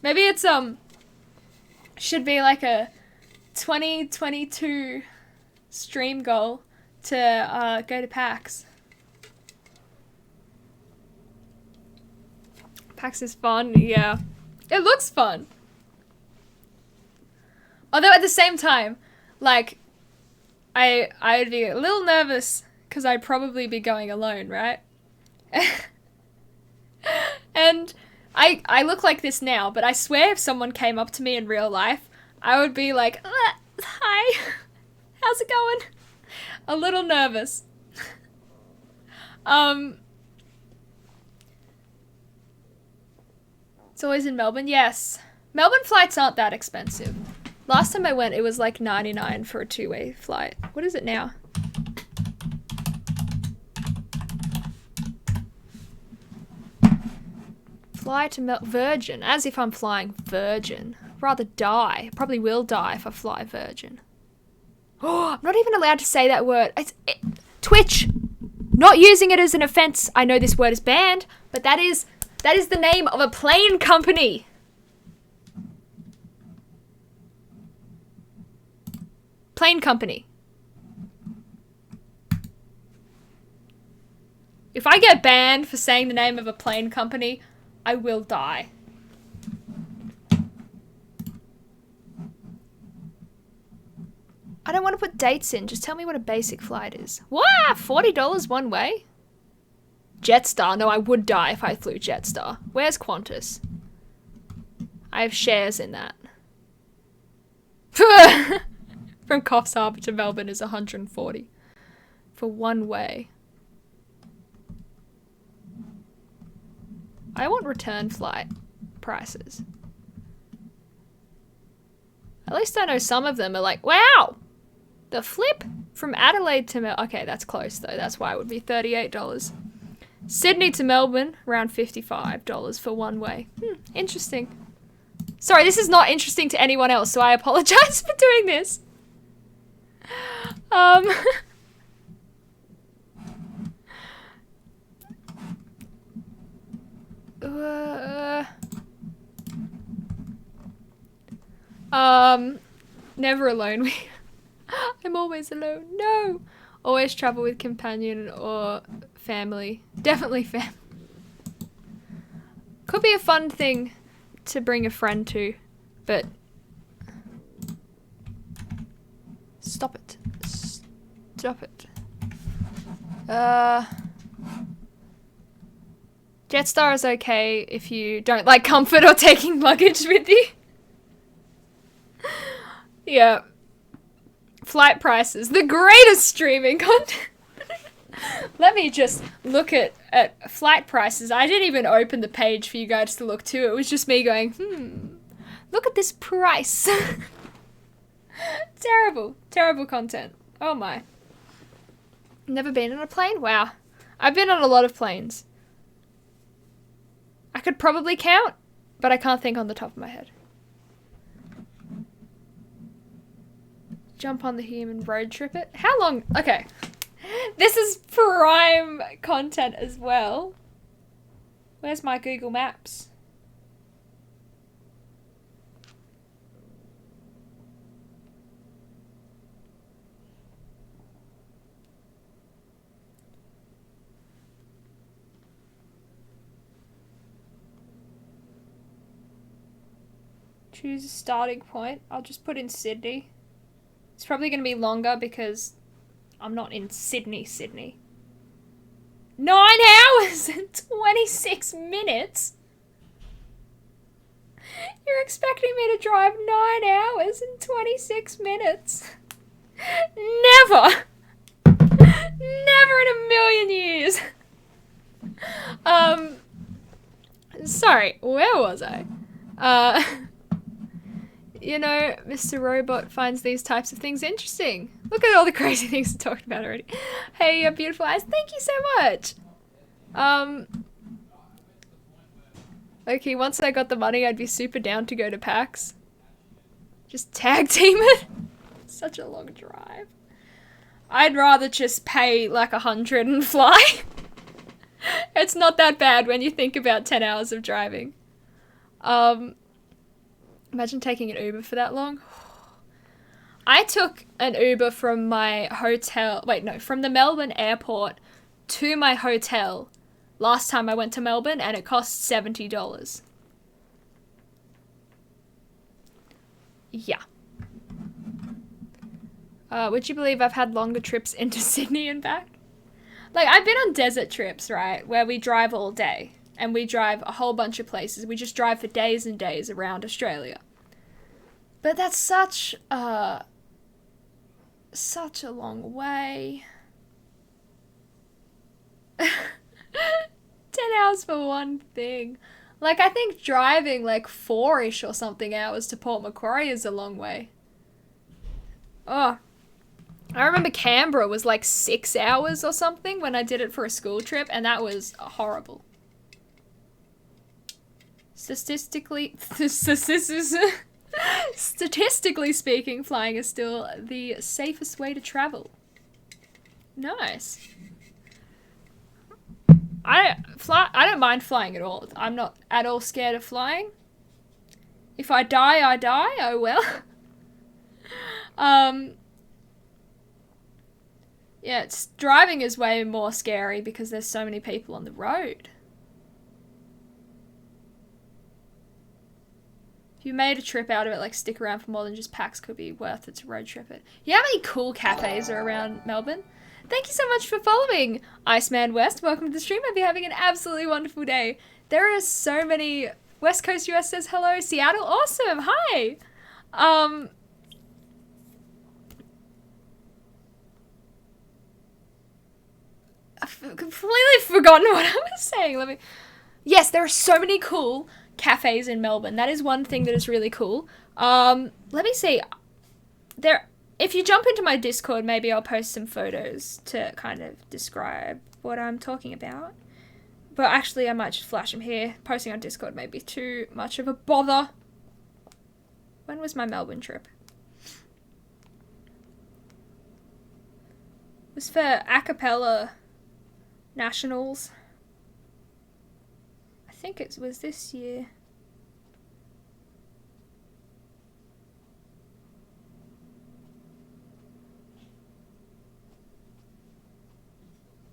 Maybe it's, should be like a 2022 stream goal to, go to PAX. PAX is fun, yeah. It looks fun. Although at the same time, like, I'd be a little nervous because I'd probably be going alone, right? And I look like this now, but I swear if someone came up to me in real life, I would be like, hi, how's it going? A little nervous. It's always in Melbourne, yes. Melbourne flights aren't that expensive. Last time I went, it was like $99 for a 2-way flight. What is it now? Fly to Virgin, as if I'm flying Virgin. Rather die. Probably will die if I fly Virgin. Oh, I'm not even allowed to say that word. Twitch! Not using it as an offense. I know this word is banned, but that is the name of a plane company. Plane company. If I get banned for saying the name of a plane company, I will die. I don't want to put dates in. Just tell me what a basic flight is. Wow, $40 one way? Jetstar. No, I would die if I flew Jetstar. Where's Qantas? I have shares in that. From Coffs Harbour to Melbourne is $140 for one way. I want return flight prices. At least I know some of them are like, wow! The flip from Adelaide to Melbourne. Okay, that's close though. That's why it would be $38. Sydney to Melbourne, around $55 for one way. Interesting. Sorry, this is not interesting to anyone else, so I apologize for doing this. Never alone. I'm always alone. No! Always travel with companion or family. Definitely family. Could be a fun thing to bring a friend to, but... Stop it. Stop it. Jetstar is okay if you don't like comfort or taking luggage with you. Yeah. Flight prices. The greatest streaming content. Let me just look at flight prices. I didn't even open the page for you guys to look to. It was just me going, look at this price. Terrible content. Oh my. Never been on a plane? Wow. I've been on a lot of planes. I could probably count, but I can't think on the top of my head. Jump on the human road trip it. How long? Okay. This is prime content as well. Where's my Google Maps? Choose a starting point. I'll just put in Sydney. It's probably going to be longer because I'm not in Sydney. 9 hours and 26 minutes? You're expecting me to drive 9 hours and 26 minutes? Never! Never in a million years! Sorry, where was I? You know, Mr. Robot finds these types of things interesting. Look at all the crazy things we talked about already. Hey, your beautiful eyes, thank you so much! Okay, once I got the money, I'd be super down to go to PAX. Just tag team it. Such a long drive. I'd rather just pay like 100 and fly. It's not that bad when you think about 10 hours of driving. Imagine taking an Uber for that long. I took an Uber from my hotel, from the Melbourne airport to my hotel last time I went to Melbourne, and it cost $70. Yeah. Would you believe I've had longer trips into Sydney and back? Like, I've been on desert trips, right, where we drive all day, and we drive a whole bunch of places. We just drive for days and days around Australia. But that's such a long way. 10 hours for one thing. Like, I think driving like 4-ish or something hours to Port Macquarie is a long way. Oh. I remember Canberra was like 6 hours or something when I did it for a school trip, and that was horrible. Statistically speaking, flying is still the safest way to travel. Nice. I don't mind flying at all. I'm not at all scared of flying. If I die, I die. Oh well. Yeah, driving is way more scary because there's so many people on the road. If you made a trip out of it, like stick around for more than just PAX, could be worth it to road trip it. You know how many cool cafes are around Melbourne? Thank you so much for following, Iceman West. Welcome to the stream. Hope you're having an absolutely wonderful day. There are so many... West Coast US says hello. Seattle, awesome. Hi. I've completely forgotten what I was saying. Yes, there are so many cool cafes in Melbourne. That is one thing that is really cool. Let me see. If you jump into my Discord, maybe I'll post some photos to kind of describe what I'm talking about. But actually, I might just flash them here. Posting on Discord may be too much of a bother. When was my Melbourne trip? It was for a cappella nationals. I think it was this year.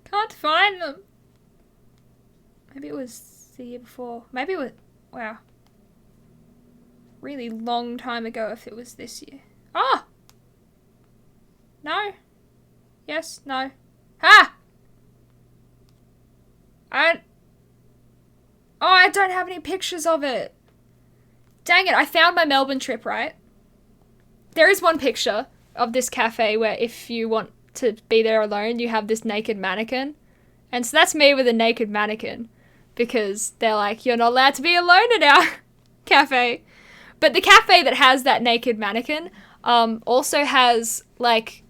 Can't find them. Maybe it was the year before. Maybe it was... Wow. Really long time ago if it was this year. Ah! No. Yes, no. Ha! I don't have any pictures of it. Dang it, I found my Melbourne trip, right? There is one picture of this cafe where if you want to be there alone, you have this naked mannequin. And so that's me with a naked mannequin. Because they're like, you're not allowed to be alone in our cafe. But the cafe that has that naked mannequin also has, like,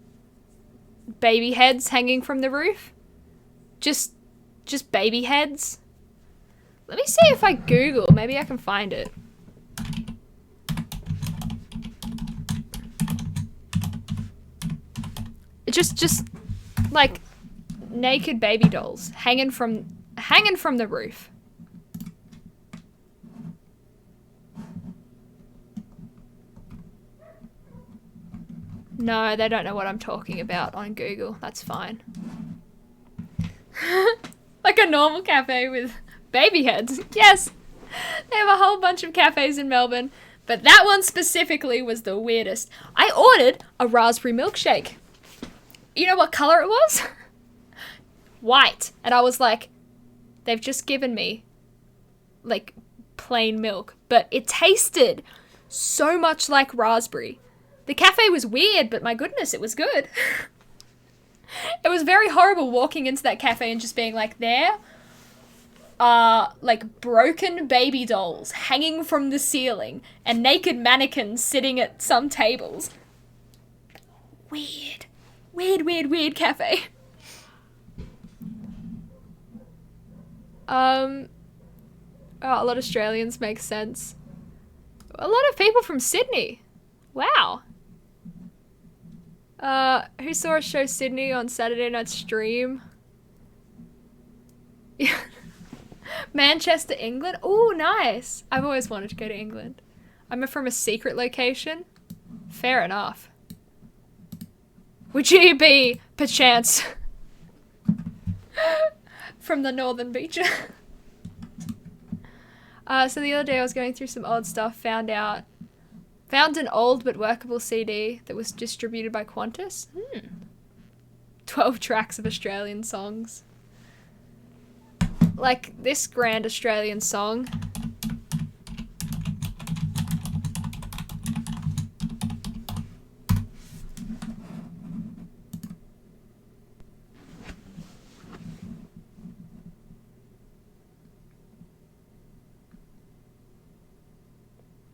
baby heads hanging from the roof. Just baby heads. Let me see if I Google. Maybe I can find it. Just like naked baby dolls hanging from the roof. No, they don't know what I'm talking about on Google. That's fine. Like a normal cafe with baby heads. Yes. They have a whole bunch of cafes in Melbourne. But that one specifically was the weirdest. I ordered a raspberry milkshake. You know what color it was? White. And I was like, they've just given me, like, plain milk. But it tasted so much like raspberry. The cafe was weird, but my goodness, it was good. It was very horrible walking into that cafe and just being like, there are, like, broken baby dolls hanging from the ceiling and naked mannequins sitting at some tables. Weird. Weird cafe. Oh, a lot of Australians make sense. A lot of people from Sydney. Wow. Who saw a show Sydney on Saturday night stream? Yeah. Manchester, England? Oh, nice. I've always wanted to go to England. I'm from a secret location. Fair enough. Would you be, perchance, from the northern beach? So the other day I was going through some odd stuff, found an old but workable CD that was distributed by Qantas. 12 tracks of Australian songs. Like this grand Australian song.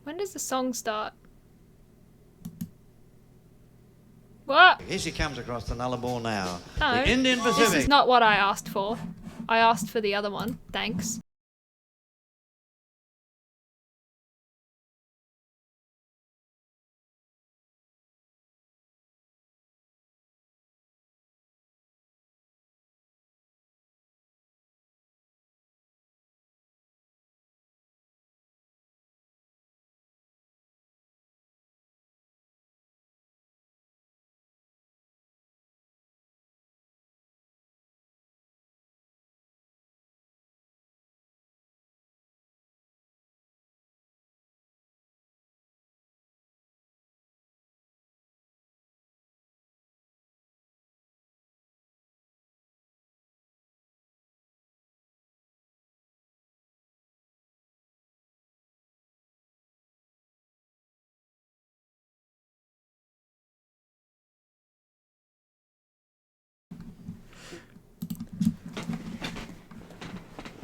When does the song start? What? Here she comes across the Nullarbor now. No, The Indian Pacific. this is not what I asked for. I asked for the other one. Thanks.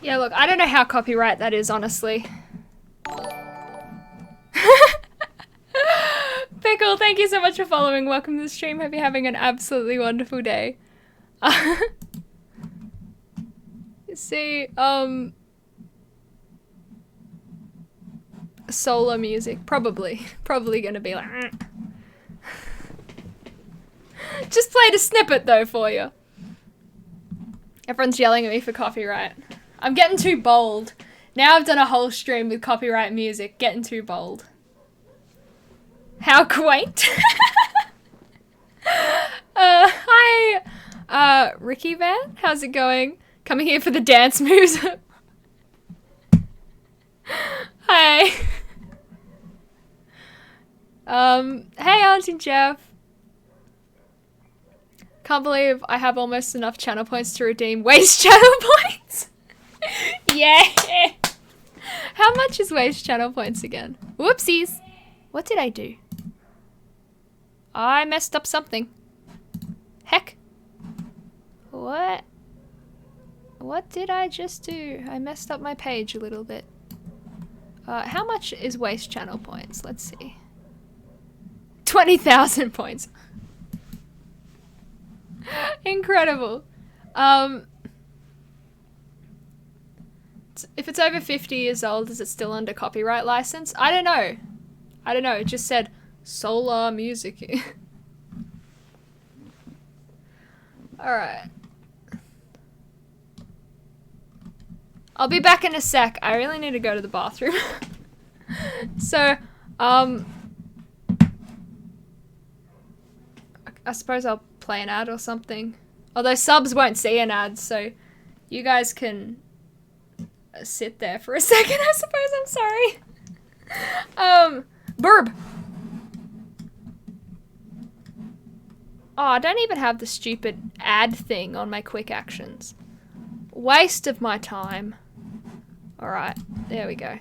Yeah, look, I don't know how copyright that is, honestly. Pickle, thank you so much for following. Welcome to the stream. Hope you're having an absolutely wonderful day. See, solar music. Probably gonna be like... Just played a snippet, though, for you. Everyone's yelling at me for copyright. I'm getting too bold. Now I've done a whole stream with copyright music. Getting too bold. How quaint. Hi, Ricky Van. How's it going? Coming here for the dance moves. Hi. Hey, Auntie Jeff. Can't believe I have almost enough channel points to redeem waste channel points. Yeah. How much is waste channel points again? Whoopsies. What did I do? I messed up something. Heck. What? What did I just do? I messed up my page a little bit. How much is waste channel points? Let's see. 20,000 points. Incredible. If it's over 50 years old, is it still under copyright license? I don't know. It just said solar music. Alright. I'll be back in a sec. I really need to go to the bathroom. So, I suppose I'll play an ad or something. Although subs won't see an ad, so you guys can sit there for a second, I suppose. I'm sorry. Burb! Oh, I don't even have the stupid add thing on my quick actions. Waste of my time. Alright, there we go.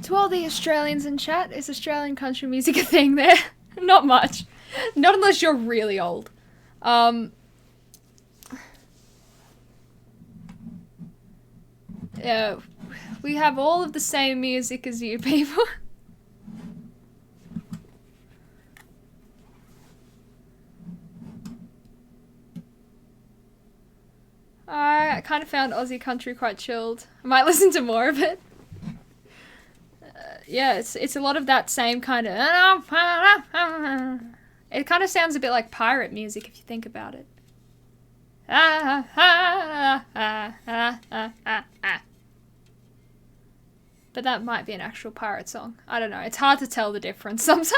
To all the Australians in chat, is Australian country music a thing there? Not much. Not unless you're really old. Yeah, we have all of the same music as you people. I kind of found Aussie country quite chilled. I might listen to more of it. Yeah, it's a lot of that same kind of... It kind of sounds a bit like pirate music if you think about it. But that might be an actual pirate song. I don't know. It's hard to tell the difference sometimes.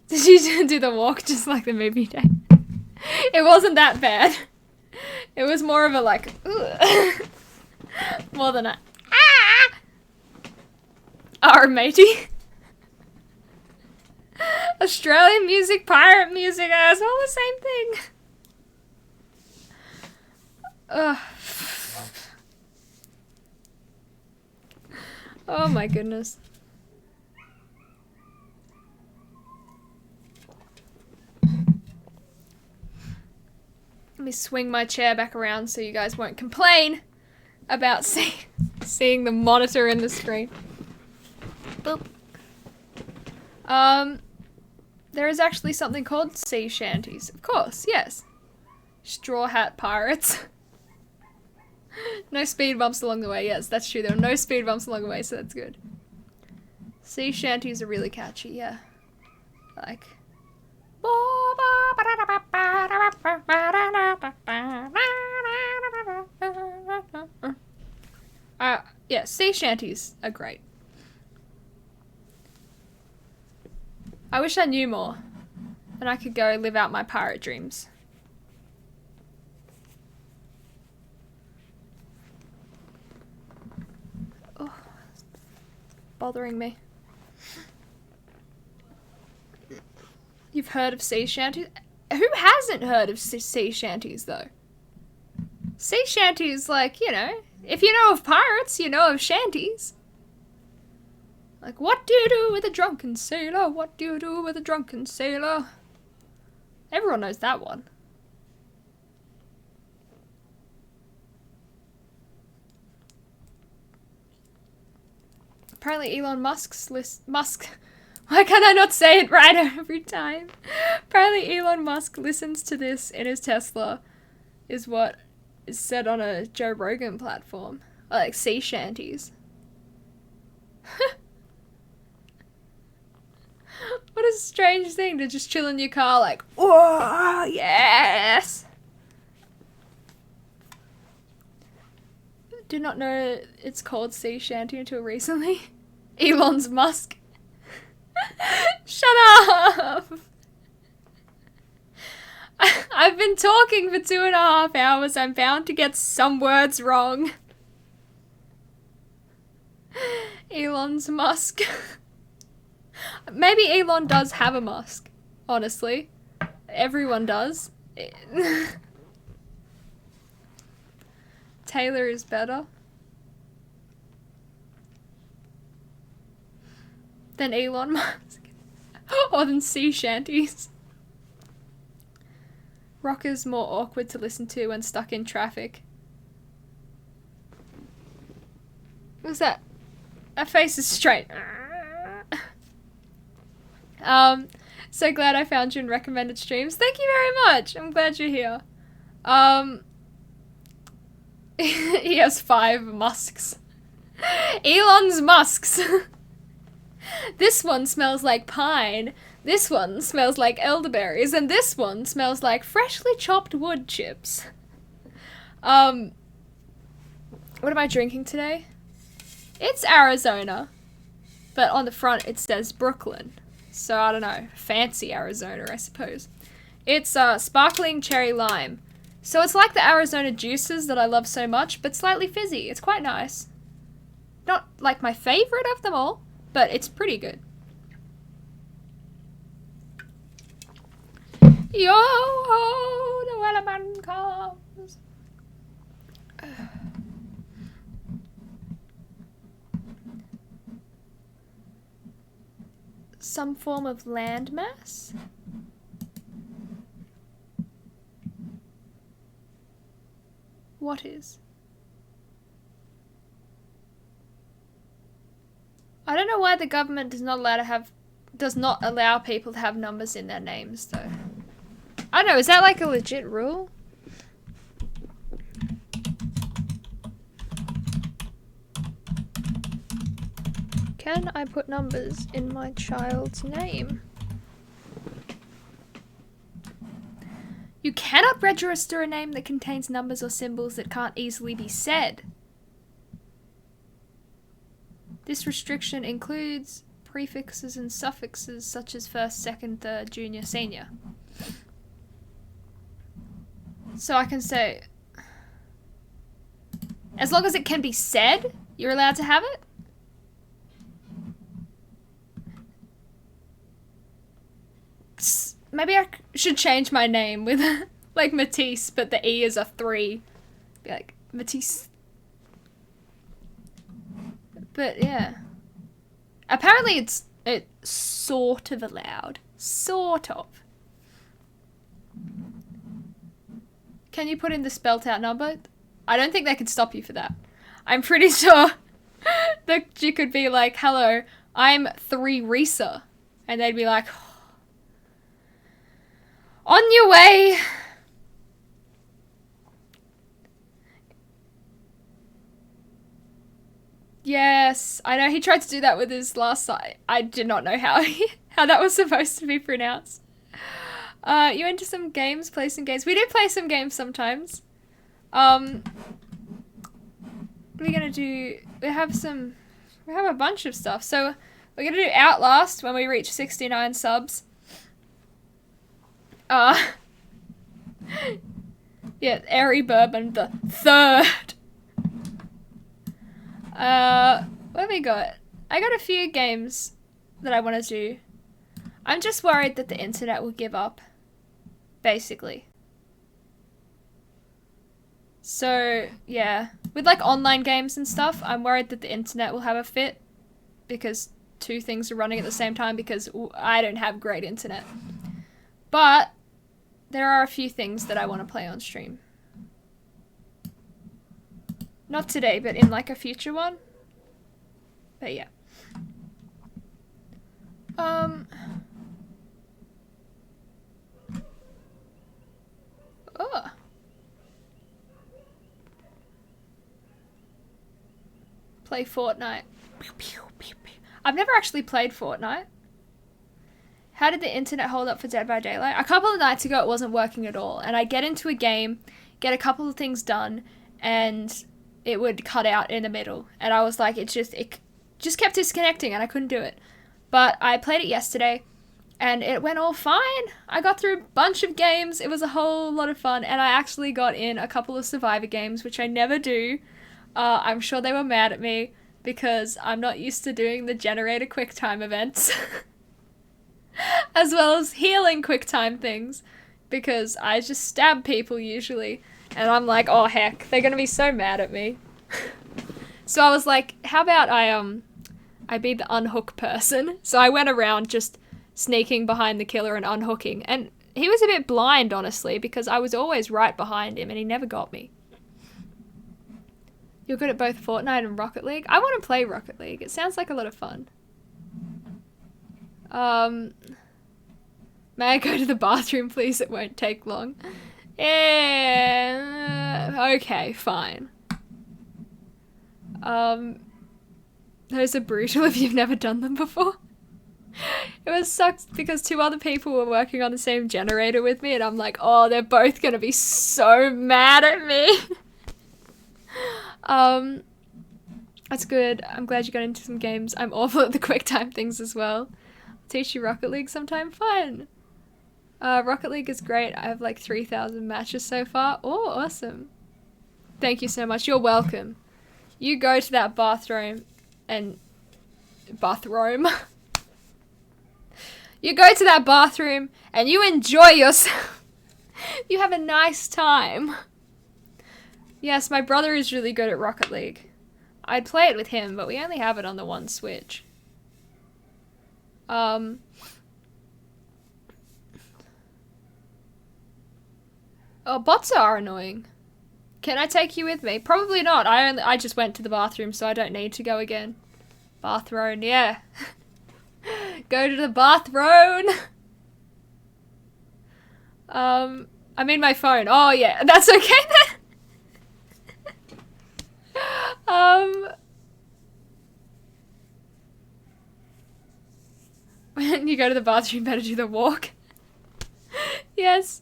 Did you do the walk just like the movie day? It wasn't that bad. It was more of a like, more than a, matey. Australian music, pirate music, it's all the same thing. Oh my goodness. Let me swing my chair back around so you guys won't complain about seeing the monitor in the screen. Boop. There is actually something called sea shanties. Of course, yes. Straw hat pirates. No speed bumps along the way. Yes, that's true. There are no speed bumps along the way, so that's good. Sea shanties are really catchy, yeah. Like... yeah, sea shanties are great. I wish I knew more. Then I could go live out my pirate dreams. Oh, it's bothering me. You've heard of sea shanties? Who hasn't heard of sea shanties, though? Sea shanties, like, you know, if you know of pirates, you know of shanties. Like, what do you do with a drunken sailor? What do you do with a drunken sailor? Everyone knows that one. Apparently Elon Musk's Musk. Why can't I not say it right every time? Apparently Elon Musk listens to this in his Tesla, is what is said on a Joe Rogan platform. Like sea shanties. What a strange thing to just chill in your car like, oh, yes! Did not know it's called sea shanty until recently. Elon's Musk. Shut up! I've been talking for 2.5 hours. I'm bound to get some words wrong. Elon's Musk. Maybe Elon does have a Musk, honestly. Everyone does. Taylor is better than Elon Musk. Or than sea shanties. Rock is more awkward to listen to when stuck in traffic. What's that? That face is straight. So glad I found you in recommended streams. Thank you very much. I'm glad you're here. He has 5 musks. Elon's musks. This one smells like pine. This one smells like elderberries. And this one smells like freshly chopped wood chips. What am I drinking today? It's Arizona. But on the front it says Brooklyn. So I don't know. Fancy Arizona, I suppose. It's sparkling cherry lime. So it's like the Arizona juices that I love so much, but slightly fizzy. It's quite nice. Not like my favorite of them all, but it's pretty good. Yo ho, the Wellerman comes. Some form of landmass? What is? I don't know why the government does not allow people to have numbers in their names though. I don't know, is that like a legit rule? Can I put numbers in my child's name? You cannot register a name that contains numbers or symbols that can't easily be said. This restriction includes prefixes and suffixes such as first, second, third, junior, senior. So I can say, as long as it can be said, you're allowed to have it? Maybe I should change my name with like Matisse, but the E is a 3. Be like Matisse. But yeah. Apparently it's sort of allowed. Sort of. Can you put in the spelt out number? I don't think they could stop you for that. I'm pretty sure that you could be like, hello, I'm 3 Risa. And they'd be like, on your way. Yes, I know he tried to do that with his last site. I did not know how how that was supposed to be pronounced. You into some games, play some games. We do play some games sometimes. We're gonna do, we have a bunch of stuff. So we're gonna do Outlast when we reach 69 subs. Yeah, Airy Bourbon the 3rd. What have we got? I got a few games that I want to do. I'm just worried that the internet will give up, basically. So, yeah. With like online games and stuff, I'm worried that the internet will have a fit because 2 things are running at the same time because I don't have great internet. But there are a few things that I want to play on stream. Not today, but in like a future one. But yeah. Oh. Play Fortnite. I've never actually played Fortnite. How did the internet hold up for Dead by Daylight? A couple of nights ago it wasn't working at all, and I'd get into a game, get a couple of things done, and it would cut out in the middle, and I was like, it just kept disconnecting and I couldn't do it. But I played it yesterday and it went all fine. I got through a bunch of games. It was a whole lot of fun, and I actually got in a couple of Survivor games, which I never do. I'm sure they were mad at me because I'm not used to doing the generator QuickTime events. As well as healing QuickTime things, because I just stab people usually, and I'm like, oh heck, they're gonna be so mad at me. So I was like, how about I be the unhook person? So I went around just sneaking behind the killer and unhooking, and he was a bit blind, honestly, because I was always right behind him and he never got me. You're good at both Fortnite and Rocket League? I want to play Rocket League. It sounds like a lot of fun. May I go to the bathroom, please? It won't take long. Yeah, okay, fine. Those are brutal if you've never done them before. It was sucked because 2 other people were working on the same generator with me, and I'm like, oh, they're both gonna be so mad at me. That's good. I'm glad you got into some games. I'm awful at the QuickTime things as well. Teach you Rocket League sometime. Fun. Rocket League is great. I have like 3,000 matches so far. Oh, awesome. Thank you so much. You're welcome. You go to that bathroom and... Bathroom? You go to that bathroom and you enjoy yourself. You have a nice time. Yes, my brother is really good at Rocket League. I'd play it with him, but we only have it on the one Switch. Oh, bots are annoying. Can I take you with me? Probably not. I just went to the bathroom, so I don't need to go again. Bathroom, yeah. Go to the bathroom. I mean my phone. Oh yeah, that's okay then. When you go to the bathroom, better do the walk. Yes.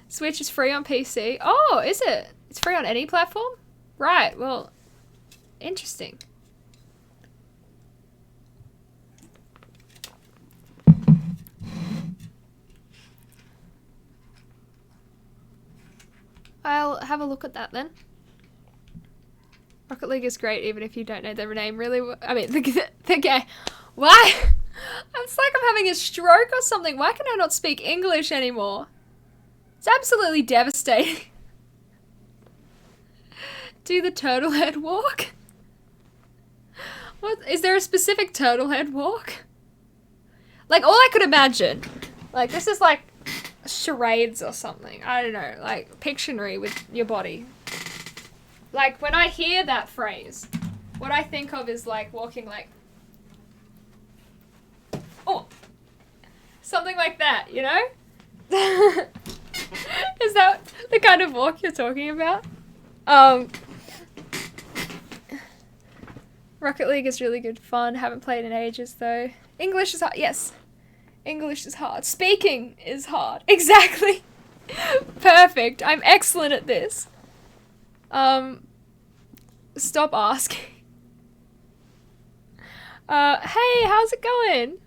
Switch is free on PC. Oh, is it? It's free on any platform? Right, well, interesting. I'll have a look at that then. Rocket League is great even if you don't know their name really I mean, the game. Why? It's like I'm having a stroke or something. Why can I not speak English anymore? It's absolutely devastating. Do the turtle head walk? What? Is there a specific turtle head walk? Like, all I could imagine. Like, this is like charades or something. I don't know. Like, Pictionary with your body. Like, when I hear that phrase, what I think of is like walking like... Oh! Something like that, you know? Is that the kind of walk you're talking about? Rocket League is really good fun. Haven't played in ages though. English is hard. Yes. English is hard. Speaking is hard. Exactly. Perfect. I'm excellent at this. Stop asking. Hey, how's it going?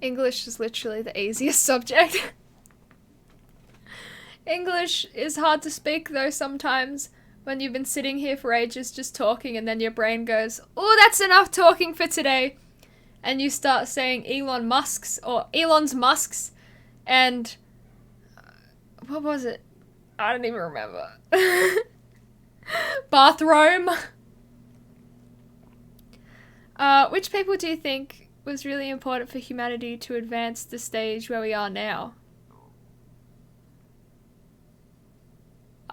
English is literally the easiest subject. English is hard to speak though sometimes when you've been sitting here for ages just talking and then your brain goes, oh, that's enough talking for today. And you start saying Elon Musk's or Elon's Musk's and what was it? I don't even remember. Bathroom. Which people do you think was really important for humanity to advance the stage where we are now?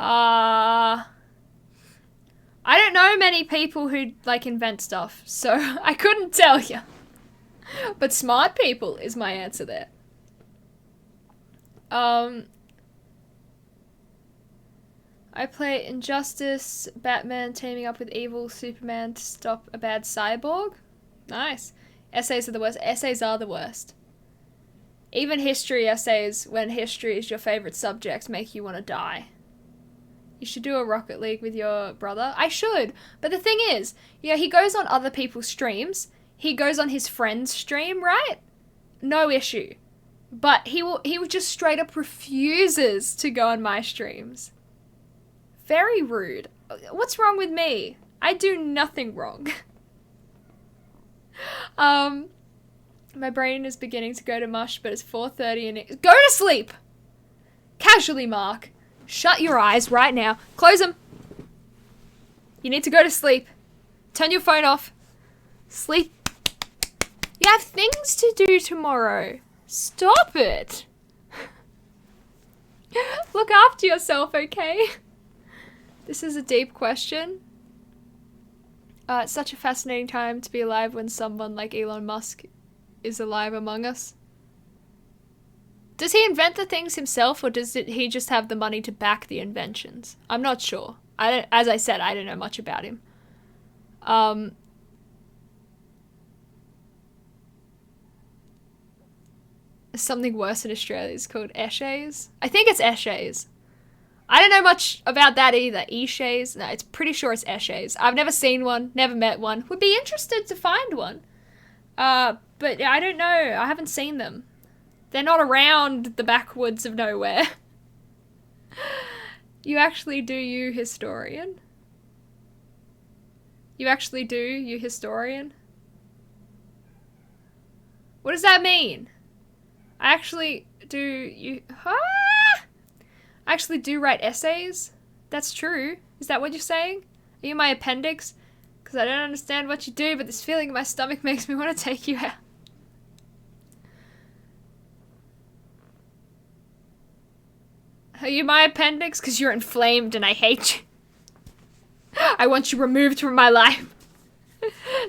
I don't know many people who like invent stuff, so I couldn't tell you. But smart people is my answer there. I play Injustice, Batman teaming up with evil Superman to stop a bad cyborg. Nice. Essays are the worst. Essays are the worst. Even history essays, when history is your favorite subject, make you want to die. You should do a Rocket League with your brother. I should. But the thing is, you know, he goes on other people's streams. He goes on his friend's stream, right? No issue. But he just straight up refuses to go on my streams. Very rude. What's wrong with me? I do nothing wrong. My brain is beginning to go to mush, but it's 4:30 and go to sleep! Casually, Mark. Shut your eyes right now. Close them. You need to go to sleep. Turn your phone off. Sleep. You have things to do tomorrow. Stop it. Look after yourself, okay? This is a deep question. It's such a fascinating time to be alive when someone like Elon Musk is alive among us. Does he invent the things himself, or does he just have the money to back the inventions? I'm not sure. As I said, I don't know much about him. Something worse in Australia is called eshays. I think it's eshays. I don't know much about that either. Eshays? No, it's pretty sure it's eshays. I've never seen one, never met one. Would be interested to find one. But I don't know. I haven't seen them. They're not around the backwoods of nowhere. You actually do, you historian? You actually do, you historian? What does that mean? I actually do, you... Ah! I actually do write essays? That's true. Is that what you're saying? Are you my appendix? Because I don't understand what you do, but this feeling in my stomach makes me want to take you out. Are you my appendix? Because you're inflamed and I hate you. I want you removed from my life.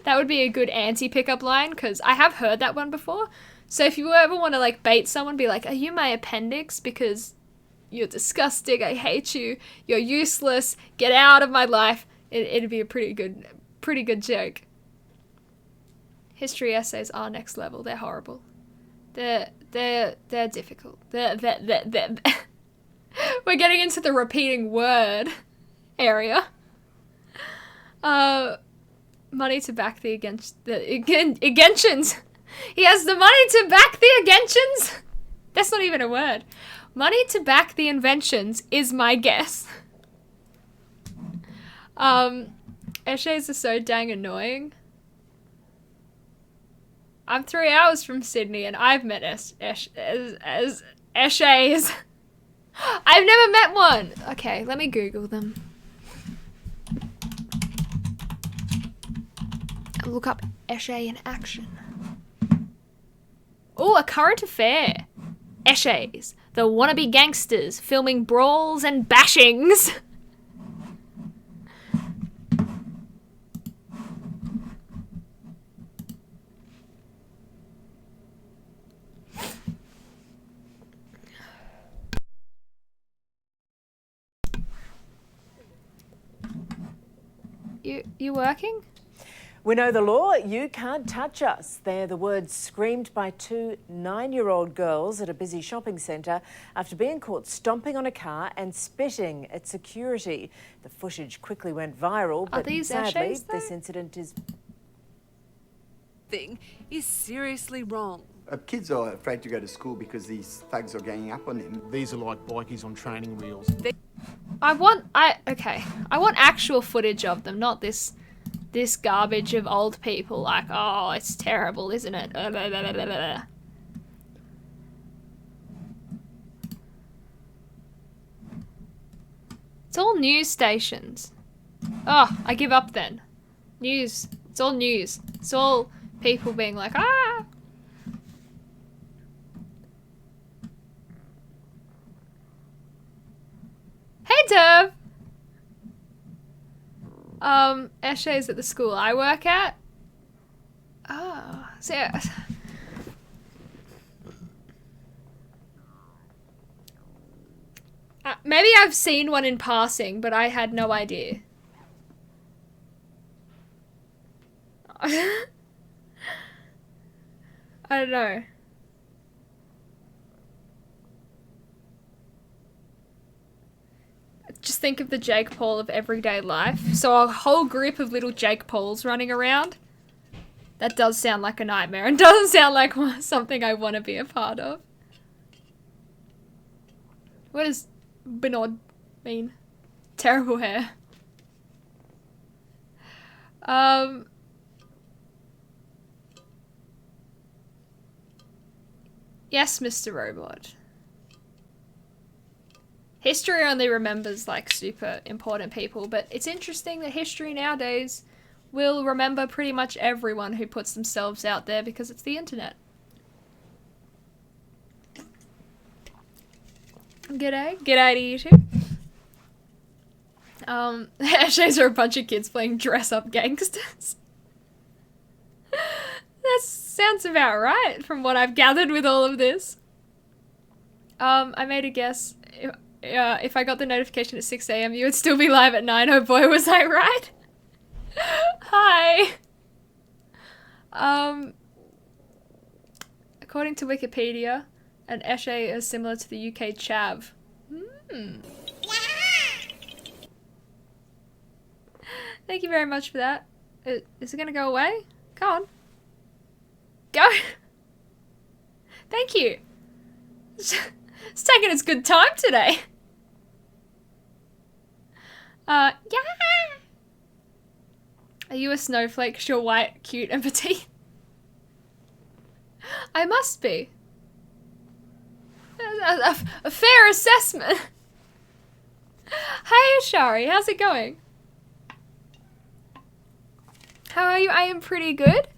That would be a good anti-pickup line, because I have heard that one before. So if you ever want to like bait someone, be like, are you my appendix? Because you're disgusting, I hate you, you're useless, get out of my life. It'd be a pretty good joke. History essays are next level. They're horrible. They're difficult. They're We're getting into the repeating word area. Money to back the inventions. He has the money to back the inventions. That's not even a word. Money to back the inventions is my guess. Eshays are so dang annoying. I'm 3 hours from Sydney and I've met Eshays. I've never met one. Okay, let me Google them. Look up Eshay in action. Oh, a current affair. Eshays, the wannabe gangsters filming brawls and bashings. You working? We know the law, you can't touch us. They're the words screamed by 2 9-year-old girls at a busy shopping centre after being caught stomping on a car and spitting at security. The footage quickly went viral, but sadly, this incident is seriously wrong. Kids are afraid to go to school because these thugs are ganging up on them. These are like bikies on training wheels. I want actual footage of them, not this garbage of old people like, oh, it's terrible, isn't it? It's all news stations. Oh, I give up then. News. It's all news. It's all people being like, ah. Hey, Hi, Dev. Eshe's at the school I work at. Oh, so yeah. Maybe I've seen one in passing, but I had no idea. I don't know. Just think of the Jake Paul of everyday life. So a whole group of little Jake Pauls running around. That does sound like a nightmare and doesn't sound like something I want to be a part of. What does Bernard mean? Terrible hair. Yes, Mr. Robot. History only remembers like super important people, but it's interesting that history nowadays will remember pretty much everyone who puts themselves out there because it's the internet. G'day. G'day to you too. Hashtags are a bunch of kids playing dress-up gangsters. That sounds about right from what I've gathered with all of this. I made a guess. If I got the notification at 6 AM, you would still be live at 9. Oh boy, was I right? Hi. According to Wikipedia, an Eshe is similar to the UK chav. Thank you very much for that. Is it gonna go away? Come on. Go! Thank you. It's taking its good time today. Yeah! Are you a snowflake? 'Cause you're white, cute, and petite? I must be. A fair assessment. Hey, Shari, how's it going? How are you? I am pretty good.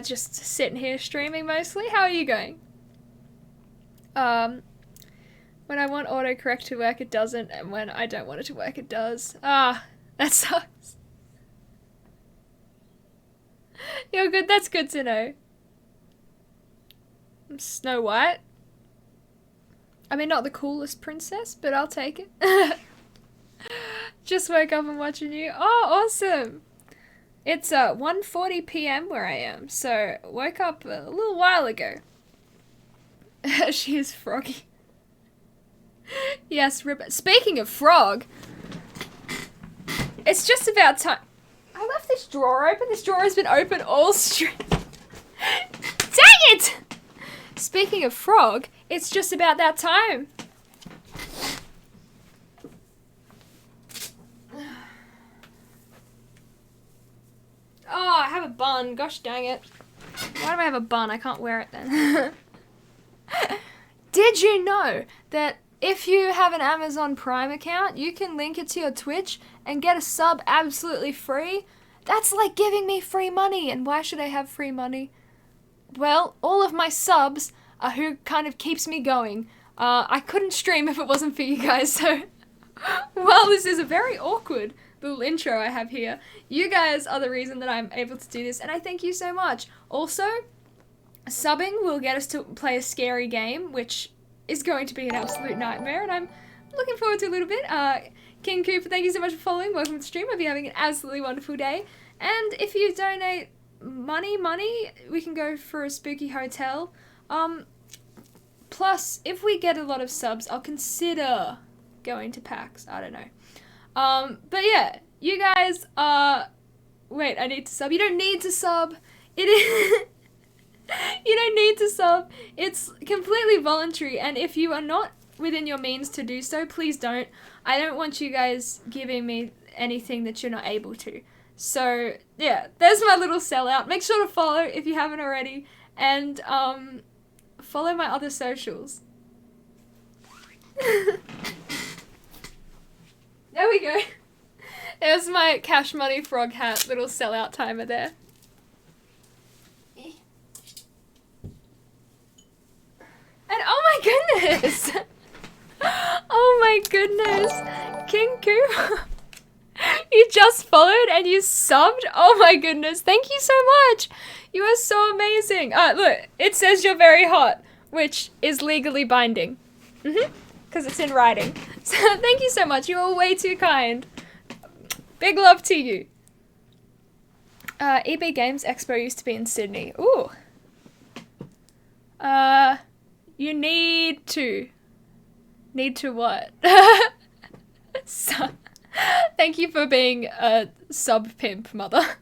Just sitting here streaming mostly. How are you going? When I want autocorrect to work, it doesn't, and when I don't want it to work, it does. Ah, that sucks. You're good, that's good to know. I'm Snow White. I mean, not the coolest princess, but I'll take it. Just woke up and watching you. Oh, awesome. It's 1:40 PM where I am, so woke up a little while ago. She is froggy. Yes, Rip. Speaking of frog, it's just about time. I left this drawer open. This drawer has been open all stream. Dang it! Speaking of frog, it's just about that time. Oh, I have a bun. Gosh dang it. Why do I have a bun? I can't wear it then. Did you know that if you have an Amazon Prime account, you can link it to your Twitch and get a sub absolutely free? That's like giving me free money. And why should I have free money? Well, all of my subs are who kind of keeps me going. I couldn't stream if it wasn't for you guys, so... Well, this is a very awkward little intro I have here. You guys are the reason that I'm able to do this, and I thank you so much. Also, subbing will get us to play a scary game, which is going to be an absolute nightmare, and I'm looking forward to a little bit. King Cooper, thank you so much for following. Welcome to the stream. Hope you're having an absolutely wonderful day. And if you donate money, we can go for a spooky hotel. Plus, if we get a lot of subs, I'll consider going to PAX. I don't know. But yeah, you guys wait, I need to sub. You don't need to sub. It is... You don't need to sub. It's completely voluntary, and if you are not within your means to do so, please don't. I don't want you guys giving me anything that you're not able to. So, yeah, there's my little sellout. Make sure to follow if you haven't already, and follow my other socials. There we go. There's my Cash Money Frog Hat little sellout timer there. And oh my goodness! Oh my goodness! Kinku, you just followed and you subbed? Oh my goodness, thank you so much. You are so amazing. Look, it says you're very hot, which is legally binding. Because it's in writing. So thank you so much. You are way too kind. Big love to you. EB Games Expo used to be in Sydney. Ooh. You need to. Need to what? So, thank you for being a sub pimp, mother.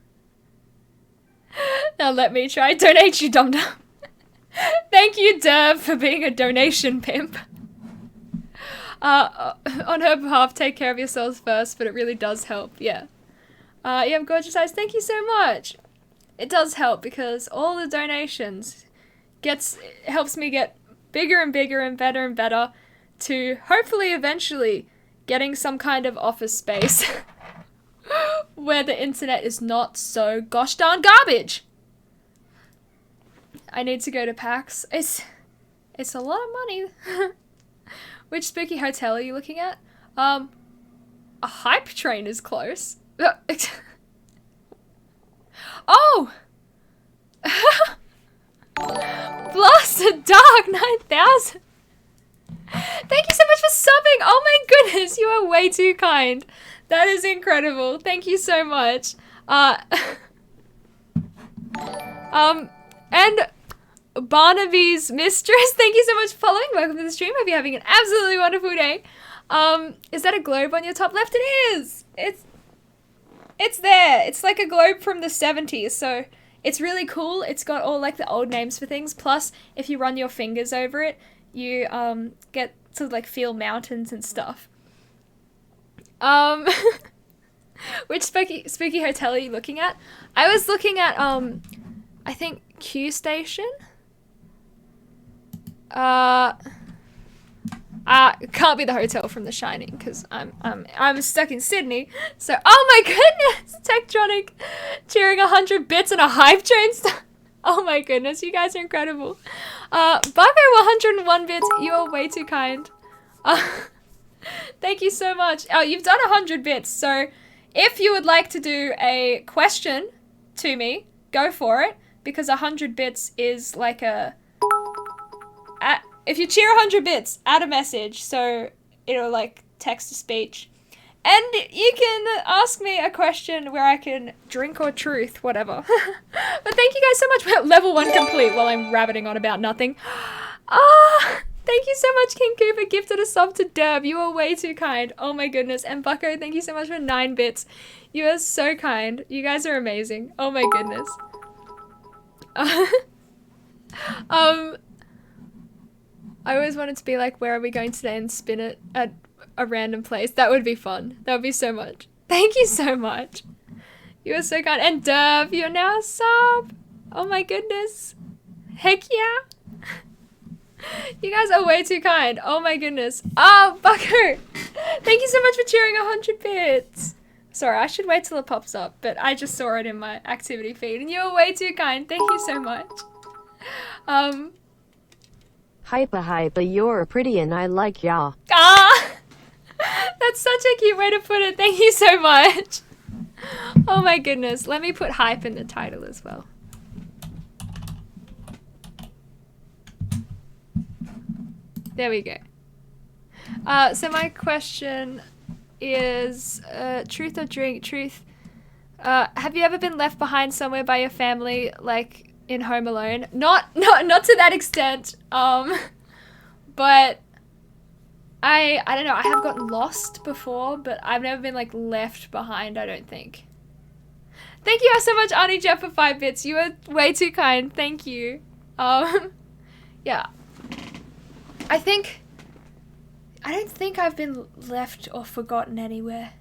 Now let me try donate you, dum dum. Thank you, Dev, for being a donation pimp. On her behalf, take care of yourselves first, but it really does help, yeah. You have gorgeous eyes, thank you so much. It does help because all the donations helps me get bigger and bigger and better to hopefully eventually getting some kind of office space where the internet is not so gosh darn garbage. I need to go to PAX. It's a lot of money. Which spooky hotel are you looking at? A hype train is close. Oh! Blasted Dark 9000! Thank you so much for subbing! Oh my goodness, you are way too kind. That is incredible. Thank you so much. And Barnaby's mistress, thank you so much for following. Welcome to the stream. Hope you're having an absolutely wonderful day. Is that a globe on your top left? It is! It's there. It's like a globe from the 70s, so it's really cool. It's got all like the old names for things. Plus, if you run your fingers over it, you get to like feel mountains and stuff. Which spooky hotel are you looking at? I was looking at I think Q Station. Can't be the hotel from The Shining because I'm stuck in Sydney. So oh my goodness, Tektronic cheering 100 bits and a hype train. Oh my goodness, you guys are incredible. Bucko 101 bits, you are way too kind. Thank you so much. Oh, you've done 100 bits, so if you would like to do a question to me, go for it, because 100 bits is like a... if you cheer 100 bits, add a message, so it'll like text to speech. And you can ask me a question where I can drink or truth, whatever. But thank you guys so much. We're level 1 complete while I'm rabbiting on about nothing. Thank you so much, King Cooper. Gifted a sub to Derb. You are way too kind. Oh my goodness. And Bucko, thank you so much for 9 bits. You are so kind. You guys are amazing. Oh my goodness. I always wanted to be like, where are we going today, and spin it at a random place. That would be fun. That would be so much. Thank you so much. You are so kind. And Derv, you're now a sub. Oh my goodness. Heck yeah. You guys are way too kind. Oh my goodness. Oh, Bucko. Thank you so much for cheering 100 bits. Sorry, I should wait till it pops up, but I just saw it in my activity feed, and you're way too kind. Thank you so much. Hypa, you're pretty and I like ya. Ah! That's such a cute way to put it. Thank you so much. Oh my goodness. Let me put hype in the title as well. There we go. So my question is, truth or drink? Truth. Have you ever been left behind somewhere by your family, like in Home Alone? Not to that extent. But I don't know. I have gotten lost before, but I've never been like left behind, I don't think. Thank you so much, Arnie Jeff, for 5 bits. You are way too kind. Thank you. Yeah. I don't think I've been left or forgotten anywhere.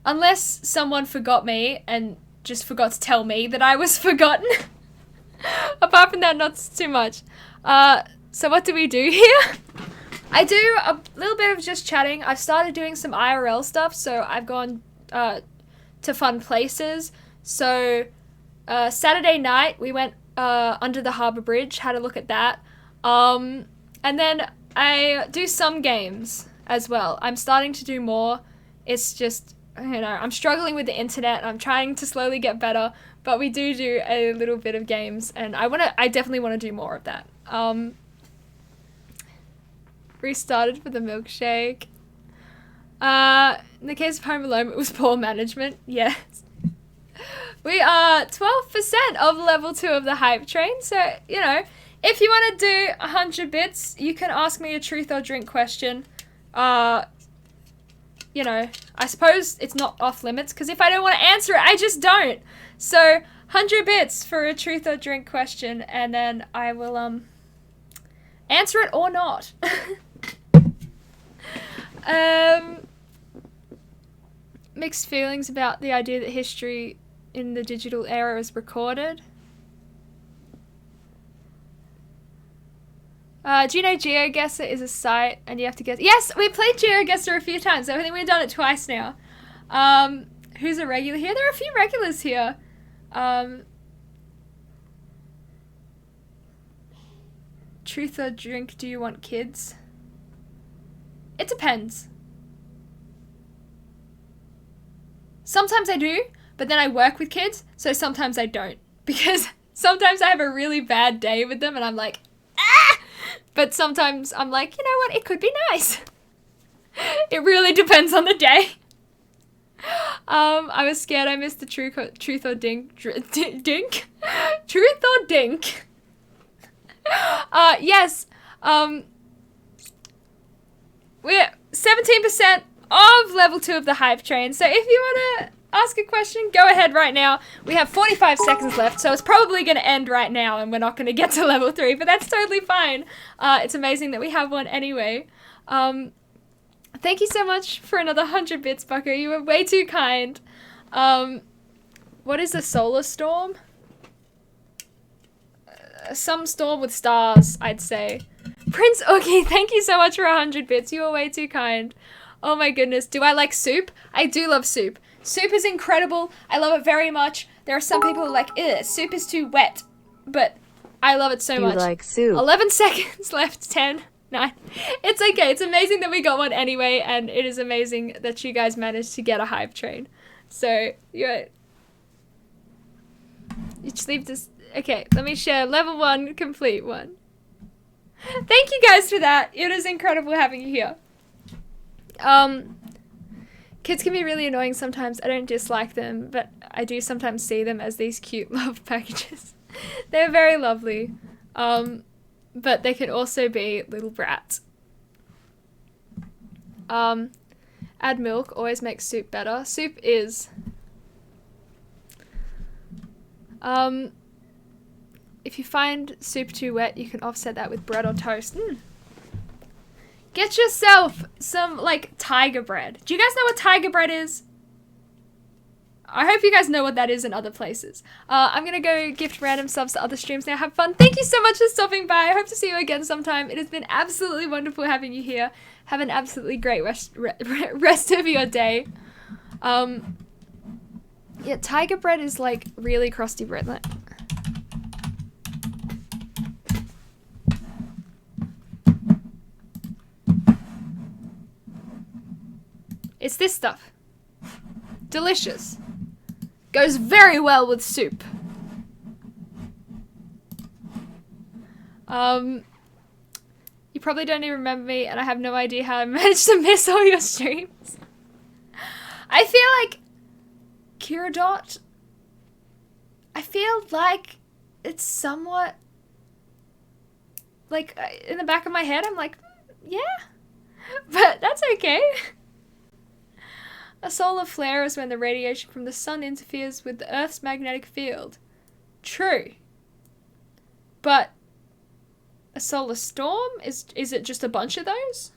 Unless someone forgot me and just forgot to tell me that I was forgotten. Apart from that, not too much. So what do we do here? I do a little bit of just chatting. I've started doing some IRL stuff, so I've gone to fun places. So Saturday night, we went under the harbour bridge, had a look at that. And then I do some games. as well. I'm starting to do more. It's just, you know, I'm struggling with the internet. I'm trying to slowly get better, but we do a little bit of games, and I definitely want to do more of that. Restarted for the milkshake. In the case of Home Alone, it was poor management. Yes. We are 12% of level 2 of the hype train, so, you know, if you want to do 100 bits, you can ask me a truth or drink question. You know, I suppose it's not off limits, because if I don't want to answer it, I just don't. So, 100 bits for a truth or drink question, and then I will, answer it or not. Mixed feelings about the idea that history in the digital era is recorded. Do you know GeoGuessr is a site and you have to guess? Yes, we played GeoGuessr a few times. I think we've done it twice now. Who's a regular here? There are a few regulars here. Truth or drink, do you want kids? It depends. Sometimes I do, but then I work with kids, so sometimes I don't. Because sometimes I have a really bad day with them and I'm like, ah! But sometimes I'm like, you know what, it could be nice. It really depends on the day. I was scared I missed the truth or dink. Dink? Truth or dink? Yes. We're 17% of level 2 of the hype train. So if you want to ask a question, go ahead right now. We have 45 seconds left, so it's probably going to end right now and we're not going to get to level 3, but that's totally fine. It's amazing that we have one anyway. Thank you so much for another 100 bits, Bucko. You were way too kind. What is a solar storm? Some storm with stars, I'd say. Prince Oogie, thank you so much for 100 bits. You were way too kind. Oh my goodness. Do I like soup? I do love soup. Soup is incredible. I love it very much. There are some people who are like, ew, soup is too wet. But I love it so much. You like soup. 11 seconds left. 10, 9. It's okay. It's amazing that we got one anyway. And it is amazing that you guys managed to get a hype train. So, you just leave this. Okay, let me share level 1, complete 1. Thank you guys for that. It is incredible having you here. Kids can be really annoying sometimes. I don't dislike them, but I do sometimes see them as these cute love packages. They're very lovely. But they can also be little brats. Add milk, always makes soup better. Soup is... if you find soup too wet, you can offset that with bread or toast. Get yourself some, like, tiger bread. Do you guys know what tiger bread is? I hope you guys know what that is in other places. I'm gonna go gift random subs to other streams now. Have fun. Thank you so much for stopping by. I hope to see you again sometime. It has been absolutely wonderful having you here. Have an absolutely great rest of your day. Yeah, tiger bread is, like, really crusty bread. Like, it's this stuff. Delicious. Goes very well with soup. You probably don't even remember me, and I have no idea how I managed to miss all your streams. I feel like Kiradot, I feel like it's somewhat, like, in the back of my head, I'm like, yeah, but that's okay. A solar flare is when the radiation from the sun interferes with the Earth's magnetic field. True. But a solar storm? Is it just a bunch of those?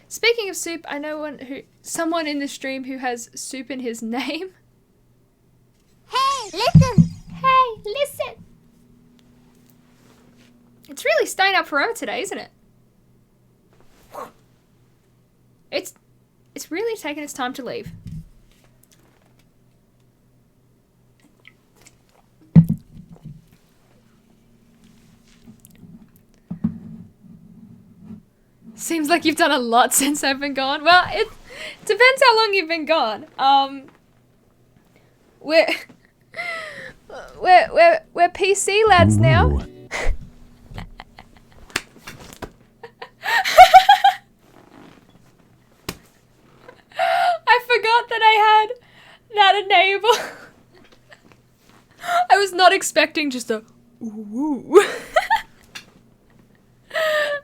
Speaking of soup, I know someone in the stream who has soup in his name. Hey, listen! Hey, listen! It's really staying up forever today, isn't it? It's really taken its time to leave. Seems like you've done a lot since I've been gone. Well, it depends how long you've been gone. We're PC lads now. I forgot that I had that enabled. I was not expecting just a ooh.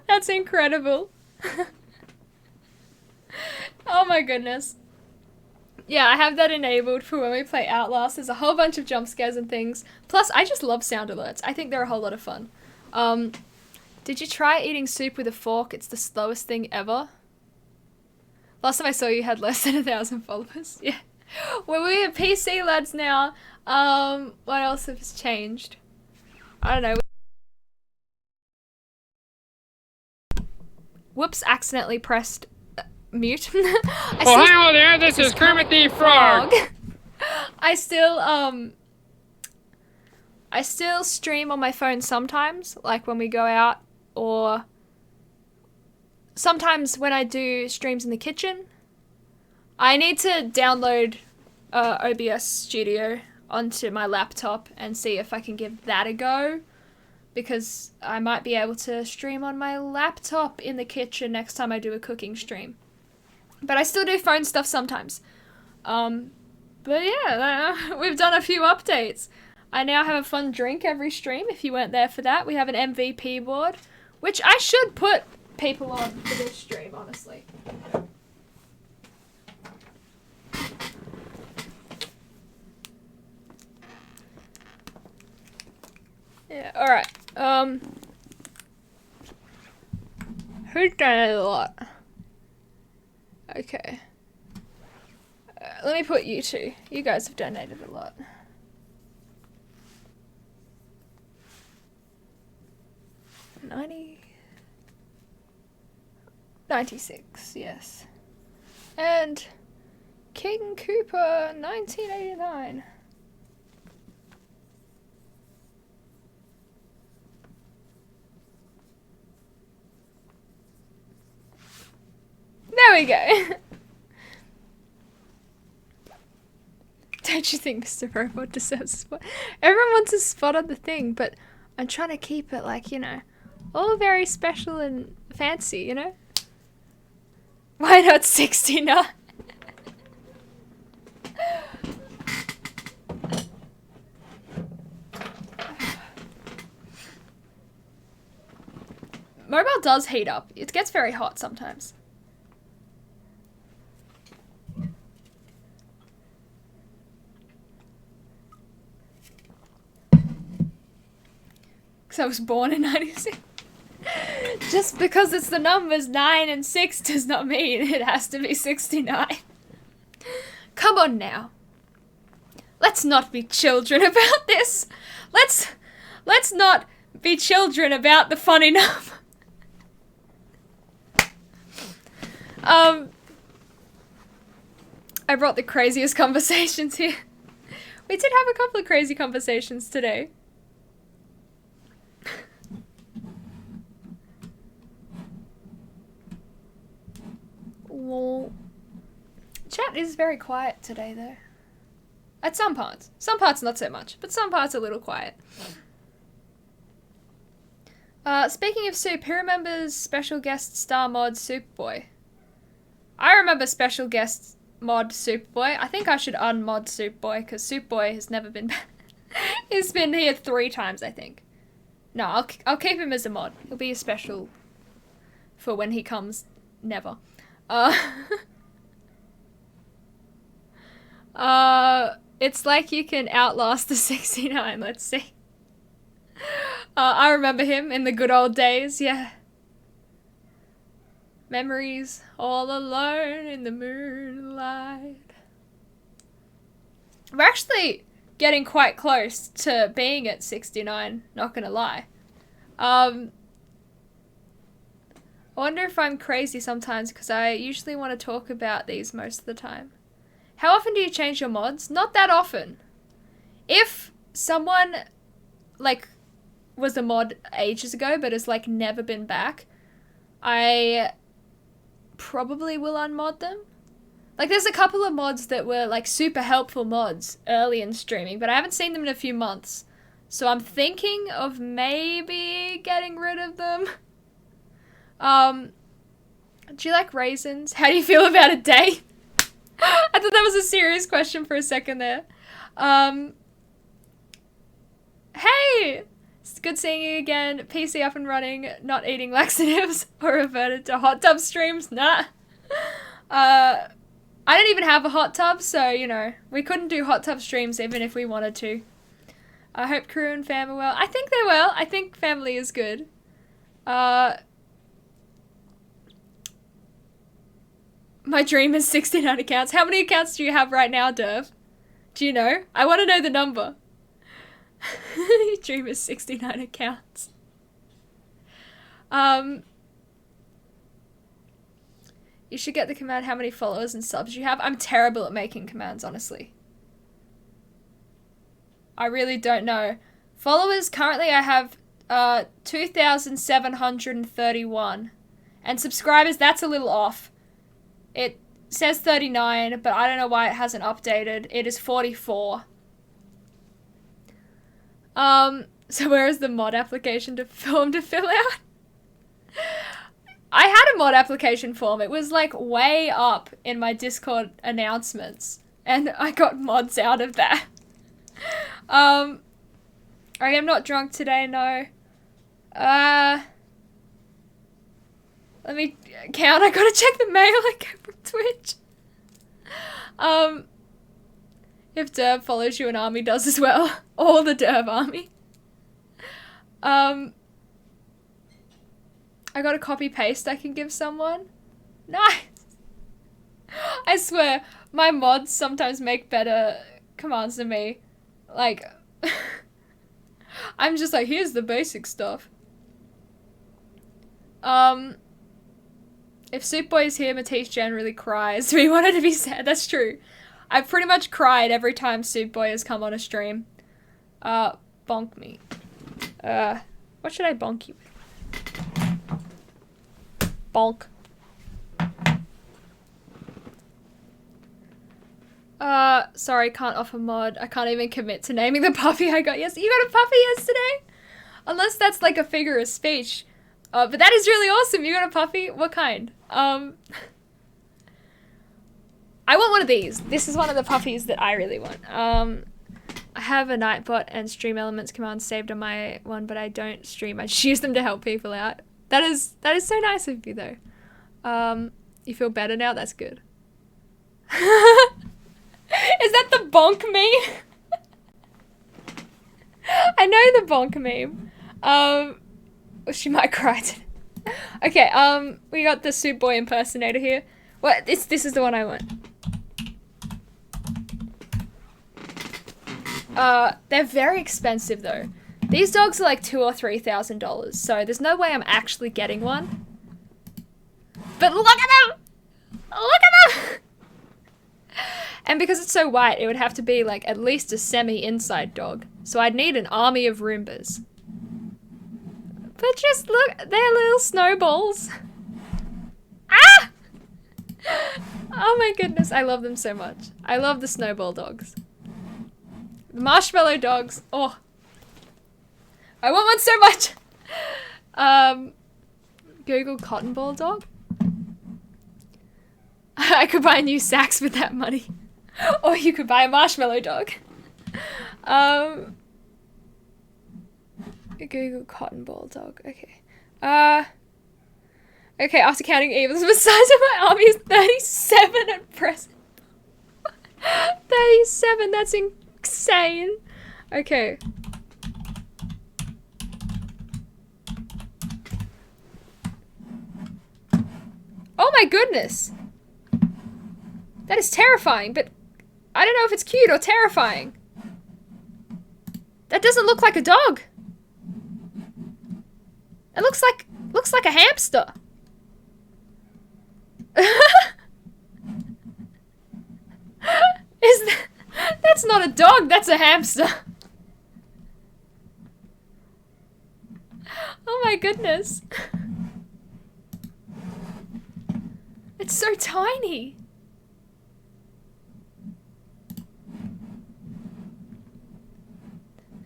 That's incredible. Oh my goodness. Yeah, I have that enabled for when we play Outlast. There's a whole bunch of jump scares and things. Plus, I just love sound alerts. I think they're a whole lot of fun. Did you try eating soup with a fork? It's the slowest thing ever. Last time I saw you had less than 1,000 followers. Yeah. Well, we're PC lads now. What else has changed? I don't know. Whoops, accidentally pressed mute. Hello there, this is Kermit the Frog. I still stream on my phone sometimes, like when we go out, or sometimes when I do streams in the kitchen. I need to download OBS Studio onto my laptop and see if I can give that a go, because I might be able to stream on my laptop in the kitchen next time I do a cooking stream. But I still do phone stuff sometimes. But yeah, we've done a few updates. I now have a fun drink every stream, if you weren't there for that. We have an MVP board, which I should put people on for this stream, honestly. Yeah, alright. Who's done a lot? Okay. Let me put you two. You guys have donated a lot. $96, yes. And King Cooper, 1989. There we go. Don't you think Mr. Robot deserves a spot? Everyone wants a spot on the thing, but I'm trying to keep it like, you know, all very special and fancy, you know? Why not 69? Mobile does heat up. It gets very hot sometimes. Because I was born in 96. Just because it's the numbers 9 and 6 does not mean it has to be 69. Come on now. Let's not be children about this. Let's not be children about the funny number. I brought the craziest conversations here. We did have a couple of crazy conversations today. Well, chat is very quiet today, though. At some parts. Some parts not so much, but some parts a little quiet. Speaking of soup, who remembers special guest star mod Superboy? I remember special guest mod Superboy. I think I should unmod Superboy, because Superboy has never been he's been here 3 times, I think. No, I'll keep him as a mod. He'll be a special for when he comes. Never. It's like you can outlast the 69, let's see. I remember him in the good old days, yeah. Memories all alone in the moonlight. We're actually getting quite close to being at 69, not gonna lie. I wonder if I'm crazy sometimes, because I usually want to talk about these most of the time. How often do you change your mods? Not that often. If someone, like, was a mod ages ago, but has, like, never been back, I probably will unmod them. Like, there's a couple of mods that were, like, super helpful mods early in streaming, but I haven't seen them in a few months. So I'm thinking of maybe getting rid of them. Do you like raisins? How do you feel about a date? I thought that was a serious question for a second there. Hey! It's good seeing you again. PC up and running, not eating laxatives, or reverted to hot tub streams. Nah. I don't even have a hot tub, so, you know, we couldn't do hot tub streams even if we wanted to. I hope crew and fam are well. I think they're well. I think family is good. My dream is 69 accounts. How many accounts do you have right now, Derv? Do you know? I want to know the number. Your dream is 69 accounts. You should get the command how many followers and subs you have. I'm terrible at making commands, honestly. I really don't know. Followers, currently I have 2,731. And subscribers, that's a little off. It says 39, but I don't know why it hasn't updated. It is 44. So where is the mod application form to fill out? I had a mod application form. It was like way up in my Discord announcements. And I got mods out of that. I am not drunk today, no. Let me count. I gotta check the mail I get from Twitch. If Derb follows you, an army does as well. All the Derb army. I got a copy paste I can give someone. Nice. I swear, my mods sometimes make better commands than me. Like, I'm just like, here's the basic stuff. If Soup Boy is here, Matisse generally cries. We wanted to be sad. That's true. I've pretty much cried every time Soup Boy has come on a stream. Bonk me. What should I bonk you with? Bonk. Sorry, can't offer mod. I can't even commit to naming the puppy I got yesterday. You got a puppy yesterday? Unless that's like a figure of speech. But that is really awesome. You got a puppy? What kind? I want one of these. This is one of the puppies that I really want. I have a Nightbot and Stream Elements commands saved on my one, but I don't stream. I just use them to help people out. That is so nice of you, though. You feel better now? That's good. Is that the bonk meme? I know the bonk meme. She might cry today. Okay, we got the Soup Boy impersonator here. What? This is the one I want. They're very expensive though. These dogs are like $2,000 or $3,000, so there's no way I'm actually getting one. But look at them! Look at them! And because it's so white, it would have to be like at least a semi-inside dog. So I'd need an army of Roombas. But just look, they're little snowballs. Ah! Oh my goodness, I love them so much. I love the snowball dogs. The marshmallow dogs, oh. I want one so much! Google cotton ball dog? I could buy new sacks with that money. Or you could buy a marshmallow dog. Google cotton ball dog, okay. Okay, after counting evils, the size of my army is 37 at present. 37, that's insane. Okay. Oh my goodness. That is terrifying, but I don't know if it's cute or terrifying. That doesn't look like a dog. It looks like a hamster. That's not a dog, that's a hamster. Oh my goodness. so tiny.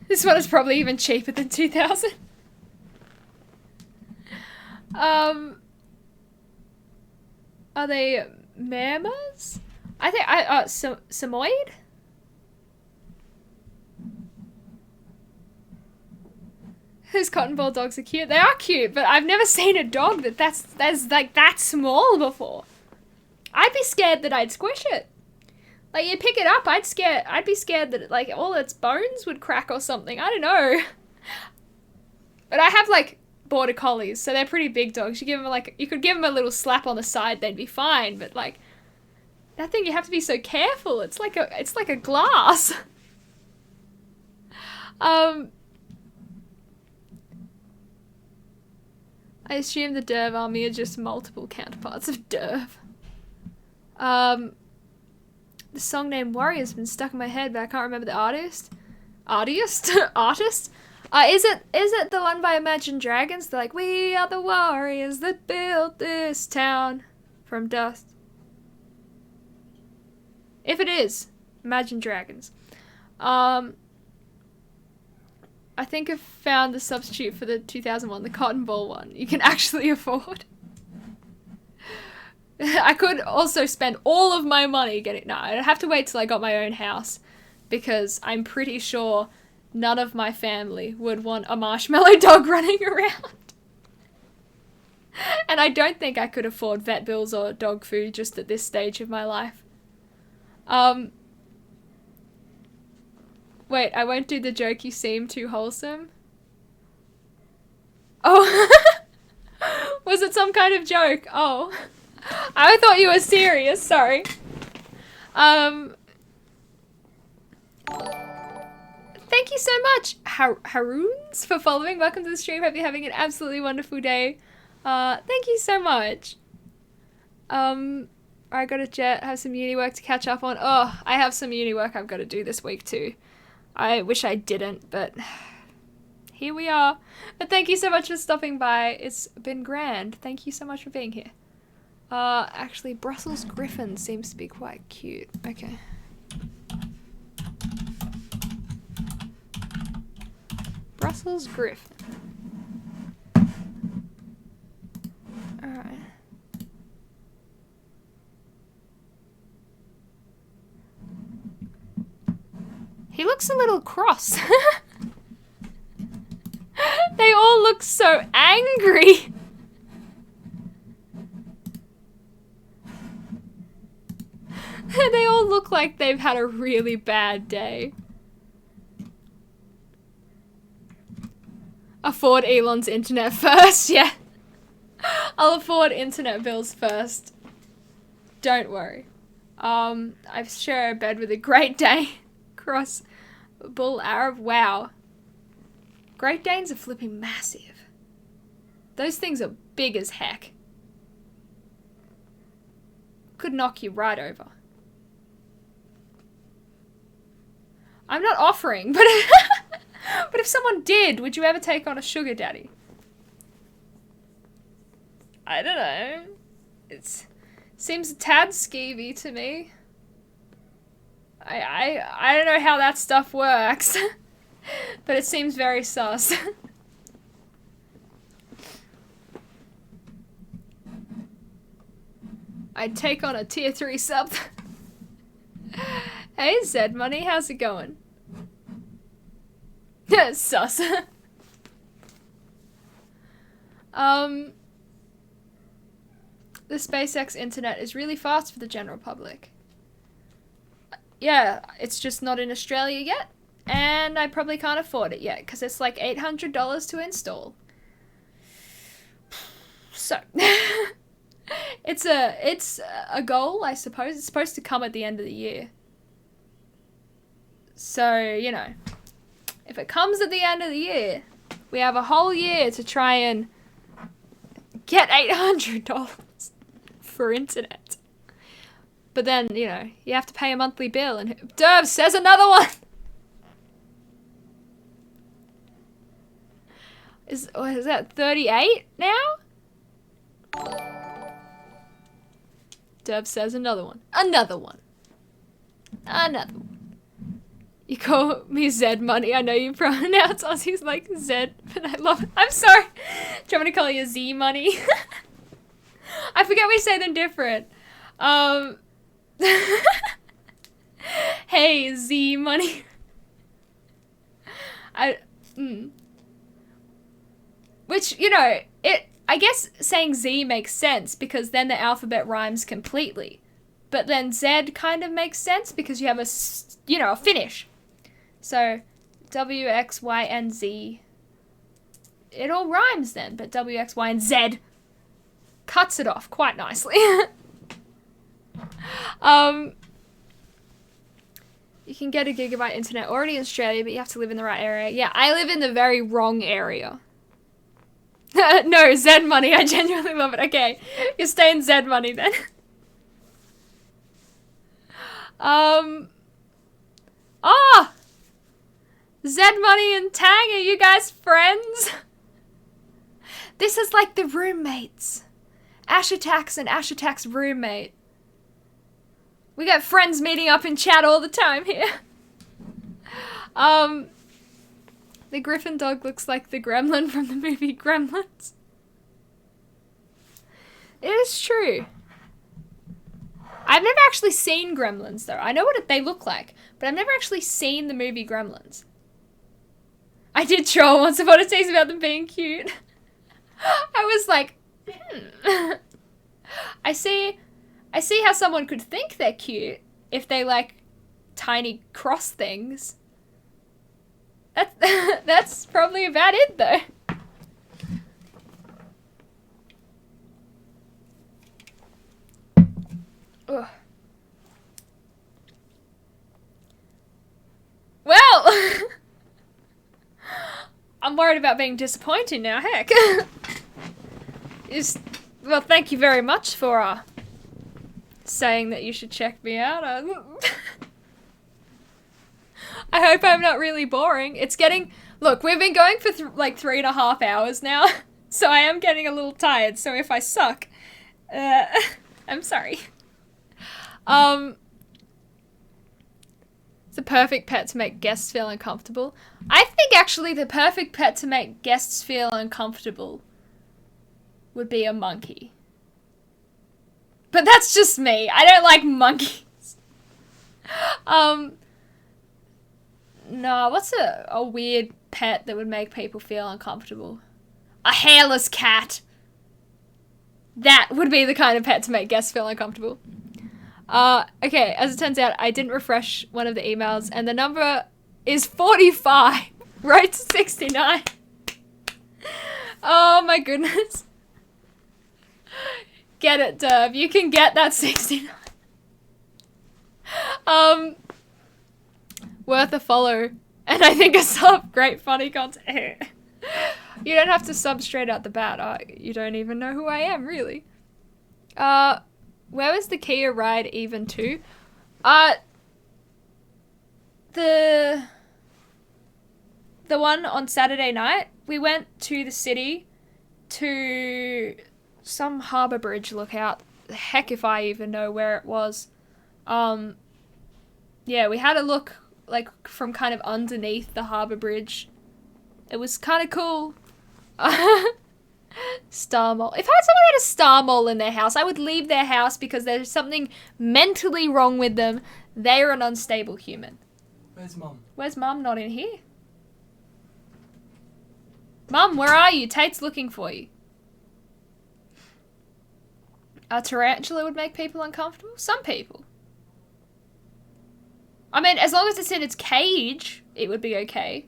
This one is probably even cheaper than 2,000. Are they mammals? I think Samoyed? Those cotton ball dogs are cute. They are cute, but I've never seen a dog that's like that small before. I'd be scared that I'd squish it. Like, you pick it up, I'd be scared that like all its bones would crack or something. I don't know. But I have like border collies, so they're pretty big dogs. You could give them a little slap on the side, they'd be fine. But like that thing, you have to be so careful. It's like a glass. I assume the Derv army are just multiple counterparts of Derv. The song named Warrior's been stuck in my head, but I can't remember the artist. Artist? Is it the one by Imagine Dragons? They're like, we are the warriors that built this town from dust. If it is, Imagine Dragons. I think I've found the substitute for the 2001, the cotton ball one. You can actually afford. I could also spend all of my money getting... No, I'd have to wait till I got my own house, because I'm pretty sure none of my family would want a marshmallow dog running around. And I don't think I could afford vet bills or dog food just at this stage of my life. Wait, I won't do the joke, you seem too wholesome. Oh. Was it some kind of joke? Oh. I thought you were serious, sorry. Thank you so much, Haroons, for following. Welcome to the stream. Hope you're having an absolutely wonderful day. Thank you so much. I gotta jet, have some uni work to catch up on. Oh, I have some uni work I've got to do this week too. I wish I didn't, but here we are. But thank you so much for stopping by. It's been grand. Thank you so much for being here. Actually, Brussels Griffin seems to be quite cute. Okay. Brussels Griffin. Alright. He looks a little cross. They all look so angry. They all look like they've had a really bad day. Afford Elon's internet first, yeah. I'll afford internet bills first. Don't worry. I share a bed with a Great Dane. Cross Bull Arab. Wow. Great Danes are flipping massive. Those things are big as heck. Could knock you right over. I'm not offering, but but if someone did, would you ever take on a sugar daddy? I don't know. It seems a tad skeevy to me. I don't know how that stuff works, but it seems very sus. I'd take on a tier 3 sub. Hey Zed Money, how's it going? Sus. The SpaceX internet is really fast for the general public. Yeah, it's just not in Australia yet, and I probably can't afford it yet because it's like $800 to install. So, it's a goal, I suppose. It's supposed to come at the end of the year. So, you know, if it comes at the end of the year, we have a whole year to try and get $800 for internet. But then, you know, you have to pay a monthly bill, and Derv says another one! Is that 38 now? Derb says another one. Another one. Another one. You call me Zed Money. I know you pronounce Aussies like Zed, but I love it. I'm sorry. Do you want me to call you Z Money? I forget we say them different. Hey, Z Money. Which, you know, I guess saying Z makes sense because then the alphabet rhymes completely. But then Z kind of makes sense because you have a finish. So, W, X, Y, and Z. It all rhymes then, but W, X, Y, and Z cuts it off quite nicely. You can get a gigabyte internet already in Australia, but you have to live in the right area. Yeah, I live in the very wrong area. No, Z Money. I genuinely love it. Okay, you stay in Z Money then. Z Money and Tang, are you guys friends? This is like the roommates. Ash Attacks and Ash Attacks roommate. We got friends meeting up in chat all the time here. The Griffin dog looks like the gremlin from the movie Gremlins. It is true. I've never actually seen Gremlins though. I know what they look like, but I've never actually seen the movie Gremlins. I did troll once upon a taste about them being cute. I was like, I see how someone could think they're cute if they like tiny cross things. That's probably about it though. Ugh. Well, I'm worried about being disappointed now, heck. Well, thank you very much for saying that you should check me out. I hope I'm not really boring. It's getting... Look, we've been going for like 3.5 hours now, so I am getting a little tired, so if I suck, I'm sorry. It's a perfect pet to make guests feel uncomfortable. I think actually the perfect pet to make guests feel uncomfortable would be a monkey. But that's just me. I don't like monkeys. No, what's a weird pet that would make people feel uncomfortable? A hairless cat. That would be the kind of pet to make guests feel uncomfortable. Okay, as it turns out, I didn't refresh one of the emails, and the number is 45. Right to 69. Oh my goodness. Get it, Derb. You can get that 69. Worth a follow. And I think a sub. Great funny content. You don't have to sub straight out the bat. You don't even know who I am, really. Where was the Kia ride even to? The one on Saturday night. We went to the city to some harbour bridge lookout. Heck if I even know where it was. Yeah, we had a look like from kind of underneath the harbour bridge. It was kind of cool. Star mole. If someone had a star mole in their house, I would leave their house because there's something mentally wrong with them. They are an unstable human. Where's Mum? Where's Mum? Not in here. Mum, where are you? Tate's looking for you. A tarantula would make people uncomfortable? Some people. I mean, as long as it's in its cage, it would be okay.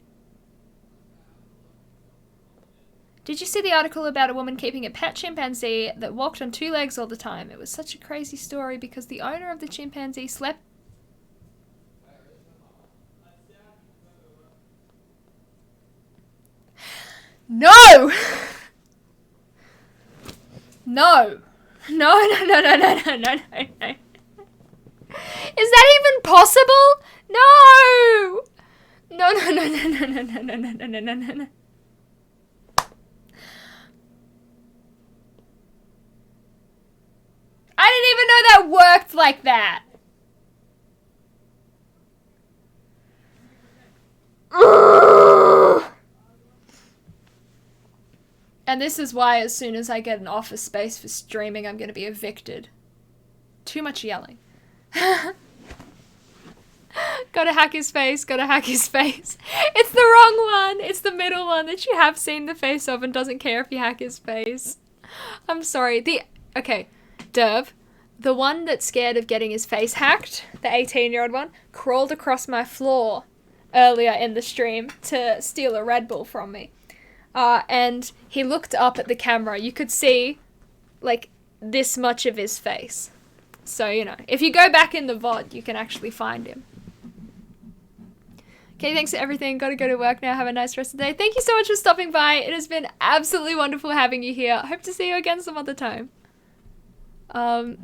Did you see the article about a woman keeping a pet chimpanzee that walked on 2 legs all the time? It was such a crazy story because the owner of the chimpanzee slept... No! No! No. Is that even possible? No! No. I didn't even know that worked like that. And this is why as soon as I get an office space for streaming, I'm going to be evicted. Too much yelling. Gotta hack his face, gotta hack his face. It's the wrong one. It's the middle one that you have seen the face of and doesn't care if you hack his face. I'm sorry. Okay, Derv, the one that's scared of getting his face hacked, the 18-year-old one, crawled across my floor earlier in the stream to steal a Red Bull from me. And he looked up at the camera. You could see, like, this much of his face. So, you know, if you go back in the VOD, you can actually find him. Okay, thanks for everything. Gotta go to work now. Have a nice rest of the day. Thank you so much for stopping by. It has been absolutely wonderful having you here. I hope to see you again some other time. I've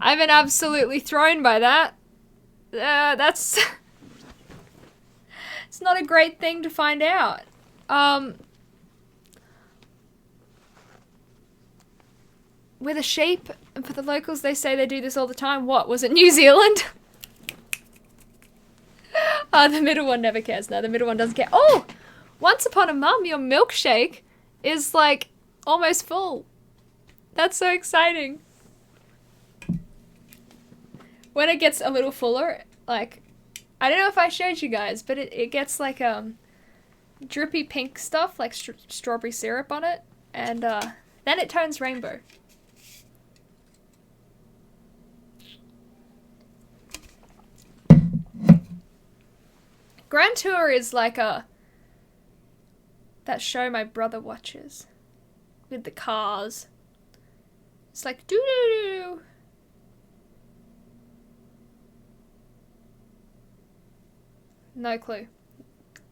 been absolutely thrown by that. That's... It's not a great thing to find out. With a sheep, and for the locals, they say they do this all the time. What, was it New Zealand? The middle one never cares. No, the middle one doesn't care. Oh! Once upon a mum, your milkshake is, like, almost full. That's so exciting. When it gets a little fuller, like, I don't know if I showed you guys, but it gets, like, drippy pink stuff, like strawberry syrup on it, and, then it turns rainbow. Grand Tour is like that show my brother watches with the cars. It's like doo doo doo. No clue.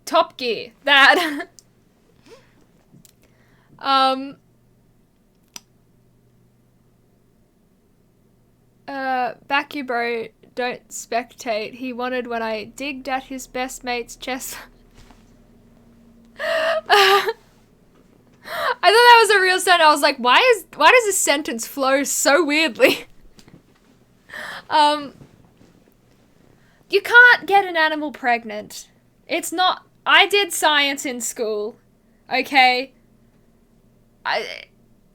Top Gear. That. Back you bro. Don't spectate. He wanted when I digged at his best mate's chest. I thought that was a real sentence. I was like, why does this sentence flow so weirdly? You can't get an animal pregnant. It's not... I did science in school. Okay?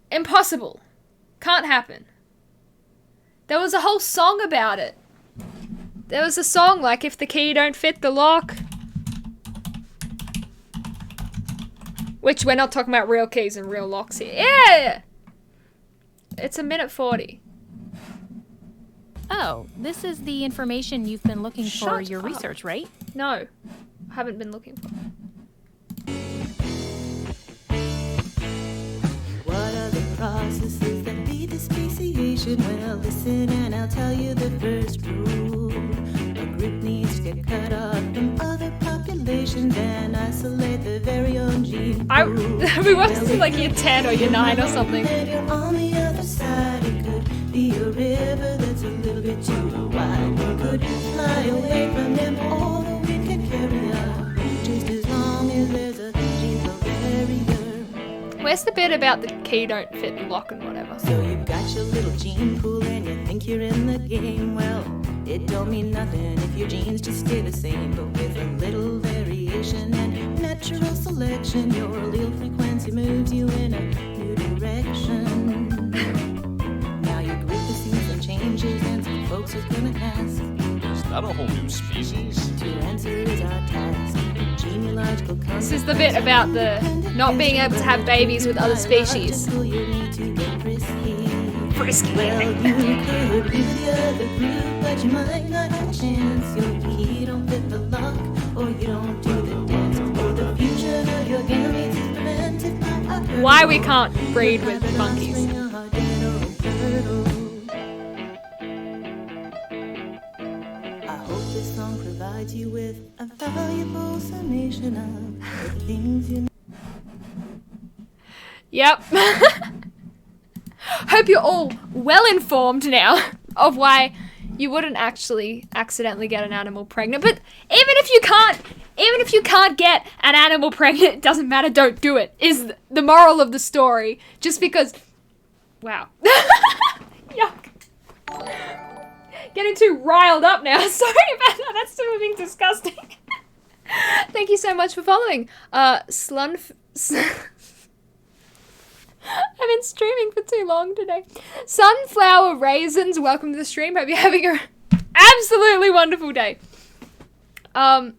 Impossible. Can't happen. There was a whole song about it. There was a song like, if the key don't fit the lock. Which we're not talking about real keys and real locks here. Yeah! It's 1:40. Oh, this is the information you've been looking for Shut your up. research, right? No. I haven't been looking for it. What are the processes that lead to speciation? Well, listen and I'll tell you the first rule. A group needs to get cut off from other populations and isolate their very own gene pool. We watched this in like year 10 or year 9 or something. You're on the other side. It could be a river that's a little bit too wide. We could fly away from them, or we could carry on. Just as long as there's a gene barrier. Where's the bit about the key don't fit the lock and whatever? So you've got your little gene pool and you think you're in the game. Well, it don't mean nothing if your genes just stay the same. But with a little variation and natural selection, your allele frequency moves you in a new direction. Now your group has seen some changes and some folks are gonna ask, is that a whole new species? To answer is our task. Genealogical This is the bit about the not being able to have babies with other species. Frisky. Well, you could be the other group, but you might not have a chance. Your key don't fit the lock, or you don't do the dance, or the fusion of your gametes is prevented by a Why we can't breed with monkeys. I hope this song provides you with a valuable summation of the things you know. Yep. Hope you're all well informed now of why you wouldn't actually accidentally get an animal pregnant. But even if you can't get an animal pregnant, it doesn't matter, don't do it, is the moral of the story. Just because Wow. Yuck. Getting too riled up now. Sorry about that. That's still being disgusting. Thank you so much for following. Slunf... I've been streaming for too long today. Sunflower Raisins, welcome to the stream. Hope you're having an absolutely wonderful day. We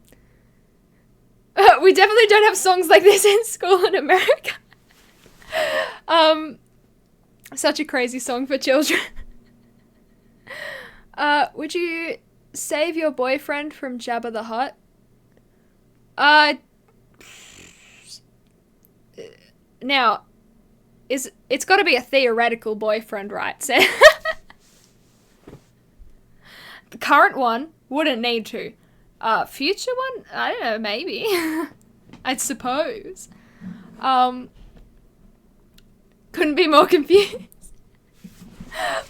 definitely don't have songs like this in school in America. Such a crazy song for children. Would you save your boyfriend from Jabba the Hutt? Now, it's got to be a theoretical boyfriend, right? So the current one wouldn't need to. Future one? I don't know, maybe. I suppose. Couldn't be more confused.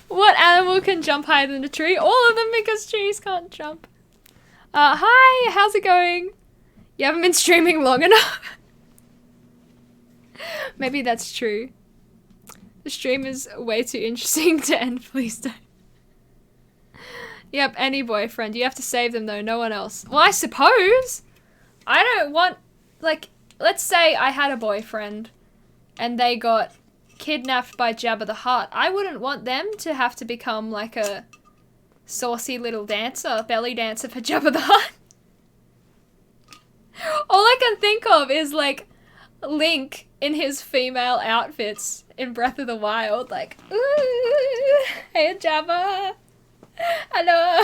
What animal can jump higher than a tree? All of them, because trees can't jump. Hi, how's it going? You haven't been streaming long enough. Maybe that's true. The stream is way too interesting to end, please don't. Yep, any boyfriend. You have to save them though, no one else. Well, I suppose. I don't want, like, let's say I had a boyfriend and they got kidnapped by Jabba the Hutt. I wouldn't want them to have to become like a saucy little dancer, belly dancer for Jabba the Hutt. All I can think of is like Link in his female outfits in Breath of the Wild, like, ooh, hey Jabba, hello.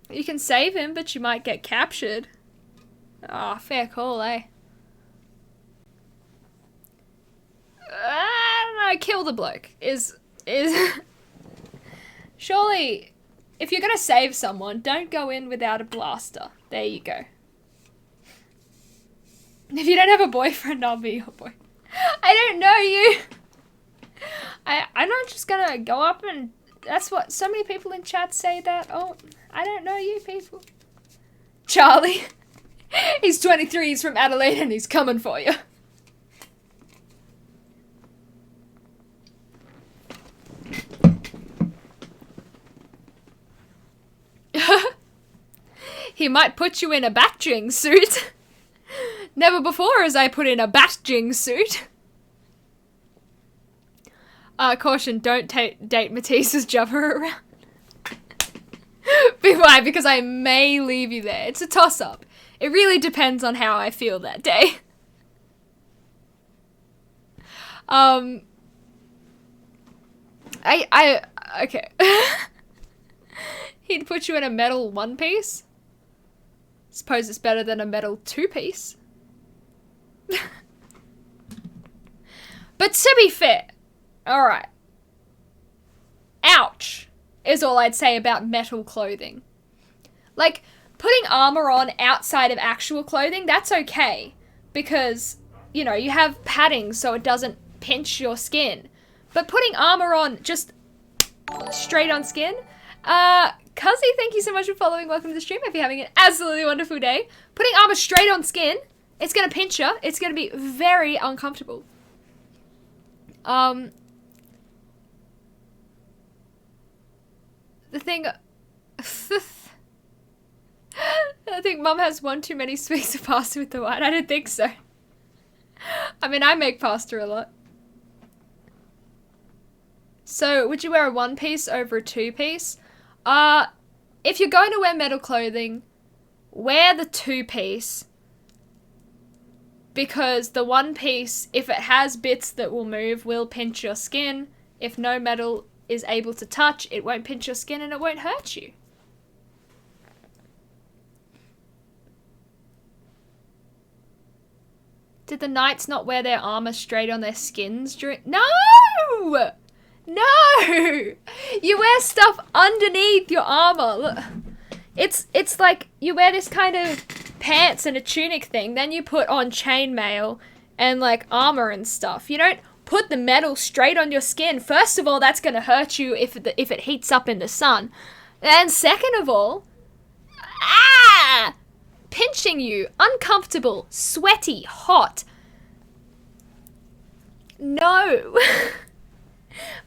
You can save him, but you might get captured. Oh, fair call, eh? I don't know, kill the bloke is surely, if you're gonna save someone, don't go in without a blaster. There you go. If you don't have a boyfriend, I'll be your boy. I don't know you. I'm not just gonna go up and... That's what so many people in chat say that. Oh, I don't know you people. Charlie. He's 23, he's from Adelaide, and he's coming for you. He might put you in a batjing suit. Never before has I put in a batjing suit. Caution, don't date Matisse's Jabba around. Why? Because I may leave you there. It's a toss-up. It really depends on how I feel that day. Okay. He'd put you in a metal one-piece. Suppose it's better than a metal two-piece. But to be fair, alright. Ouch is all I'd say about metal clothing. Like, putting armor on outside of actual clothing, that's okay. Because, you know, you have padding so it doesn't pinch your skin. But putting armor on just straight on skin? Cuzzy, thank you so much for following. Welcome to the stream. If you're having an absolutely wonderful day. Putting armor straight on skin, it's gonna pinch you. It's gonna be very uncomfortable. The thing... I think Mum has one too many sweets of pasta with the white. I don't think so. I mean, I make pasta a lot. So, would you wear a one-piece over a two-piece? If you're going to wear metal clothing, wear the two-piece. Because the one-piece, if it has bits that will move, will pinch your skin. If no metal is able to touch, it won't pinch your skin and it won't hurt you. Did the knights not wear their armor straight on their skins during... No! No! You wear stuff underneath your armor. Look. It's like you wear this kind of pants and a tunic thing, then you put on chainmail and like armor and stuff. You don't put the metal straight on your skin. First of all, that's gonna hurt you if it heats up in the sun. And second of all, pinching you, uncomfortable, sweaty, hot. No.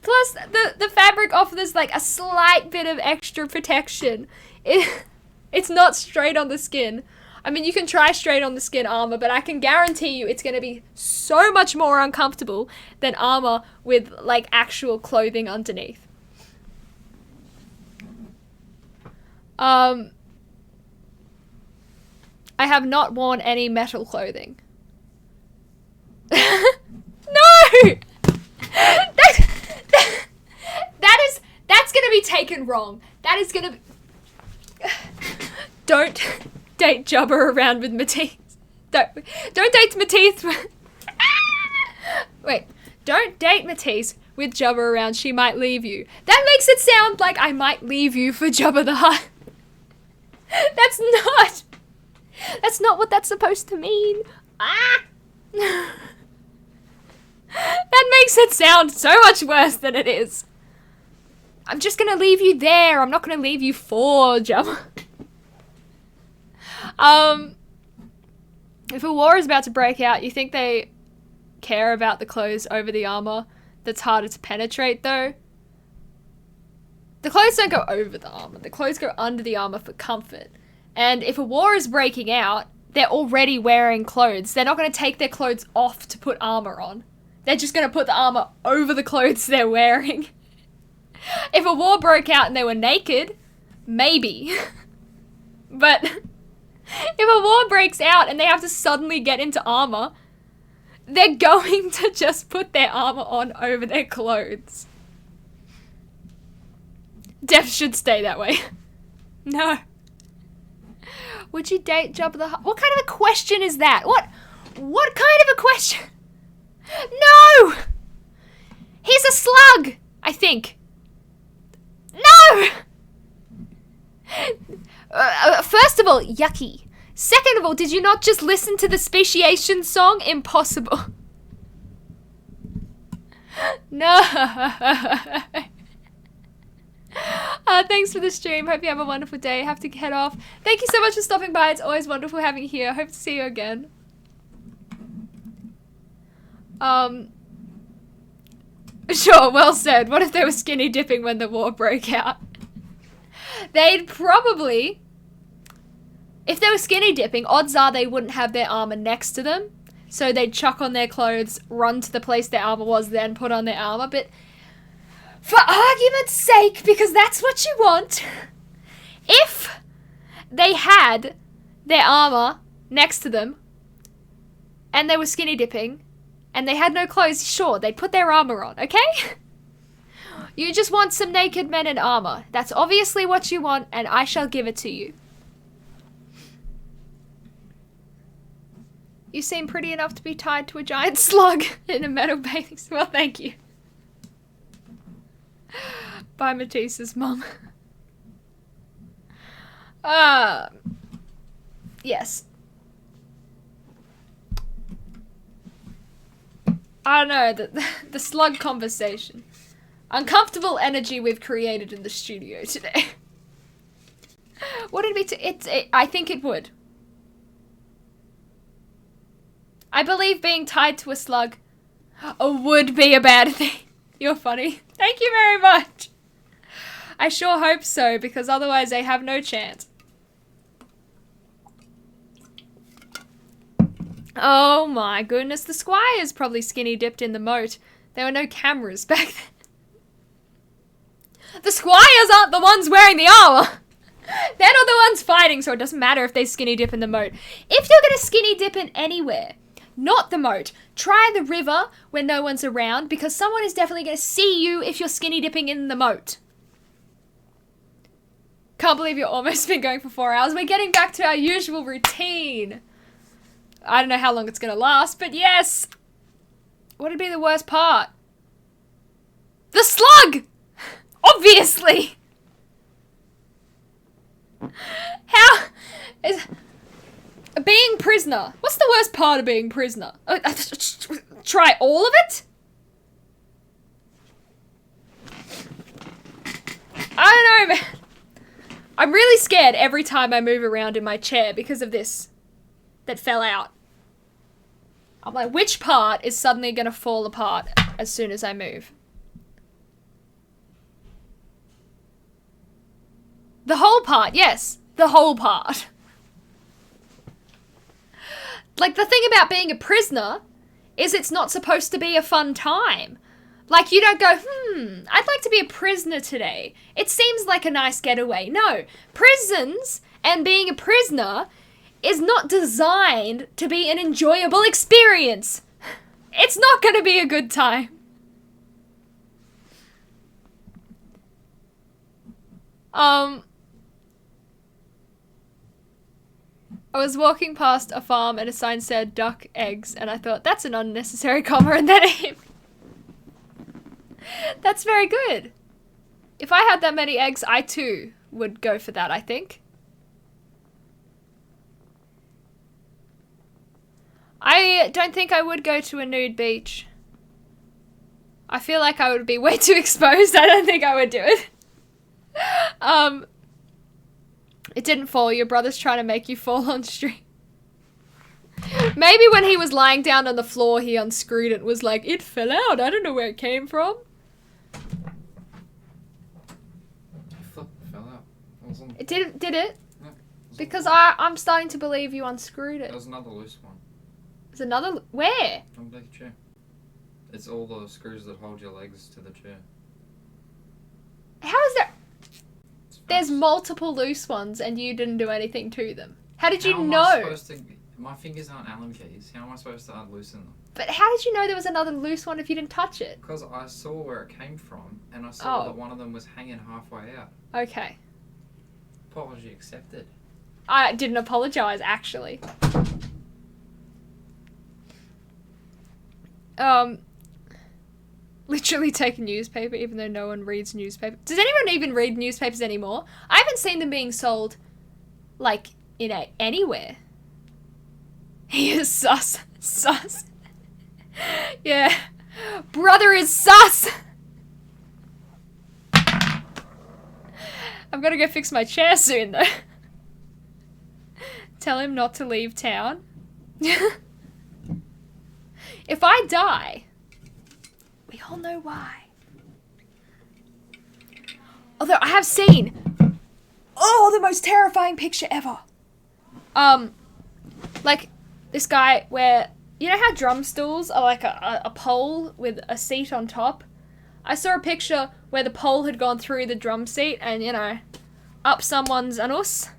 Plus, the fabric offers like a slight bit of extra protection. It's not straight on the skin. I mean, you can try straight on the skin armor, but I can guarantee you it's going to be so much more uncomfortable than armor with like actual clothing underneath. I have not worn any metal clothing. No! That's gonna be taken wrong. That is gonna be... Don't date Jubba around with Matisse. Don't date Matisse. Wait. Don't date Matisse with Jubba around. She might leave you. That makes it sound like I might leave you for Jubba the Hutt. That's not what that's supposed to mean. Ah! That makes it sound so much worse than it is. I'm just gonna leave you there. I'm not gonna leave you for Jubba. If a war is about to break out, you think they care about the clothes over the armor that's harder to penetrate, though? The clothes don't go over the armor. The clothes go under the armor for comfort. And if a war is breaking out, they're already wearing clothes. They're not going to take their clothes off to put armor on. They're just going to put the armor over the clothes they're wearing. If a war broke out and they were naked, maybe. But if a war breaks out and they have to suddenly get into armor, they're going to just put their armor on over their clothes. Death should stay that way. No. Would you date Jabba the Hutt? What kind of a question is that? What kind of a question? No! He's a slug, I think. No! First of all, yucky. Second of all, did you not just listen to the speciation song? Impossible. No. Thanks for the stream. Hope you have a wonderful day. I have to head off. Thank you so much for stopping by. It's always wonderful having you here. Hope to see you again. Sure, well said. What if they were skinny dipping when the war broke out? They'd probably... If they were skinny dipping, odds are they wouldn't have their armor next to them. So they'd chuck on their clothes, run to the place their armor was, then put on their armor. But for argument's sake, because that's what you want, if they had their armor next to them and they were skinny dipping and they had no clothes, sure, they'd put their armor on, okay? You just want some naked men in armor. That's obviously what you want, and I shall give it to you. You seem pretty enough to be tied to a giant slug in a metal bathing suit. Well, thank you. Bye, Matisse's mum. Yes. I don't know, the slug conversation. Uncomfortable energy we've created in the studio today. Would it be I think it would. I believe being tied to a slug would be a bad thing. You're funny. Thank you very much. I sure hope so, because otherwise they have no chance. Oh my goodness, the squires probably skinny dipped in the moat. There were no cameras back then. The squires aren't the ones wearing the armor. They're not the ones fighting, so it doesn't matter if they skinny dip in the moat. If you're gonna skinny dip in anywhere, not the moat, try the river when no one's around, because someone is definitely gonna see you if you're skinny dipping in the moat. Can't believe you've almost been going for 4 hours. We're getting back to our usual routine. I don't know how long it's gonna last, but yes! What would be the worst part? The slug! Obviously! How is... Being prisoner. What's the worst part of being prisoner? Try all of it? I don't know, man. I'm really scared every time I move around in my chair because of this that fell out. I'm like, which part is suddenly gonna fall apart as soon as I move? The whole part, yes. The whole part. Like, the thing about being a prisoner is it's not supposed to be a fun time. Like, you don't go, I'd like to be a prisoner today. It seems like a nice getaway. No. Prisons and being a prisoner is not designed to be an enjoyable experience. It's not going to be a good time. I was walking past a farm and a sign said duck eggs, and I thought, that's an unnecessary comma in their name. That's very good. If I had that many eggs, I too would go for that, I think. I don't think I would go to a nude beach. I feel like I would be way too exposed. I don't think I would do it. It didn't fall. Your brother's trying to make you fall on stream. Maybe when he was lying down on the floor, he unscrewed it and was like, it fell out. I don't know where it came from. It fell out. It did it? Yeah, because I'm starting to believe you unscrewed it. There was another loose one. There's another... Where? On the chair. It's all the screws that hold your legs to the chair. How is there... There's multiple loose ones and you didn't do anything to them. How did you know? How am I supposed to... My fingers aren't Allen keys. How am I supposed to unloosen them? But how did you know there was another loose one if you didn't touch it? Because I saw where it came from and I saw that one of them was hanging halfway out. Okay. Apology accepted. I didn't apologize, actually. Literally take a newspaper, even though no one reads newspapers. Does anyone even read newspapers anymore? I haven't seen them being sold, like, anywhere. He is sus. Sus. Yeah. Brother is sus! I'm gonna go fix my chair soon, though. Tell him not to leave town. If I die... We all know why. Although I have seen, the most terrifying picture ever. Like this guy where, you know how drum stools are like a pole with a seat on top? I saw a picture where the pole had gone through the drum seat and, you know, up someone's anus.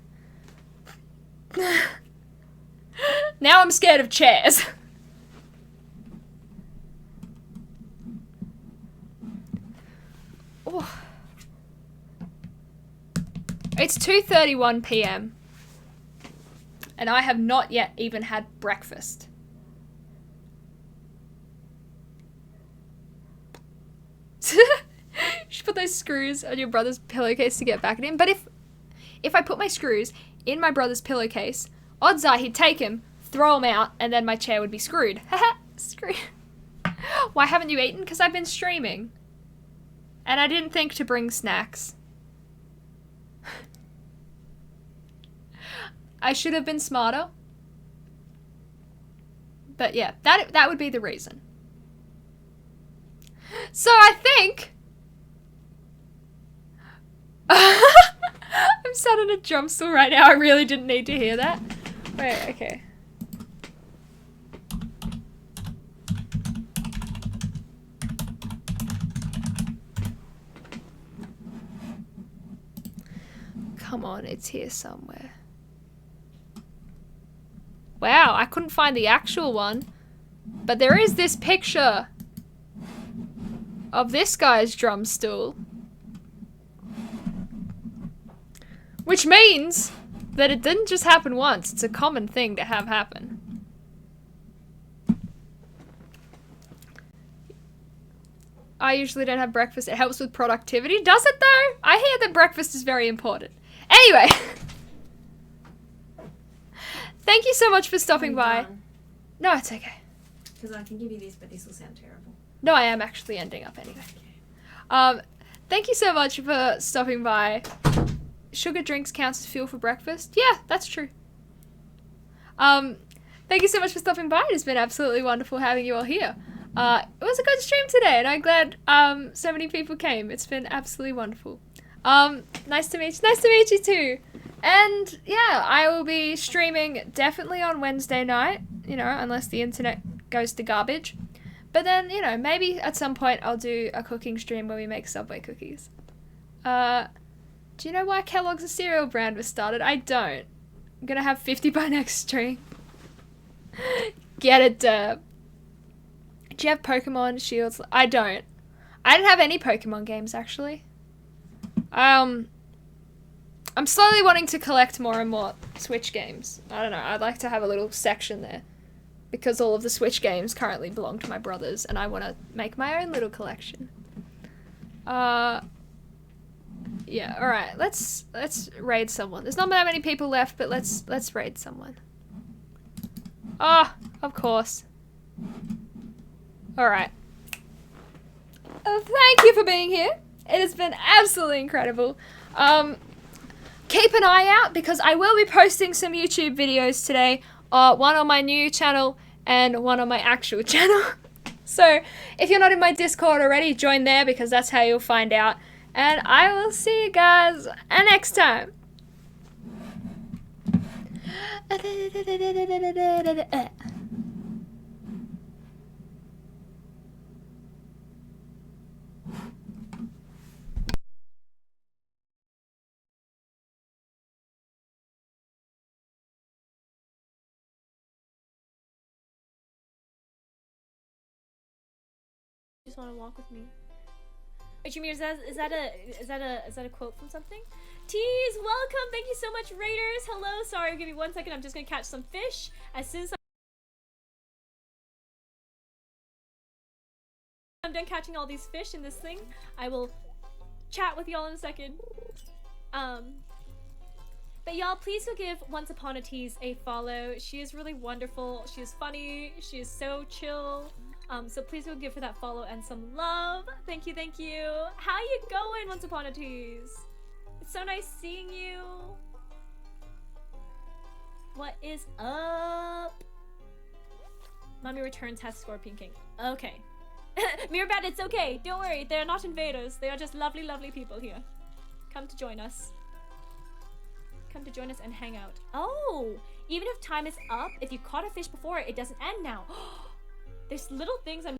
Now I'm scared of chairs. Oh. It's 2:31 p.m. and I have not yet even had breakfast. You should put those screws on your brother's pillowcase to get back at him. But if I put my screws in my brother's pillowcase, odds are he'd take him, throw them out, and then my chair would be screwed. Haha, screwed. Why haven't you eaten? Because I've been streaming. And I didn't think to bring snacks. I should have been smarter. But yeah, that would be the reason. So I think... I'm sat on a drum stool right now. I really didn't need to hear that. Wait, okay. Come on, it's here somewhere. Wow, I couldn't find the actual one. But there is this picture of this guy's drum stool. Which means that it didn't just happen once. It's a common thing to have happen. I usually don't have breakfast. It helps with productivity. Does it though? I hear that breakfast is very important. Anyway. Thank you so much for stopping by. Done. No, it's okay. Because I can give you these, but these will sound terrible. No, I am actually ending up anyway. Thank you so much for stopping by. Sugar drinks counts as fuel for breakfast? Yeah, that's true. Thank you so much for stopping by. It's been absolutely wonderful having you all here. It was a good stream today, and I'm glad so many people came. It's been absolutely wonderful. Nice to meet you. Nice to meet you too. And yeah, I will be streaming definitely on Wednesday night, you know, unless the internet goes to garbage. But then, you know, maybe at some point I'll do a cooking stream where we make Subway cookies. Do you know why Kellogg's a cereal brand was started? I don't. I'm gonna have 50 by next stream. Get it, Derb. Do you have Pokemon Shields? I don't. I didn't have any Pokemon games, actually. I'm slowly wanting to collect more and more Switch games. I don't know, I'd like to have a little section there. Because all of the Switch games currently belong to my brothers, and I want to make my own little collection. Yeah, alright, let's raid someone. There's not that many people left, but let's raid someone. Ah, of course. Alright. Thank you for being here. It has been absolutely incredible. Keep an eye out because I will be posting some YouTube videos today. One on my new channel and one on my actual channel. So if you're not in my Discord already, join there because that's how you'll find out. And I will see you guys next time. Just want to walk with me. Wait, Jameer, is that a quote from something? Tease, welcome. Thank you so much, Raiders. Hello. Sorry, give me 1 second. I'm just gonna catch some fish. As soon as I'm done catching all these fish in this thing, I will chat with y'all in a second. But y'all, please go give onceuponatisse a follow. She is really wonderful. She is funny. She is so chill. So please go give her that follow and some love. Thank you, thank you. How you going, onceuponatisse? It's so nice seeing you. What is up? Mommy returns has Scorpion King. Okay. Mirabad, it's okay. Don't worry. They're not invaders. They are just lovely, lovely people here. Come to join us. Come to join us and hang out. Oh, even if time is up, if you caught a fish before, it doesn't end now. There's little things I'm